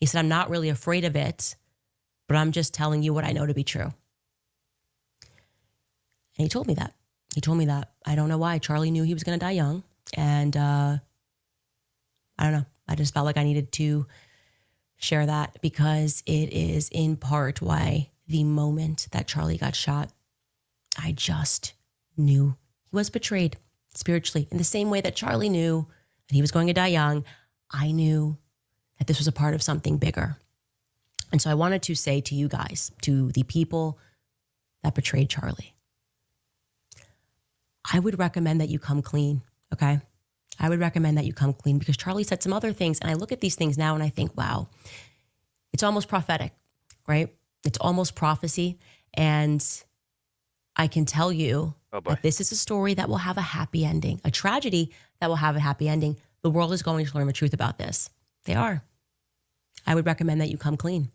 He said, "I'm not really afraid of it, but I'm just telling you what I know to be true." And he told me that. I don't know why. Charlie knew he was going to die young. And I don't know. I just felt like I needed to share that because it is in part why the moment that Charlie got shot, I just knew he was betrayed spiritually. In the same way that Charlie knew that he was going to die young, I knew that this was a part of something bigger. And so I wanted to say to you guys, to the people that betrayed Charlie, I would recommend that you come clean, okay? I would recommend that you come clean because Charlie said some other things. And I look at these things now and I think, wow, it's almost prophetic, right? It's almost prophecy. And I can tell you that this is a story that will have a happy ending, a tragedy that will have a happy ending. The world is going to learn the truth about this. They are. I would recommend that you come clean.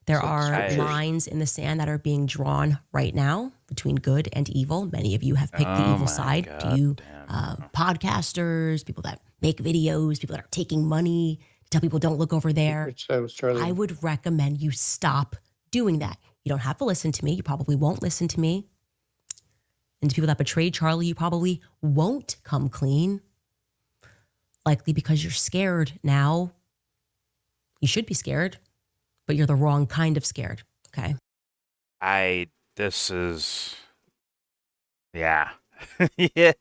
There are lines in the sand that are being drawn right now between good and evil. Many of you have picked the evil side. Do you podcasters, people that make videos, people that are taking money, tell people don't look over there? I would recommend you stop doing that. You don't have to listen to me. You probably won't listen to me. And to people that betrayed Charlie, you probably won't come clean. Likely because you're scared now. You should be scared, but you're the wrong kind of scared, okay? This is, yeah. yeah.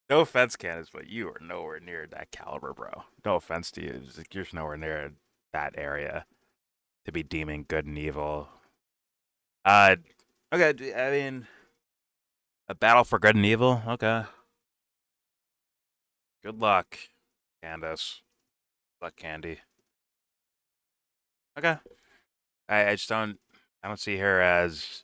No offense, Candace, but you are nowhere near that caliber, bro. No offense to you. You're just nowhere near that area to be deeming good and evil. Okay, I mean, a battle for good and evil? Okay. Good luck, Candace. Good luck, Candy. Okay. I just don't see her as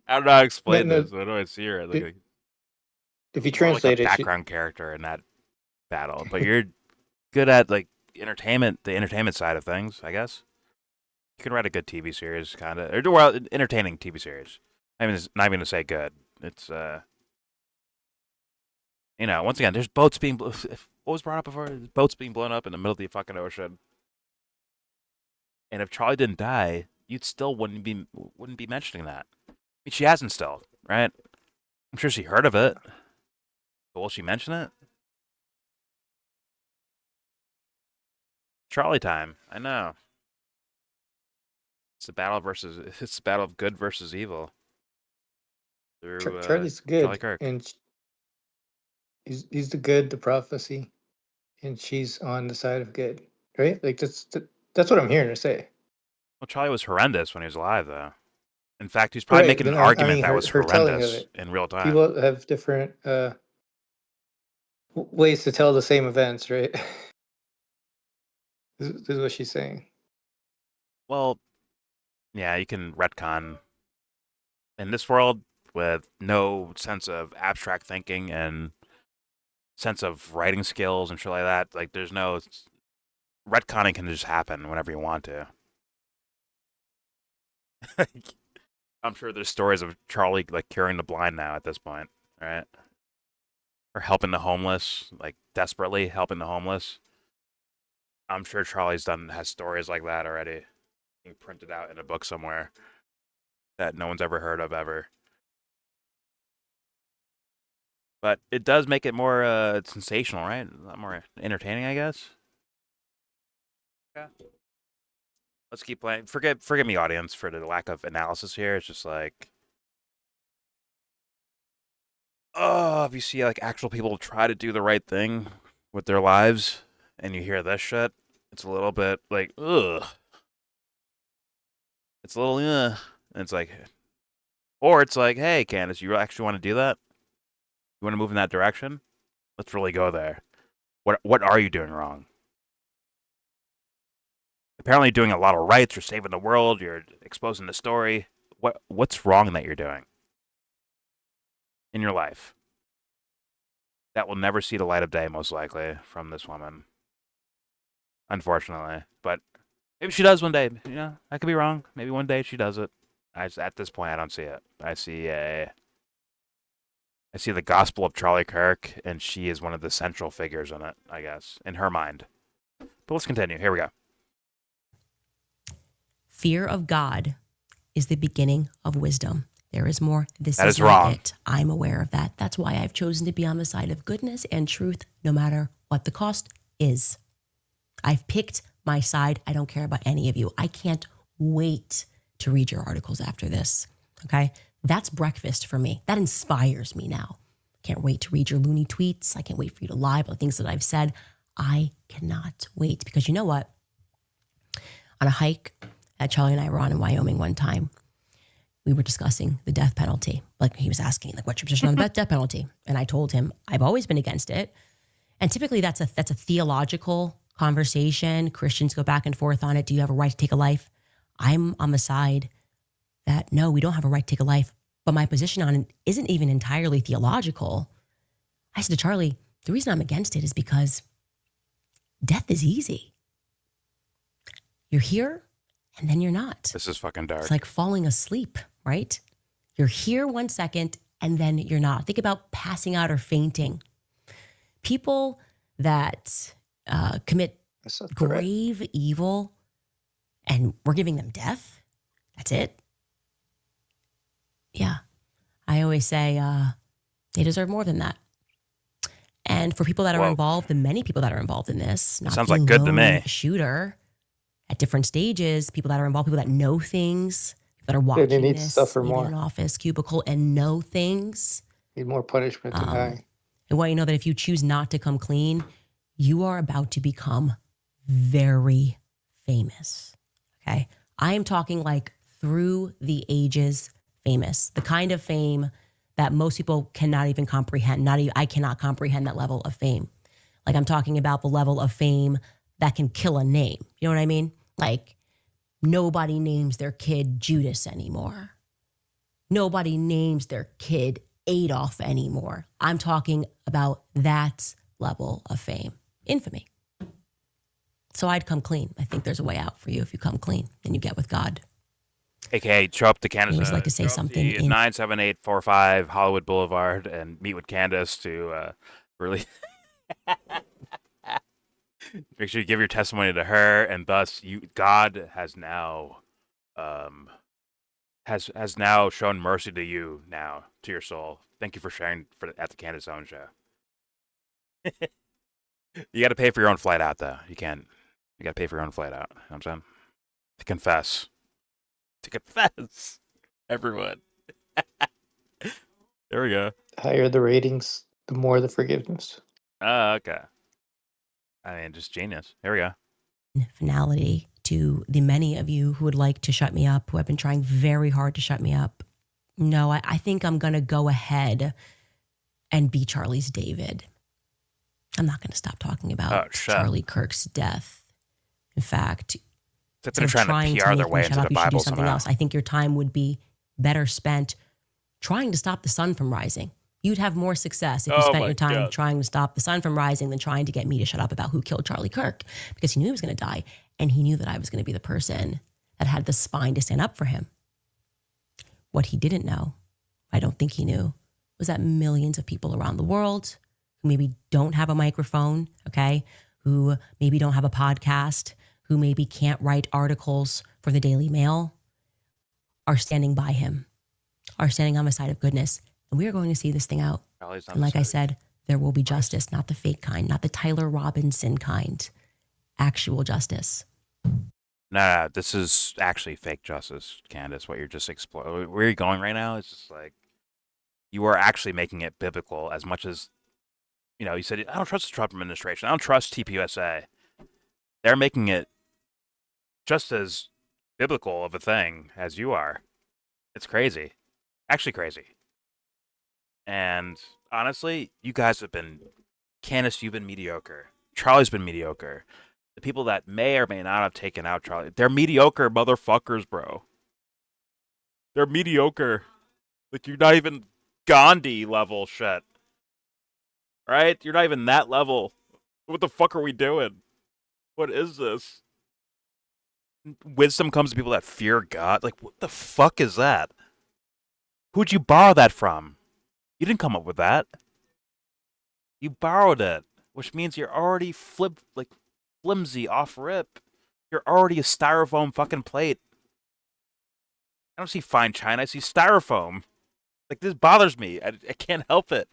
I don't know how to explain No, this. I know I see her. Like, if you more like a translate it, background character in that battle, but you're good at like the entertainment side of things, I guess. You can write a good TV series, kind of, or well, entertaining TV series. I mean, it's not even to say good. It's once again, there's boats being. What was brought up before? There's boats being blown up in the middle of the fucking ocean. And if Charlie didn't die, you'd still wouldn't be mentioning that. I mean, she hasn't still, right? I'm sure she heard of it, but will she mention it? Charlie time. I know. It's the battle of good versus evil. Through Charlie's good, Charlie Kirk. and he's the good, the prophecy, and she's on the side of good, right? Like that's what I'm hearing her say. Well, Charlie was horrendous when he was alive, though. In fact, he's probably making an argument that was her telling of horrendous it. in real time. People have different ways to tell the same events, right? This is what she's saying. Well, yeah, you can retcon in this world with no sense of abstract thinking and sense of writing skills and shit like that. Like, there's no retconning can just happen whenever you want to. I'm sure there's stories of Charlie like curing the blind now at this point, right? Or helping the homeless, like desperately helping the homeless. I'm sure Charlie's has stories like that already, being printed out in a book somewhere that no one's ever heard of ever. But it does make it more sensational, right? A lot more entertaining, I guess. Yeah. Let's keep playing. Forgive me, audience, for the lack of analysis here. It's just like, if you see like actual people try to do the right thing with their lives, and you hear this shit, it's a little bit like, ugh. It's a little, and it's like, or it's like, hey, Candace, you actually want to do that? You want to move in that direction? Let's really go there. What are you doing wrong? Apparently doing a lot of rights, you're saving the world, you're exposing the story. What's wrong that you're doing in your life? That will never see the light of day, most likely, from this woman. Unfortunately. But maybe she does one day. I could be wrong. Maybe one day she does it. At this point, I don't see it. I see the gospel of Charlie Kirk, and she is one of the central figures in it, I guess, in her mind. But let's continue. Here we go. Fear of God is the beginning of wisdom. There is more. This That is is not wrong. it. I'm aware of that. That's why I've chosen to be on the side of goodness and truth, no matter what the cost is. I've picked my side. I don't care about any of you. I can't wait to read your articles after this. Okay? That's breakfast for me. That inspires me now. Can't wait to read your loony tweets. I can't wait for you to lie about things that I've said. I cannot wait, because you know what? On a hike that Charlie and I were on in Wyoming one time, we were discussing the death penalty. Like, he was asking, like, what's your position on the death penalty? And I told him, I've always been against it. And typically that's a theological conversation. Christians go back and forth on it. Do you have a right to take a life? I'm on the side that, no, we don't have a right to take a life. But my position on it isn't even entirely theological. I said to Charlie, the reason I'm against it is because death is easy. You're here, and then you're not. This is fucking dark. It's like falling asleep, right? You're here 1 second, and then you're not. Think about passing out or fainting. People that commit grave evil, and we're giving them death, that's it? Yeah. I always say they deserve more than that. And for people that are involved, and many people that are involved in this, not sounds being like good to lone me. shooter at different stages, people that are involved, people that know things, people that are watching they need to this, suffer maybe more. in an office cubicle and know things. Need more punishment to die. And want you to know that if you choose not to come clean, you are about to become very famous. Okay? I am talking like through the ages famous, the kind of fame that most people cannot even comprehend. I cannot comprehend that level of fame. Like, I'm talking about the level of fame that can kill a name. You know what I mean? Like, Nobody names their kid Judas anymore. Nobody names their kid Adolf anymore. I'm talking about that level of fame. Infamy. So I'd come clean. I think there's a way out for you if you come clean and you get with God. AKA, show up to Candace. I always like to say something in 97845 Hollywood Boulevard and meet with Candace to really make sure you give your testimony to her, and thus God has now has now shown mercy to you now, to your soul. Thank you for sharing at the Candace Owens show. You got to pay for your own flight out, though. You can't. You got to pay for your own flight out. You know what I'm saying? To confess. To confess. Everyone. There we go. Higher the ratings, the more the forgiveness. Oh, okay. I mean, just genius. Here we go. Finality to the many of you who would like to shut me up, who have been trying very hard to shut me up. No, I think I'm going to go ahead and be Charlie's David. I'm not going to stop talking about Charlie Kirk's death. In fact, instead of trying to PR their way into the Bible somehow. I think your time would be better spent trying to stop the sun from rising. You'd have more success if you spent your time trying to stop the sun from rising than trying to get me to shut up about who killed Charlie Kirk, because he knew he was going to die, and he knew that I was going to be the person that had the spine to stand up for him. What he didn't know, I don't think he knew, was that millions of people around the world who maybe don't have a microphone, okay, who maybe don't have a podcast, who maybe can't write articles for the Daily Mail, are standing by him, are standing on the side of goodness. And we are going to see this thing out. And like I said, there will be justice, not the fake kind, not the Tyler Robinson kind, actual justice. No, this is actually fake justice, Candace, what you're just exploring. Where you're going right now is just like, you are actually making it biblical as much as, you said, I don't trust the Trump administration. I don't trust TPUSA. They're making it just as biblical of a thing as you are. It's crazy. Actually crazy. And honestly, you guys have been, Candace, you've been mediocre. Charlie's been mediocre. The people that may or may not have taken out Charlie, they're mediocre motherfuckers, bro. They're mediocre. Like, you're not even Gandhi level shit. Right? You're not even that level. What the fuck are we doing? What is this? Wisdom comes to people that fear God. Like, what the fuck is that? Who'd you borrow that from? You didn't come up with that. You borrowed it, which means you're already flimsy off rip. You're already a styrofoam fucking plate. I don't see fine china. I see styrofoam. Like, this bothers me. I can't help it.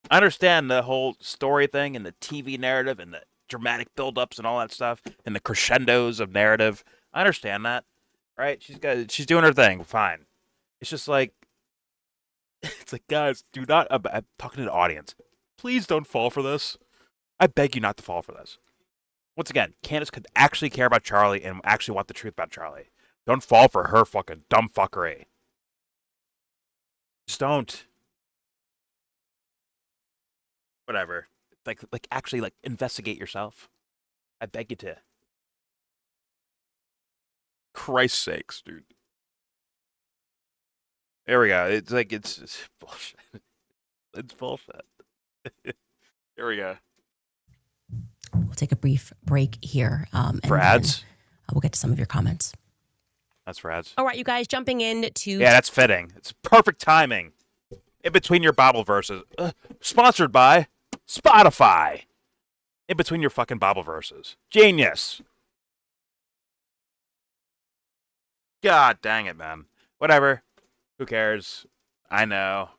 I understand the whole story thing and the TV narrative and the dramatic build-ups and all that stuff and the crescendos of narrative. I understand that, right? She's doing her thing. Fine. It's just like, it's like, guys, do not. I'm talking to the audience. Please don't fall for this. I beg you not to fall for this. Once again, Candace could actually care about Charlie and actually want the truth about Charlie. Don't fall for her fucking dumb fuckery. Just don't. Whatever. Like actually, investigate yourself. I beg you to. Christ's sakes, dude. There we go. It's like, it's bullshit. It's bullshit. Here we go. We'll take a brief break here. For ads? We'll get to some of your comments. That's for ads. All right, you guys, jumping in to... Yeah, that's fitting. It's perfect timing. In between your Bible verses. Sponsored by Spotify. In between your fucking Bible verses. Genius. God dang it, man. Whatever. Who cares? I know.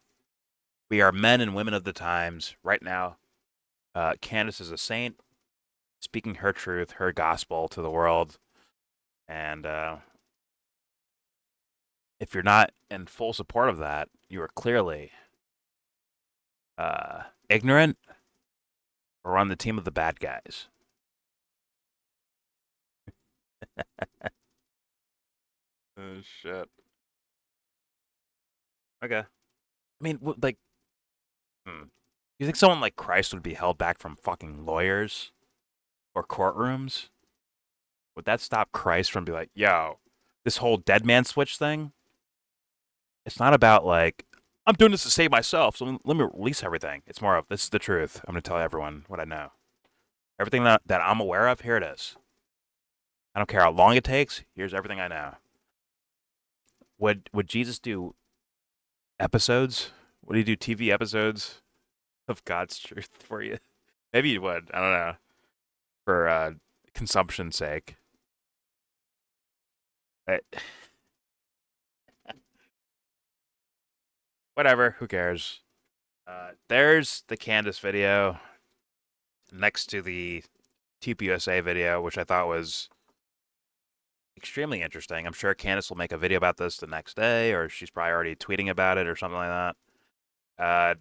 We are men and women of the times. Right now, Candace is a saint, speaking her truth, her gospel to the world. And if you're not in full support of that, you are clearly ignorant or on the team of the bad guys. Oh, shit. Okay. I mean, you think someone like Christ would be held back from fucking lawyers or courtrooms? would that stop Christ from being like, yo, this whole dead man switch thing? It's not about like, I'm doing this to save myself, so let me release everything. It's more of, this is the truth. I'm going to tell everyone what I know. Everything that I'm aware of, here it is. I don't care how long it takes. Here's everything I know. Would Jesus do episodes? Would he do TV episodes of God's truth for you? Maybe he would. I don't know. For consumption's sake. Whatever. Who cares? There's the Candace video next to the TPUSA video, which I thought was extremely interesting. I'm sure Candace will make a video about this the next day, or she's probably already tweeting about it or something like that.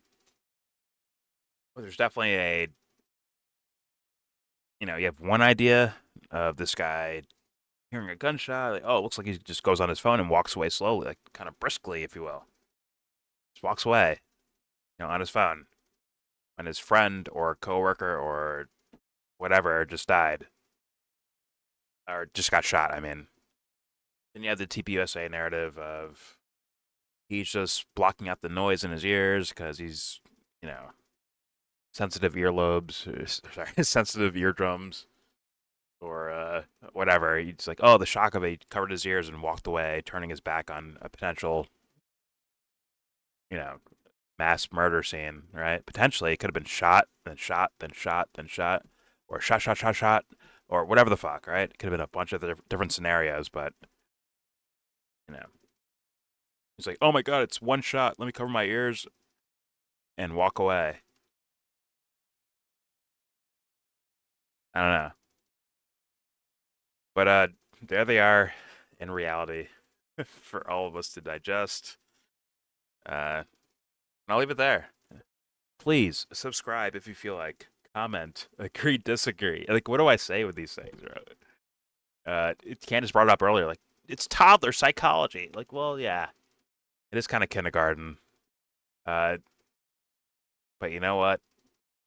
Well, there's definitely a, you have one idea of this guy hearing a gunshot. Like, oh, it looks like he just goes on his phone and walks away slowly, like kind of briskly, if you will. Just walks away, on his phone. When his friend or coworker or whatever just died. Or just got shot, I mean. Then you have the TPUSA narrative of he's just blocking out the noise in his ears because he's, sensitive earlobes, sensitive eardrums, or whatever. He's like, oh, the shock of it, he covered his ears and walked away, turning his back on a potential, mass murder scene, right? Potentially, it could have been shot, then shot, then shot, then shot, or shot, or whatever the fuck, right? It could have been a bunch of different scenarios, but, he's like, oh my god, it's one shot, let me cover my ears and walk away. I don't know. But there they are in reality for all of us to digest. And I'll leave it there. Please subscribe if you feel like. Comment, agree, disagree. Like, what do I say with these things? Candace brought it up earlier. Like, it's toddler psychology. Like, well, yeah, it is kind of kindergarten. But you know what?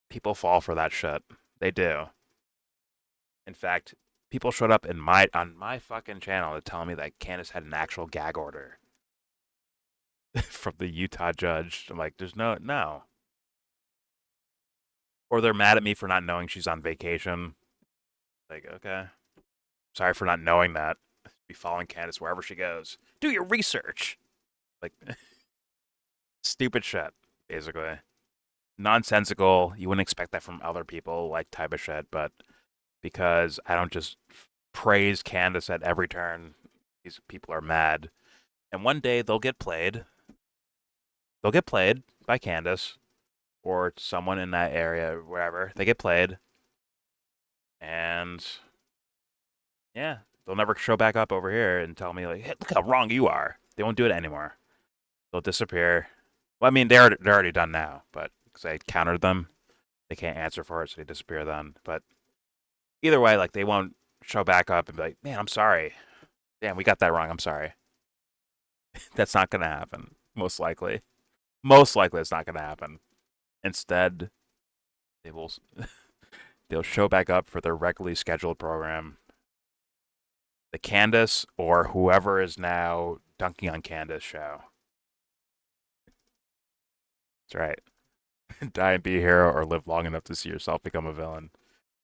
People fall for that shit. They do. In fact, people showed up on my fucking channel to tell me that Candace had an actual gag order from the Utah judge. I'm like, there's no. Or they're mad at me for not knowing she's on vacation. Like, okay. Sorry for not knowing that. Be following Candace wherever she goes. Do your research. Like, stupid shit, basically. Nonsensical. You wouldn't expect that from other people, like, type of shit, but because I don't just praise Candace at every turn, these people are mad. And one day they'll get played. They'll get played by Candace or someone in that area, wherever. They get played. And yeah, they'll never show back up over here and tell me, like, hey, look how wrong you are. They won't do it anymore. They'll disappear. Well, I mean, they're already done now, but because I countered them, they can't answer for it, so they disappear then. But either way, like, they won't show back up and be like, man, I'm sorry. Damn, we got that wrong. I'm sorry. That's not going to happen, most likely. Most likely it's not going to happen. Instead, they'll show back up for their regularly scheduled program. The Candace or whoever is now dunking on Candace show. That's right. Die and be a hero or live long enough to see yourself become a villain.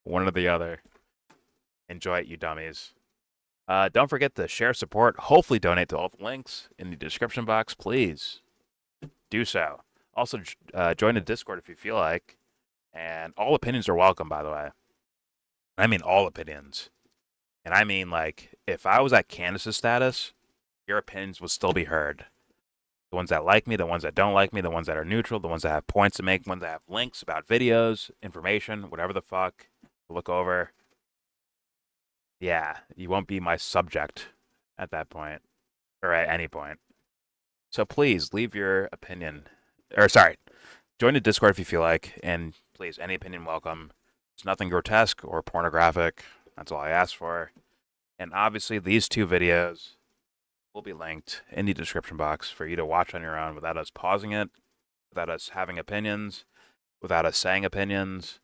One or the other. Enjoy it, you dummies. Don't forget to share, support, hopefully donate to all the links in the description box. Please do so. Also, join the Discord if you feel like. And all opinions are welcome, by the way. I mean all opinions. And I mean, like, if I was at Candace's status, your opinions would still be heard. The ones that like me, the ones that don't like me, the ones that are neutral, the ones that have points to make, the ones that have links about videos, information, whatever the fuck to look over. Yeah, you won't be my subject at that point. Or at any point. So please, leave your opinion. Or, sorry, join the Discord if you feel like. And please, any opinion welcome. It's nothing grotesque or pornographic. That's all I ask for. And obviously, these two videos will be linked in the description box for you to watch on your own without us pausing it, without us having opinions, without us saying opinions,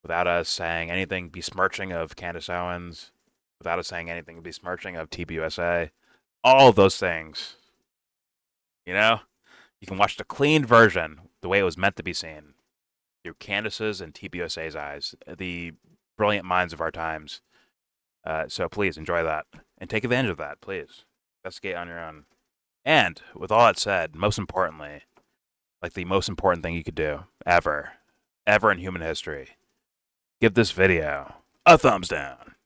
without us saying anything besmirching of Candace Owens, without us saying anything, besmirching of TPUSA, all of those things. You know, you can watch the clean version the way it was meant to be seen through Candace's and TPUSA's eyes, the brilliant minds of our times. So please enjoy that and take advantage of that, please. Investigate on your own. And with all that said, most importantly, like the most important thing you could do ever in human history, give this video a thumbs down.